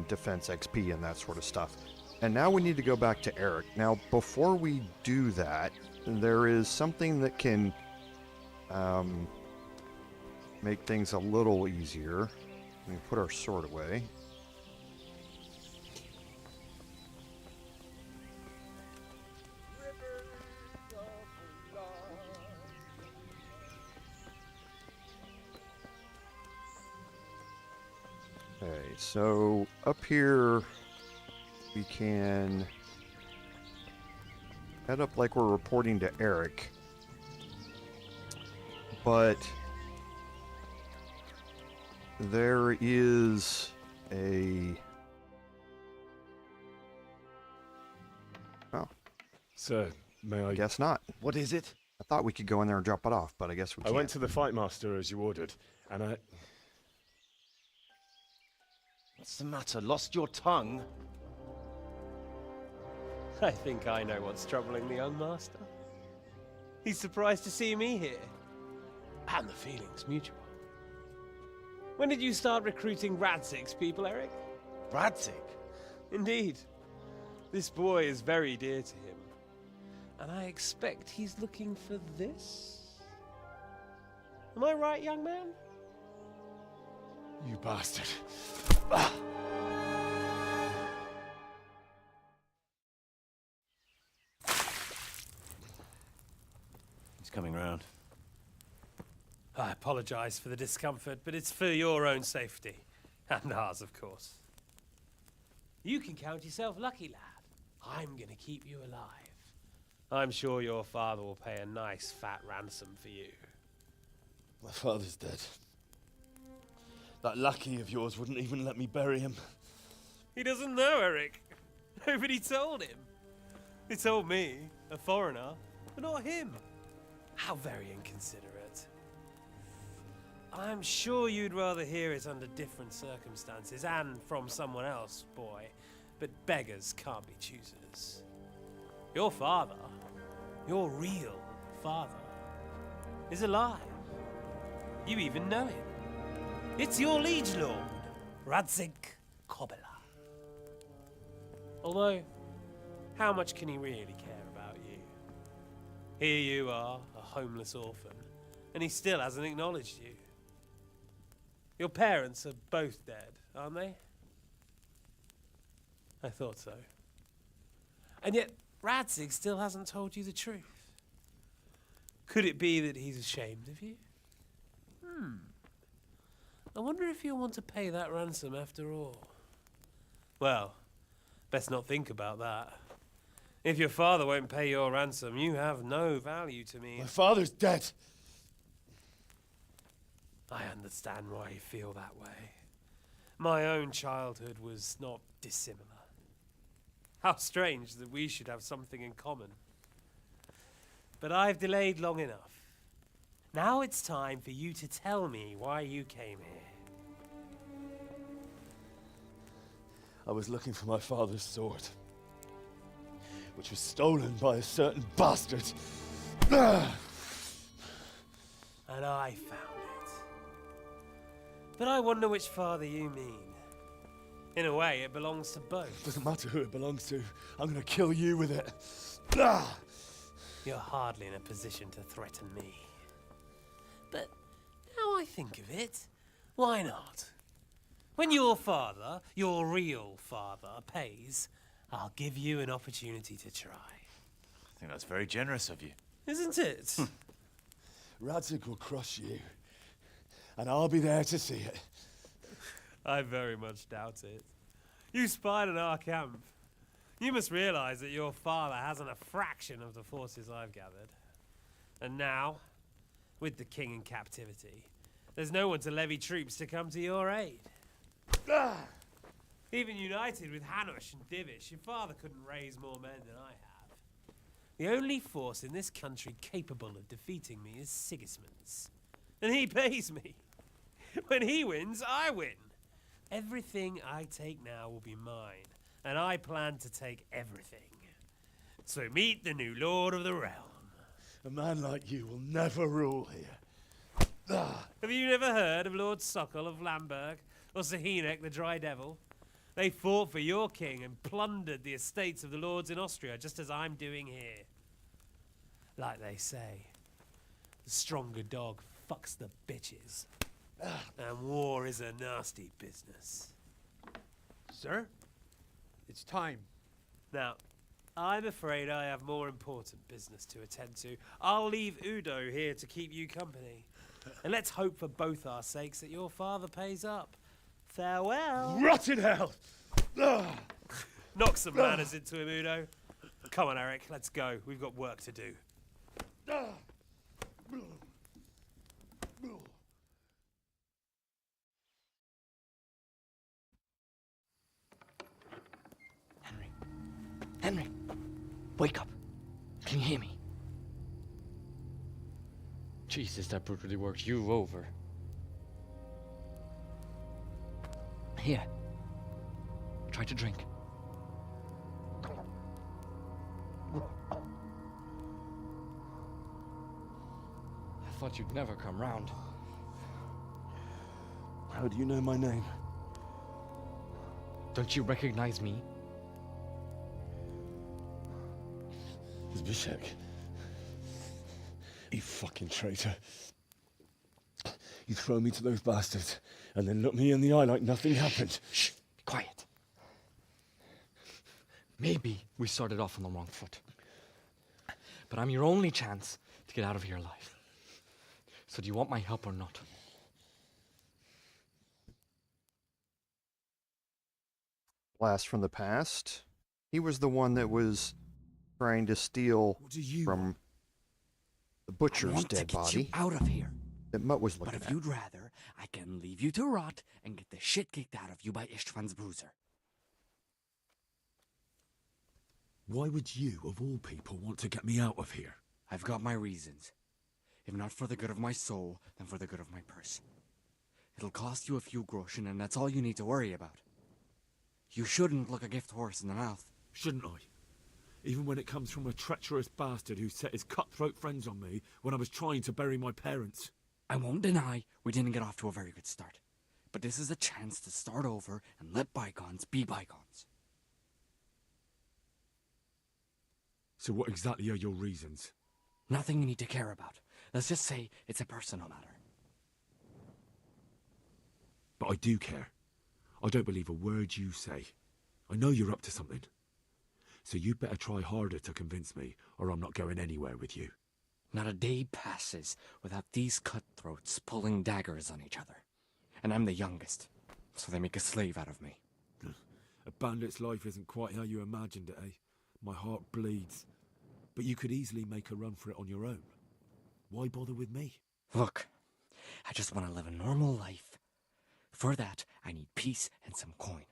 defense XP and that sort of stuff. And now we need to go back to Eric. Now, before we do that, there is something that can make things a little easier. We can put our sword away. Okay, so up here we can head up like we're reporting to Eric, but there is a... Oh. Sir, may I... Guess not. What is it? I thought we could go in there and drop it off, but I guess we can't. I went to the fight master as you ordered, and I... What's the matter? Lost your tongue? I think I know what's troubling the young master. He's surprised to see me here. And the feeling's mutual. When did you start recruiting Radzig's people, Eric? Radzig? Indeed. This boy is very dear to him. And I expect he's looking for this? Am I right, young man? You bastard. He's coming round. I apologise for the discomfort, but it's for your own safety. And ours, of course. You can count yourself lucky, lad. I'm gonna keep you alive. I'm sure your father will pay a nice fat ransom for you. My father's dead. That lackey of yours wouldn't even let me bury him. He doesn't know, Eric. Nobody told him. He told me, a foreigner, but not him. How very inconsiderate. I'm sure you'd rather hear it under different circumstances and from someone else, boy. But beggars can't be choosers. Your father, your real father, is alive. You even know him. It's your liege lord, Radzik Kobela. Although, how much can he really care about you? Here you are, a homeless orphan, and he still hasn't acknowledged you. Your parents are both dead, aren't they? I thought so. And yet, Radzik still hasn't told you the truth. Could it be that he's ashamed of you? I wonder if you'll want to pay that ransom after all. Well, best not think about that. If your father won't pay your ransom, you have no value to me. My father's dead. I understand why you feel that way. My own childhood was not dissimilar. How strange that we should have something in common. But I've delayed long enough. Now it's time for you to tell me why you came here. I was looking for my father's sword, which was stolen by a certain bastard. And I found it. But I wonder which father you mean. In a way, it belongs to both. Doesn't matter who it belongs to. I'm gonna kill you with it. You're hardly in a position to threaten me. But now I think of it, why not? When your father, your real father, pays, I'll give you an opportunity to try. I think that's very generous of you. Isn't it? Radzik will crush you, and I'll be there to see it. I very much doubt it. You spied on our camp. You must realize that your father hasn't a fraction of the forces I've gathered. And now, with the king in captivity, there's no one to levy troops to come to your aid. Even united with Hanush and Divish, your father couldn't raise more men than I have. The only force in this country capable of defeating me is Sigismund's. And he pays me. When he wins, I win. Everything I take now will be mine, and I plan to take everything. So meet the new lord of the realm. A man like you will never rule here. Have you never heard of Lord Sokol of Lamberg, or Sahinek the Dry Devil? They fought for your king and plundered the estates of the lords in Austria, just as I'm doing here. Like they say, the stronger dog fucks the bitches. And war is a nasty business. Sir, it's time. Now, I'm afraid I have more important business to attend to. I'll leave Udo here to keep you company. And let's hope for both our sakes that your father pays up. Farewell. Rot in hell! Knock some manners into him, Udo. Come on, Eric, let's go. We've got work to do. Henry, wake up. Can you hear me? Jesus, that brutally worked you over. Here. Try to drink. I thought you'd never come round. How do you know my name? Don't you recognize me? Zbyszek. You fucking traitor. You throw me to those bastards and then look me in the eye like nothing happened. Shh, be quiet. Maybe we started off on the wrong foot. But I'm your only chance to get out of here alive. So do you want my help or not? Blast from the past. He was the one that was trying to steal from the butcher's I want dead to get body you out of here. that Mutt was looking But if at. you'd rather, I can leave you to rot and get the shit kicked out of you by Istvan's bruiser. Why would you, of all people, want to get me out of here? I've got my reasons. If not for the good of my soul, then for the good of my purse. It'll cost you a few groschen, and that's all you need to worry about. You shouldn't look a gift horse in the mouth. Shouldn't I? Even when it comes from a treacherous bastard who set his cutthroat friends on me when I was trying to bury my parents. I won't deny we didn't get off to a very good start. But this is a chance to start over and let bygones be bygones. So what exactly are your reasons? Nothing you need to care about. Let's just say it's a personal matter. But I do care. I don't believe a word you say. I know you're up to something. So you better try harder to convince me, or I'm not going anywhere with you. Not a day passes without these cutthroats pulling daggers on each other. And I'm the youngest, so they make a slave out of me. A bandit's life isn't quite how you imagined it, eh? My heart bleeds. But you could easily make a run for it on your own. Why bother with me? Look, I just want to live a normal life. For that, I need peace and some coin.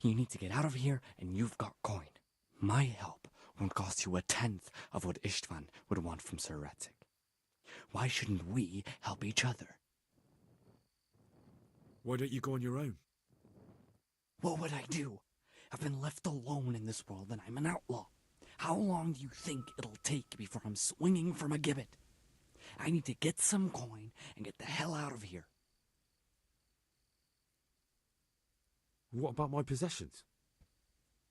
You need to get out of here, and you've got coin. My help won't cost you a tenth of what Istvan would want from Sir Ratzik. Why shouldn't we help each other? Why don't you go on your own? What would I do? I've been left alone in this world, and I'm an outlaw. How long do you think it'll take before I'm swinging from a gibbet? I need to get some coin and get the hell out of here. What about my possessions?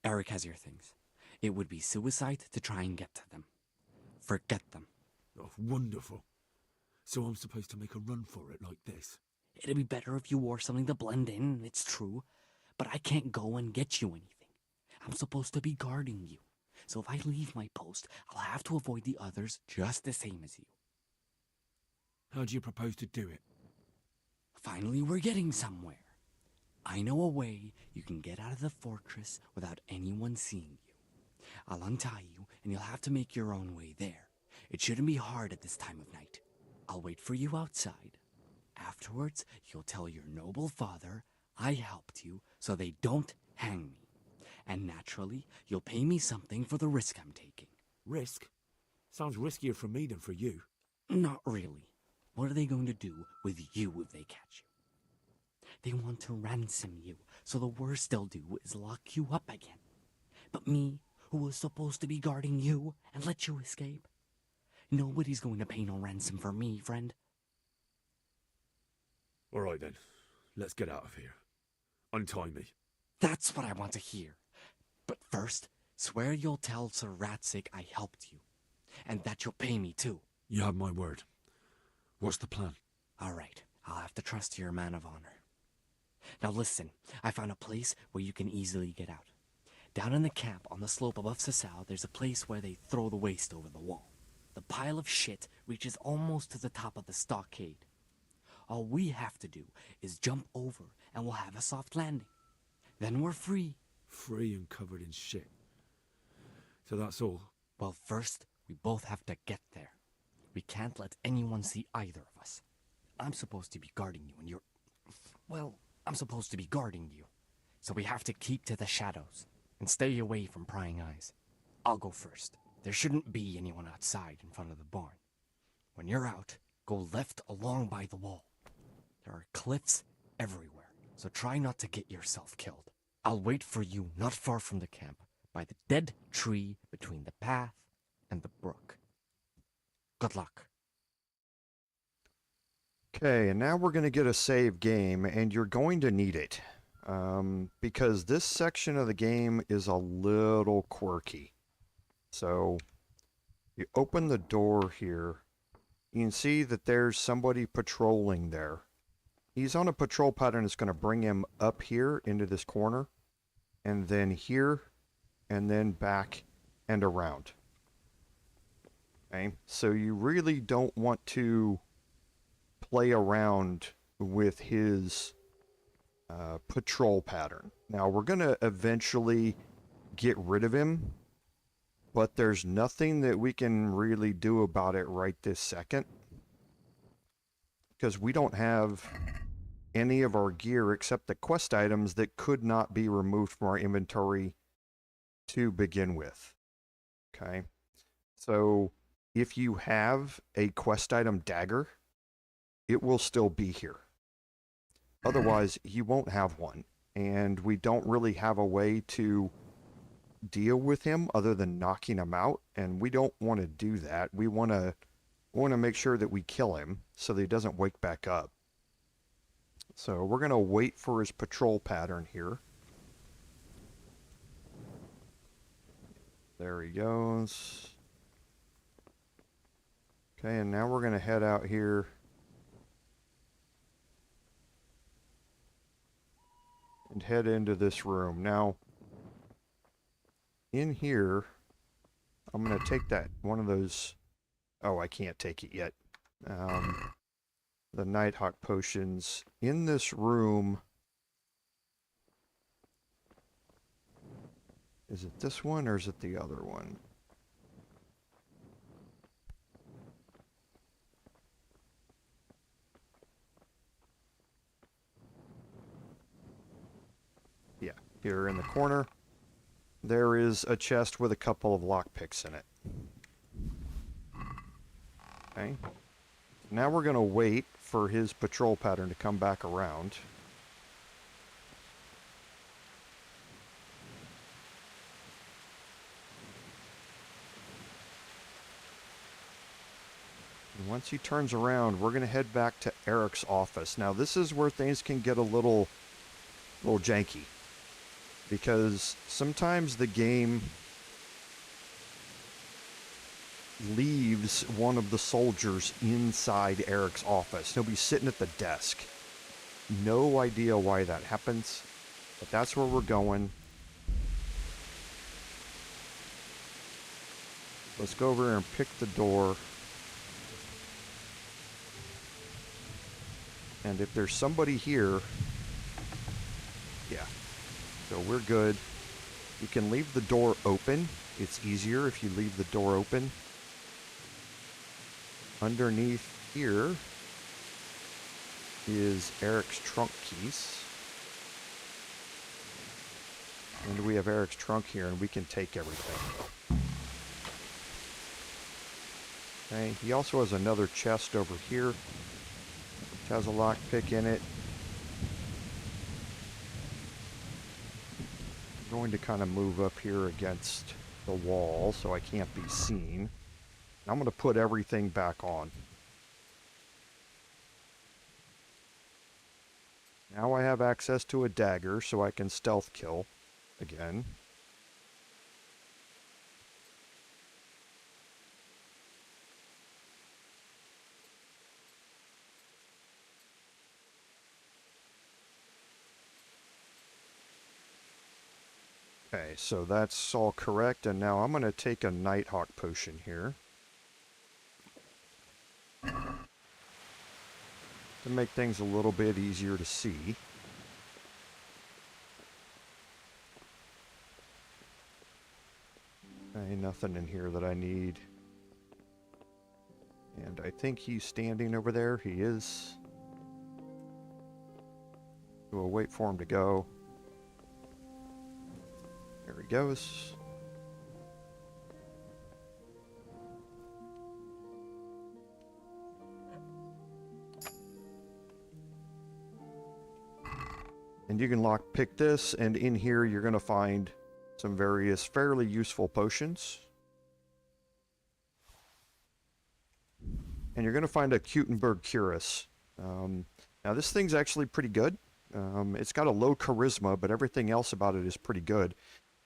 Eric has your things. It would be suicide to try and get to them. Forget them. Oh, wonderful. So I'm supposed to make a run for it like this? It'd be better if you wore something to blend in, it's true. But I can't go and get you anything. I'm supposed to be guarding you. So if I leave my post, I'll have to avoid the others just the same as you. How do you propose to do it? Finally, we're getting somewhere. I know a way you can get out of the fortress without anyone seeing you. I'll untie you, and you'll have to make your own way there. It shouldn't be hard at this time of night. I'll wait for you outside. Afterwards, you'll tell your noble father I helped you so they don't hang me. And naturally, you'll pay me something for the risk I'm taking. Risk? Sounds riskier for me than for you. Not really. What are they going to do with you if they catch you? They want to ransom you, so the worst they'll do is lock you up again. But me, who was supposed to be guarding you and let you escape? Nobody's going to pay no ransom for me, friend. All right then, let's get out of here. Untie me. That's what I want to hear. But first, swear you'll tell Sir Ratzik I helped you, and that you'll pay me too. You have my word. What's the plan? All right, I'll have to trust you're a man of honor. Now listen, I found a place where you can easily get out. Down in the camp on the slope above Sasau, there's a place where they throw the waste over the wall. The pile of shit reaches almost to the top of the stockade. All we have to do is jump over and we'll have a soft landing. Then we're free. Free and covered in shit. So that's all? Well, first, we both have to get there. We can't let anyone see either of us. I'm supposed to be guarding you and you're... Well, I'm supposed to be guarding you. So we have to keep to the shadows and stay away from prying eyes. I'll go first. There shouldn't be anyone outside in front of the barn. When you're out, go left along by the wall. There are cliffs everywhere, so try not to get yourself killed. I'll wait for you not far from the camp, by the dead tree between the path and the brook. Good luck. Okay, and now we're going to get a save game, and you're going to need it. Because this section of the game is a little quirky. So, you open the door here, you can see that there's somebody patrolling there. He's on a patrol pattern that's going to bring him up here into this corner, and then here, and then back and around. Okay, so you really don't want to play around with his patrol pattern. Now, we're going to eventually get rid of him, but there's nothing that we can really do about it right this second, because we don't have any of our gear except the quest items that could not be removed from our inventory to begin with. Okay, so if you have a quest item dagger, it will still be here. Otherwise, you won't have one, and we don't really have a way to deal with him other than knocking him out, and we don't want to do that. We want to make sure that we kill him so that he doesn't wake back up. So we're going to wait for his patrol pattern here. There he goes. Okay, and now we're going to head out here. And head into this room. Now, in here, I'm going to take that, one of those, oh, I can't take it yet. The Nighthawk potions. In this room, is it this one or is it the other one? Yeah, here in the corner, there is a chest with a couple of lockpicks in it. Okay. Now we're going to wait for his patrol pattern to come back around. And once he turns around, we're going to head back to Eric's office. Now this is where things can get a little janky, because sometimes the game leaves one of the soldiers inside Eric's office. He'll be sitting at the desk. No idea why that happens, but that's where we're going. Let's go over and pick the door. And if there's somebody here, yeah, so we're good. You can leave the door open. It's easier if you leave the door open. Underneath here is Eric's trunk keys. And we have Eric's trunk here, and we can take everything. Okay, he also has another chest over here, which has a lockpick in it. I'm going to kind of move up here against the wall so I can't be seen. I'm going to put everything back on. Now I have access to a dagger so I can stealth kill again. Okay, so that's all correct, and now I'm going to take a Nighthawk potion here to make things a little bit easier to see. Okay, nothing in here that I need. And I think he's standing over there. He is. We'll wait for him to go. There he goes. And you can lockpick this, and in here you're going to find some various fairly useful potions. And you're going to find a Kutenberg Cuirass. Now this thing's actually pretty good. It's got a low charisma, but everything else about it is pretty good.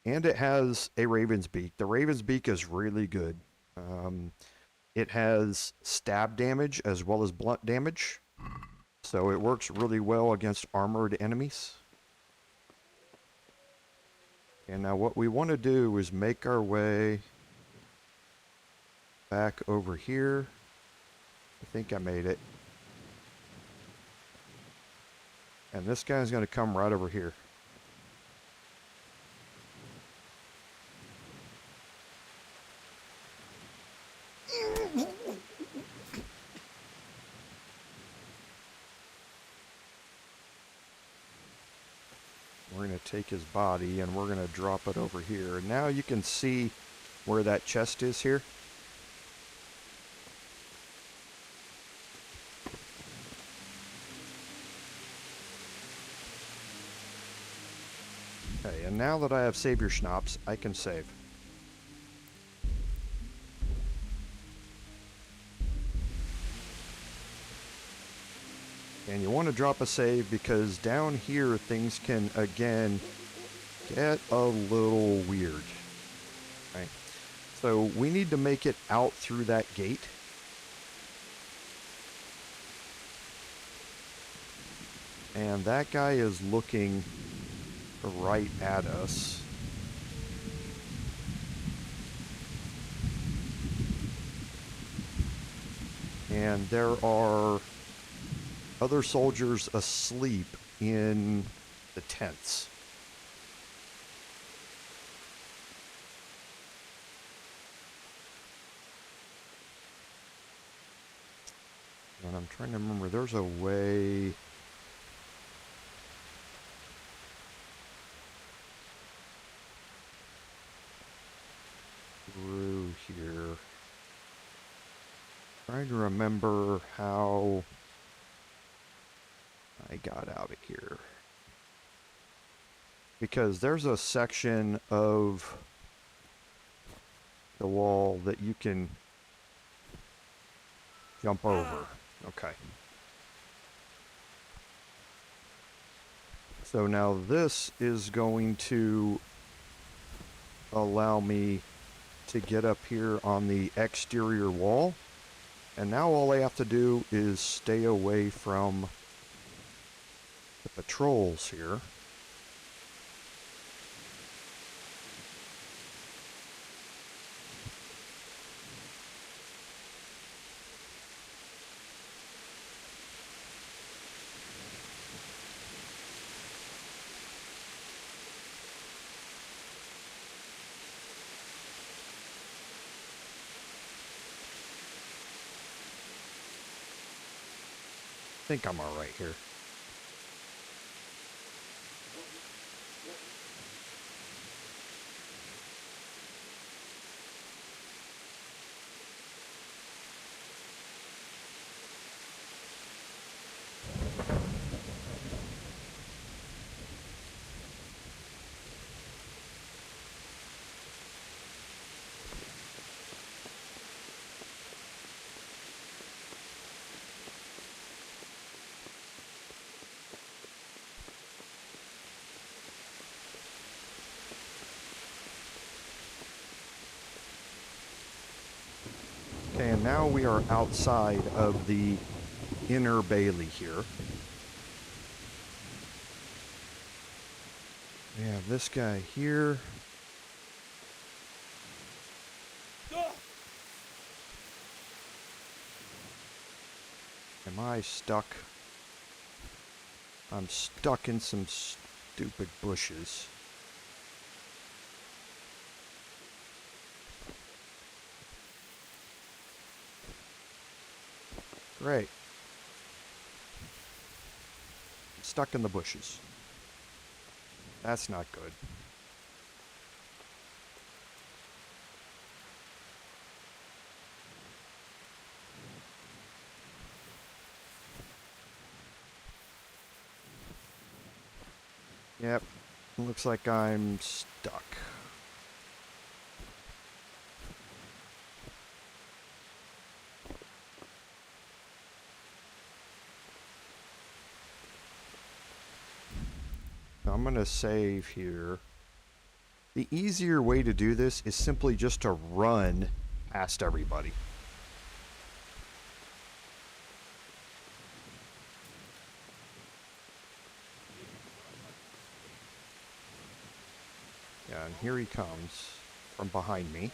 And it has a Raven's Beak. The Raven's Beak is really good. It has stab damage as well as blunt damage. So it works really well against armored enemies. And now what we want to do is make our way back over here. I think I made it. And this guy's going to come right over here. We're going to take his body and we're going to drop it over here. And now you can see where that chest is here. Okay, and now that I have Savior Schnapps, I can save. And you want to drop a save because down here things can, again, get a little weird. Right? So we need to make it out through that gate. And that guy is looking right at us. And there are other soldiers asleep in the tents. And I'm trying to remember, there's a way... through here. Trying to remember how I got out of here. Because there's a section of the wall that you can jump over. Okay. So now this is going to allow me to get up here on the exterior wall. And now all I have to do is stay away from the patrols here. I think I'm all right here. Okay, and now we are outside of the inner bailey here. We have this guy here. Am I stuck? I'm stuck in some stupid bushes. Great. Stuck in the bushes. That's not good. Yep. Looks like I'm stuck. I'm going to save here. The easier way to do this is simply just to run past everybody. Yeah, and here he comes from behind me.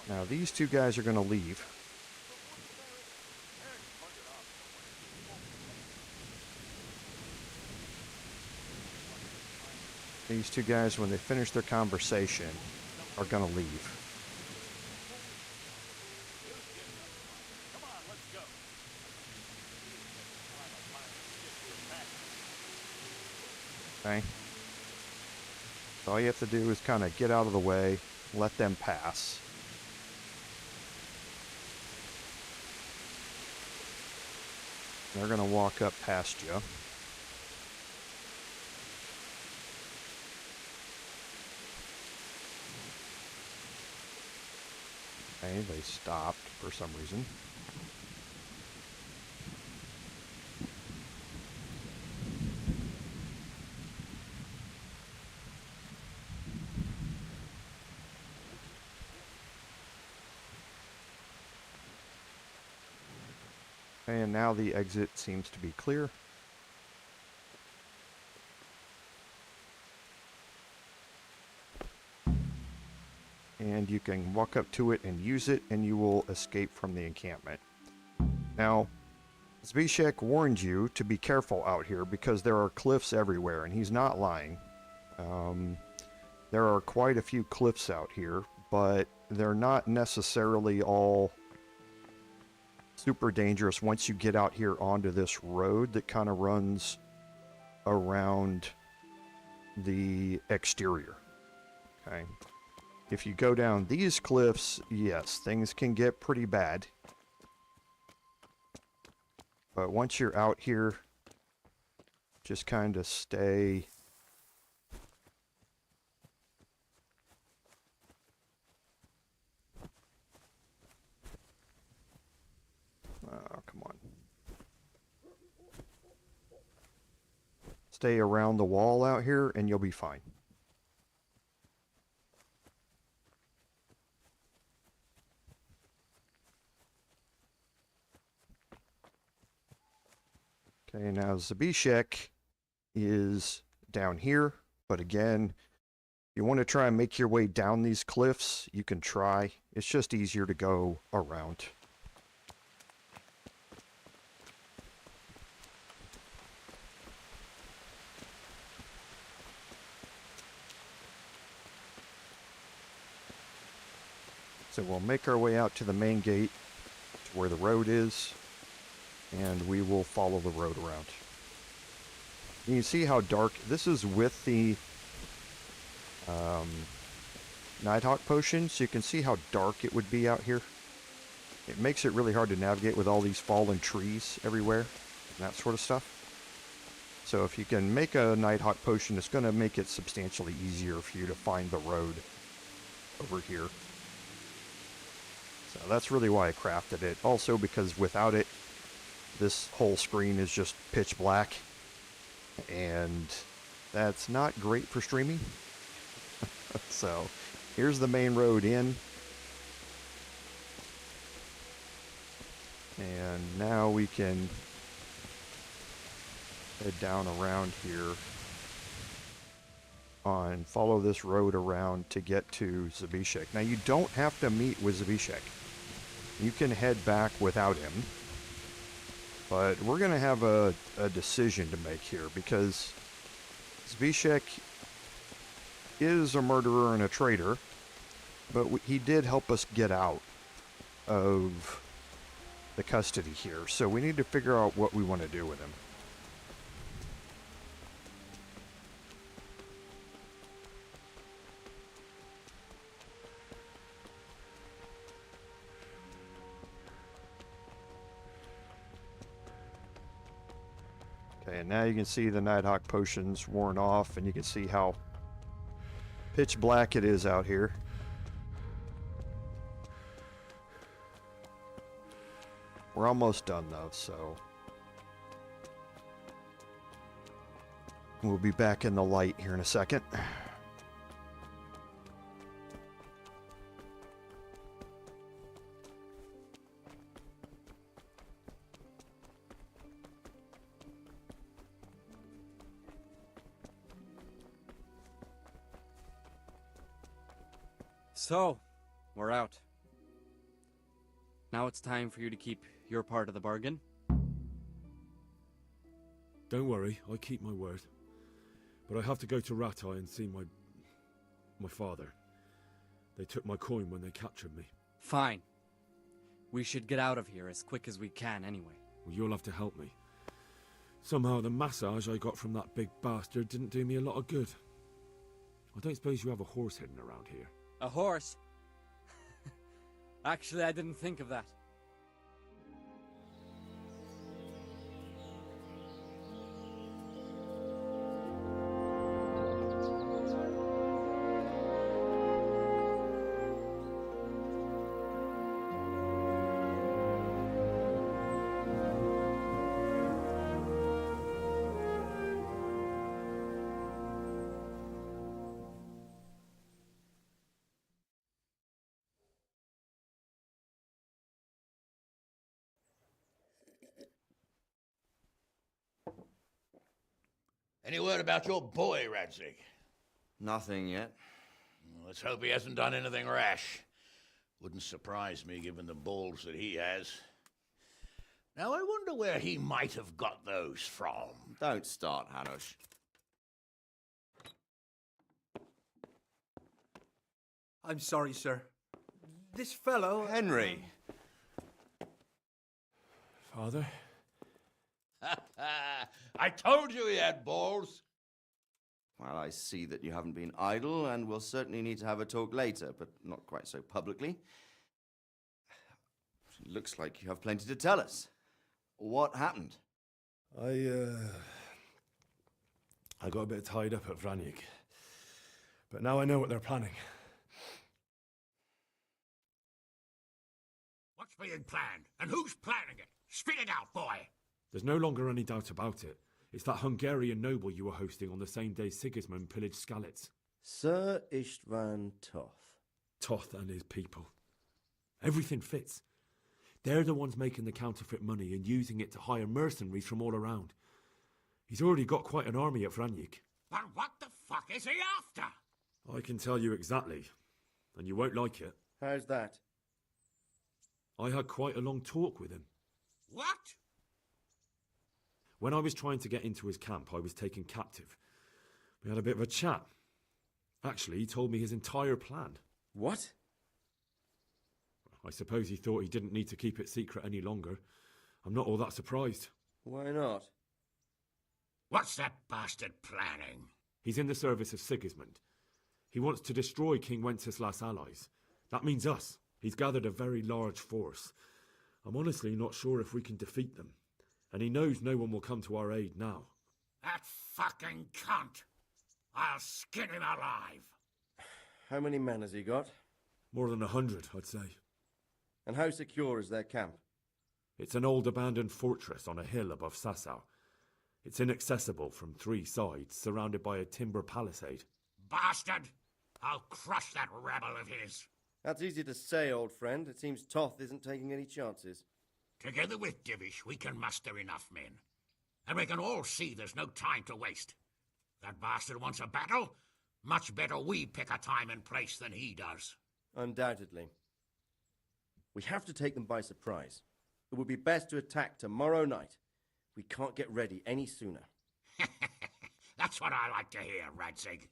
Now these two guys are going to leave. These two guys, when they finish their conversation, are going to leave. Okay? So all you have to do is kind of get out of the way, let them pass. They're going to walk up past you. Okay, they stopped for some reason. And now the exit seems to be clear. And you can walk up to it and use it, and you will escape from the encampment. Now, Zbyszek warned you to be careful out here because there are cliffs everywhere, and he's not lying. There are quite a few cliffs out here, but they're not necessarily all super dangerous once you get out here onto this road that kind of runs around the exterior. Okay. If you go down these cliffs, yes, things can get pretty bad. But once you're out here, just kind of stay come on. Stay around the wall out here and you'll be fine. Okay, now Zbyszek is down here, but again, you want to try and make your way down these cliffs, you can try. It's just easier to go around. So we'll make our way out to the main gate, to where the road is, and we will follow the road around. You can see how dark, this is with the Nighthawk potion, so you can see how dark it would be out here. It makes it really hard to navigate with all these fallen trees everywhere, and that sort of stuff. So if you can make a Nighthawk potion, it's going to make it substantially easier for you to find the road over here. So that's really why I crafted it. Also because without it, this whole screen is just pitch black, and that's not great for streaming. So here's the main road in, and now we can head down around here and follow this road around to get to Zbyszek. Now you don't have to meet with Zbyszek. You can head back without him. But we're going to have a decision to make here, because Zbyszek is a murderer and a traitor, but he did help us get out of the custody here. So we need to figure out what we want to do with him. Okay, and now you can see the Nighthawk potions worn off, and you can see how pitch black it is out here. We're almost done though, so we'll be back in the light here in a second. So, we're out. Now it's time for you to keep your part of the bargain. Don't worry, I keep my word. But I have to go to Ratai and see my father. They took my coin when they captured me. Fine. We should get out of here as quick as we can anyway. Well, you'll have to help me. Somehow the massage I got from that big bastard didn't do me a lot of good. I don't suppose you have a horse hidden around here? A horse? Actually, I didn't think of that. Any word about your boy, Radzig? Nothing yet. Let's hope he hasn't done anything rash. Wouldn't surprise me, given the balls that he has. Now, I wonder where he might have got those from. Don't start, Hanush. I'm sorry, sir. This fellow... Henry! Father? I told you he had balls. Well, I see that you haven't been idle, and we'll certainly need to have a talk later, but not quite so publicly. It looks like you have plenty to tell us. What happened? I got a bit tied up at Vranik. But now I know what they're planning. What's being planned? And who's planning it? Spit it out, boy! There's no longer any doubt about it. It's that Hungarian noble you were hosting on the same day Sigismund pillaged Skalitz. Sir Istvan Toth. Toth and his people. Everything fits. They're the ones making the counterfeit money and using it to hire mercenaries from all around. He's already got quite an army at Vranik. But what the fuck is he after? I can tell you exactly, and you won't like it. How's that? I had quite a long talk with him. What? When I was trying to get into his camp, I was taken captive. We had a bit of a chat. Actually, he told me his entire plan. What? I suppose he thought he didn't need to keep it secret any longer. I'm not all that surprised. Why not? What's that bastard planning? He's in the service of Sigismund. He wants to destroy King Wenceslas' allies. That means us. He's gathered a very large force. I'm honestly not sure if we can defeat them. And he knows no one will come to our aid now. That fucking cunt! I'll skin him alive! How many men has he got? More than 100, I'd say. And how secure is their camp? It's an old abandoned fortress on a hill above Sasau. It's inaccessible from 3 sides, surrounded by a timber palisade. Bastard! I'll crush that rebel of his! That's easy to say, old friend. It seems Toth isn't taking any chances. Together with Divish, we can muster enough men. And we can all see there's no time to waste. That bastard wants a battle? Much better we pick a time and place than he does. Undoubtedly. We have to take them by surprise. It would be best to attack tomorrow night. We can't get ready any sooner. That's what I like to hear, Radzig.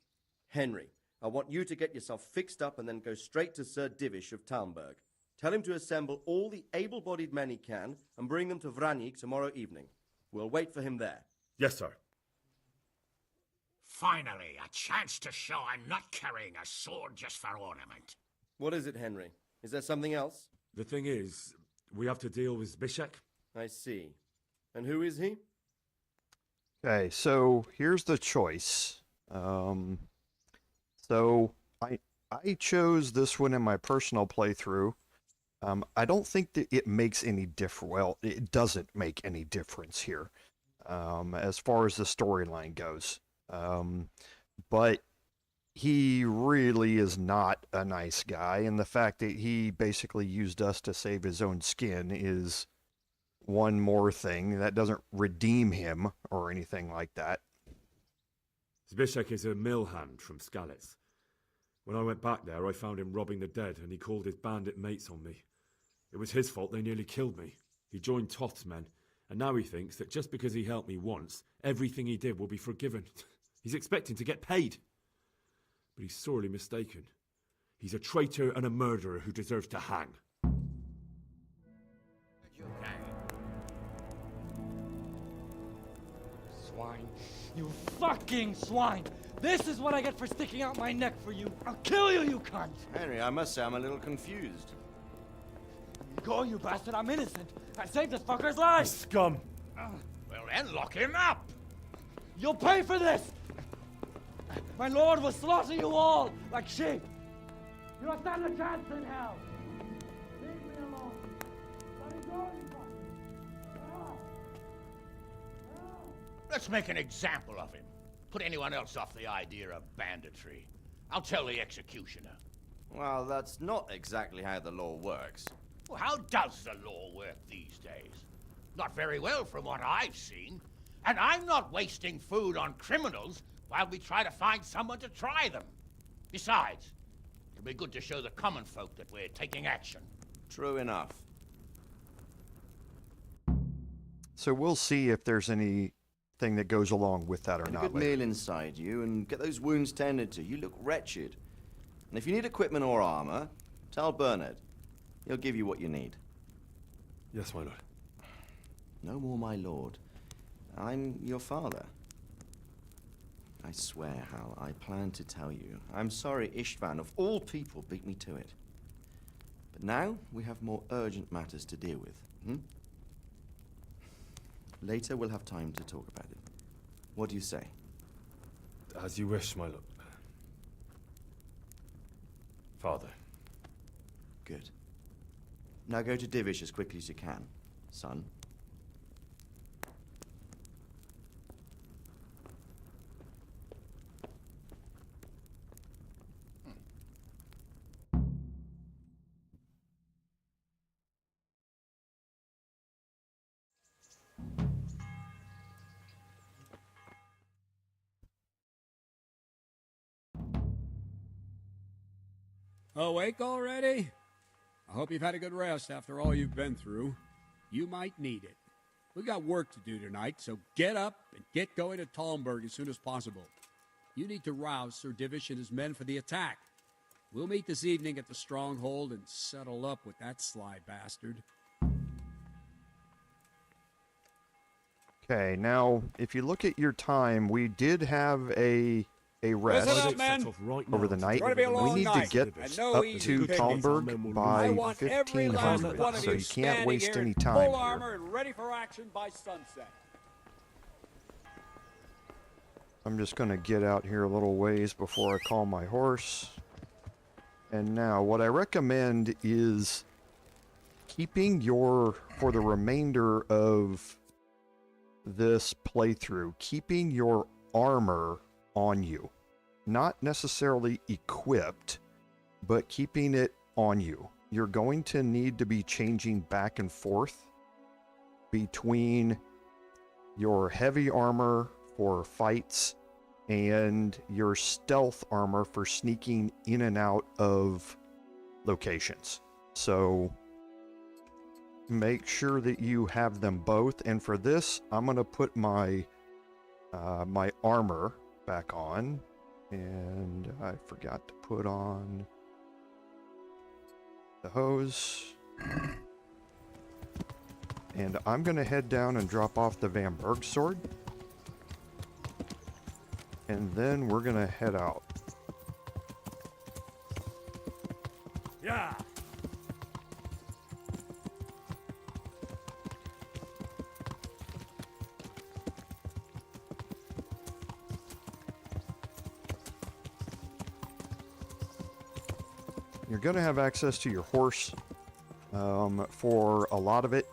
Henry, I want you to get yourself fixed up and then go straight to Sir Divish of Talmberg. Tell him to assemble all the able-bodied men he can and bring them to Vranik tomorrow evening. We'll wait for him there. Yes, sir. Finally, a chance to show I'm not carrying a sword just for ornament. What is it, Henry? Is there something else? The thing is, we have to deal with Zbyszek. I see. And who is he? Okay, so here's the choice. So I chose this one in my personal playthrough. I don't think that it makes any difference. Well, it doesn't make any difference here, as far as the storyline goes. But he really is not a nice guy, and the fact that he basically used us to save his own skin is one more thing. That doesn't redeem him or anything like that. Zbyszek is a mill hand from Skalitz. When I went back there, I found him robbing the dead, and he called his bandit mates on me. It was his fault they nearly killed me. He joined Toth's men, and now he thinks that just because he helped me once, everything he did will be forgiven. He's expecting to get paid. But he's sorely mistaken. He's a traitor and a murderer who deserves to hang. Swine. You fucking swine! This is what I get for sticking out my neck for you. I'll kill you, you cunt! Henry, I must say I'm a little confused. Go, you bastard, I'm innocent. I saved this fucker's life! Scum! Well then, lock him up! You'll pay for this! My lord will slaughter you all like sheep! You don't stand a chance in hell! Leave me alone! Let me go, you fuck! Let's make an example of him. Put anyone else off the idea of banditry. I'll tell the executioner. Well, that's not exactly how the law works. Well, how does the law work these days? Not very well from what I've seen. And I'm not wasting food on criminals while we try to find someone to try them. Besides, it'll be good to show the common folk that we're taking action. True enough. So we'll see if there's anything that goes along with that or Get a not good later. meal inside you and get those wounds tended to. You look wretched. And if you need equipment or armor, tell Bernard. He'll give you what you need. Yes, my lord. No more, my lord. I'm your father. I swear, Hal, I plan to tell you. I'm sorry Istvan, of all people, beat me to it. But now we have more urgent matters to deal with. Later we'll have time to talk about it. What do you say? As you wish, my lord. Father. Good. Now go to Divish as quickly as you can, son. Awake already? I hope you've had a good rest after all you've been through. You might need it. We've got work to do tonight, so get up and get going to Talmberg as soon as possible. You need to rouse Sir Divish and his men for the attack. We'll meet this evening at the stronghold and settle up with that sly bastard. Okay, now, if you look at your time, we did have a rest over the night. We need to get up to Talmberg by 1500, so you can't waste any time full here. armor and ready for action by sunset. I'm just going to get out here a little ways before I call my horse. And now, what I recommend is keeping for the remainder of this playthrough, keeping your armor on you. Not necessarily equipped, but keeping it on you. You're going to need to be changing back and forth between your heavy armor for fights and your stealth armor for sneaking in and out of locations. So make sure that you have them both. And for this, I'm going to put my my armor back on. And I forgot to put on the hose. And I'm going to head down and drop off the Van Berg sword. And then we're going to head out. Yeah. You're going to have access to your horse for a lot of it,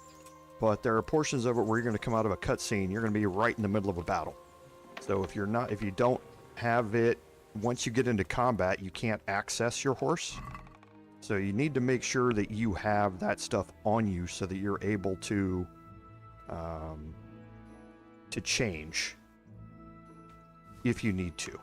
but there are portions of it where you're going to come out of a cutscene. You're going to be right in the middle of a battle. So if you don't have it, once you get into combat, you can't access your horse. So you need to make sure that you have that stuff on you so that you're able to change if you need to.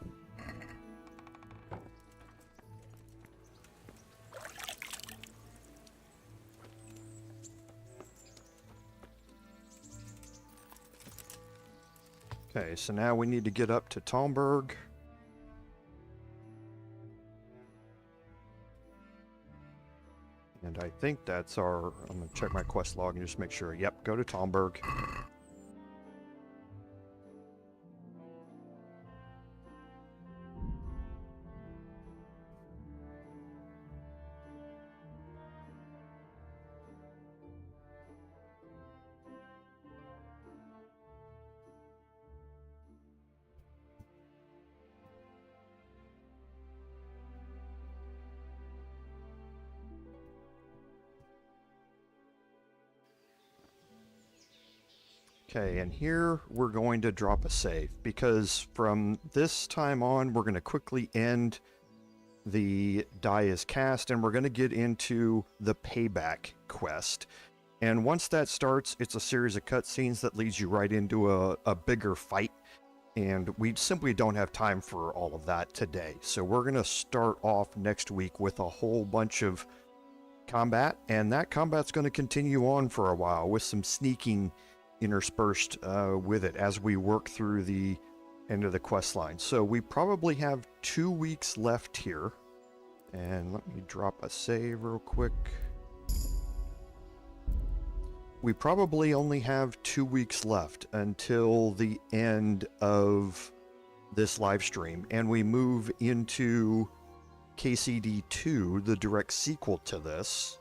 Okay, so now we need to get up to Talmberg. And I think that's our... I'm going to check my quest log and just make sure. Yep, go to Talmberg. Okay, and here we're going to drop a save, because from this time on, we're going to quickly end the Die is Cast, and we're going to get into the Payback quest. And once that starts, it's a series of cutscenes that leads you right into a bigger fight, and we simply don't have time for all of that today. So we're going to start off next week with a whole bunch of combat, and that combat's going to continue on for a while with some sneaking interspersed with it as we work through the end of the quest line. So we probably have 2 weeks left here. And let me drop a save real quick. We probably only have 2 weeks left until the end of this live stream, and we move into KCD2, the direct sequel to this.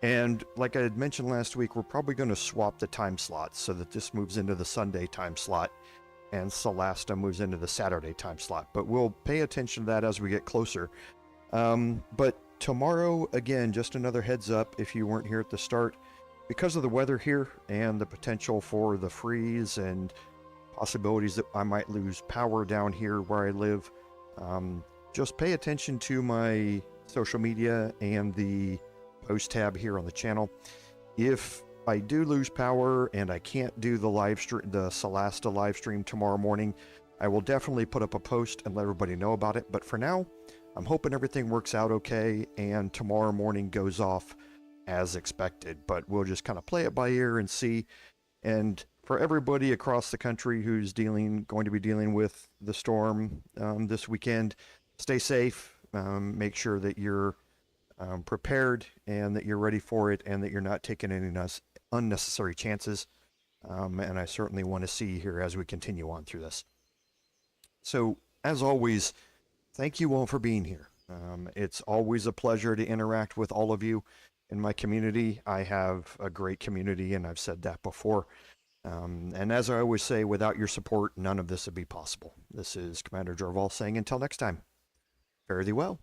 And like I had mentioned last week, we're probably going to swap the time slots so that this moves into the Sunday time slot and Celasta moves into the Saturday time slot. But we'll pay attention to that as we get closer. But tomorrow, again, just another heads up if you weren't here at the start, because of the weather here and the potential for the freeze and possibilities that I might lose power down here where I live, just pay attention to my social media and the post tab here on the channel. If I do lose power and I can't do the live stream, the Celasta live stream tomorrow morning, I will definitely put up a post and let everybody know about it. But for now, I'm hoping everything works out okay and tomorrow morning goes off as expected. But we'll just kind of play it by ear and see. And for everybody across the country who's going to be dealing with the storm this weekend, stay safe. Make sure that you're prepared and that you're ready for it and that you're not taking any unnecessary chances. And I certainly want to see you here as we continue on through this. So, as always, thank you all for being here. It's always a pleasure to interact with all of you in my community. I have a great community, and I've said that before. And as I always say, without your support, none of this would be possible. This is Commander Jorval saying until next time, fare thee well.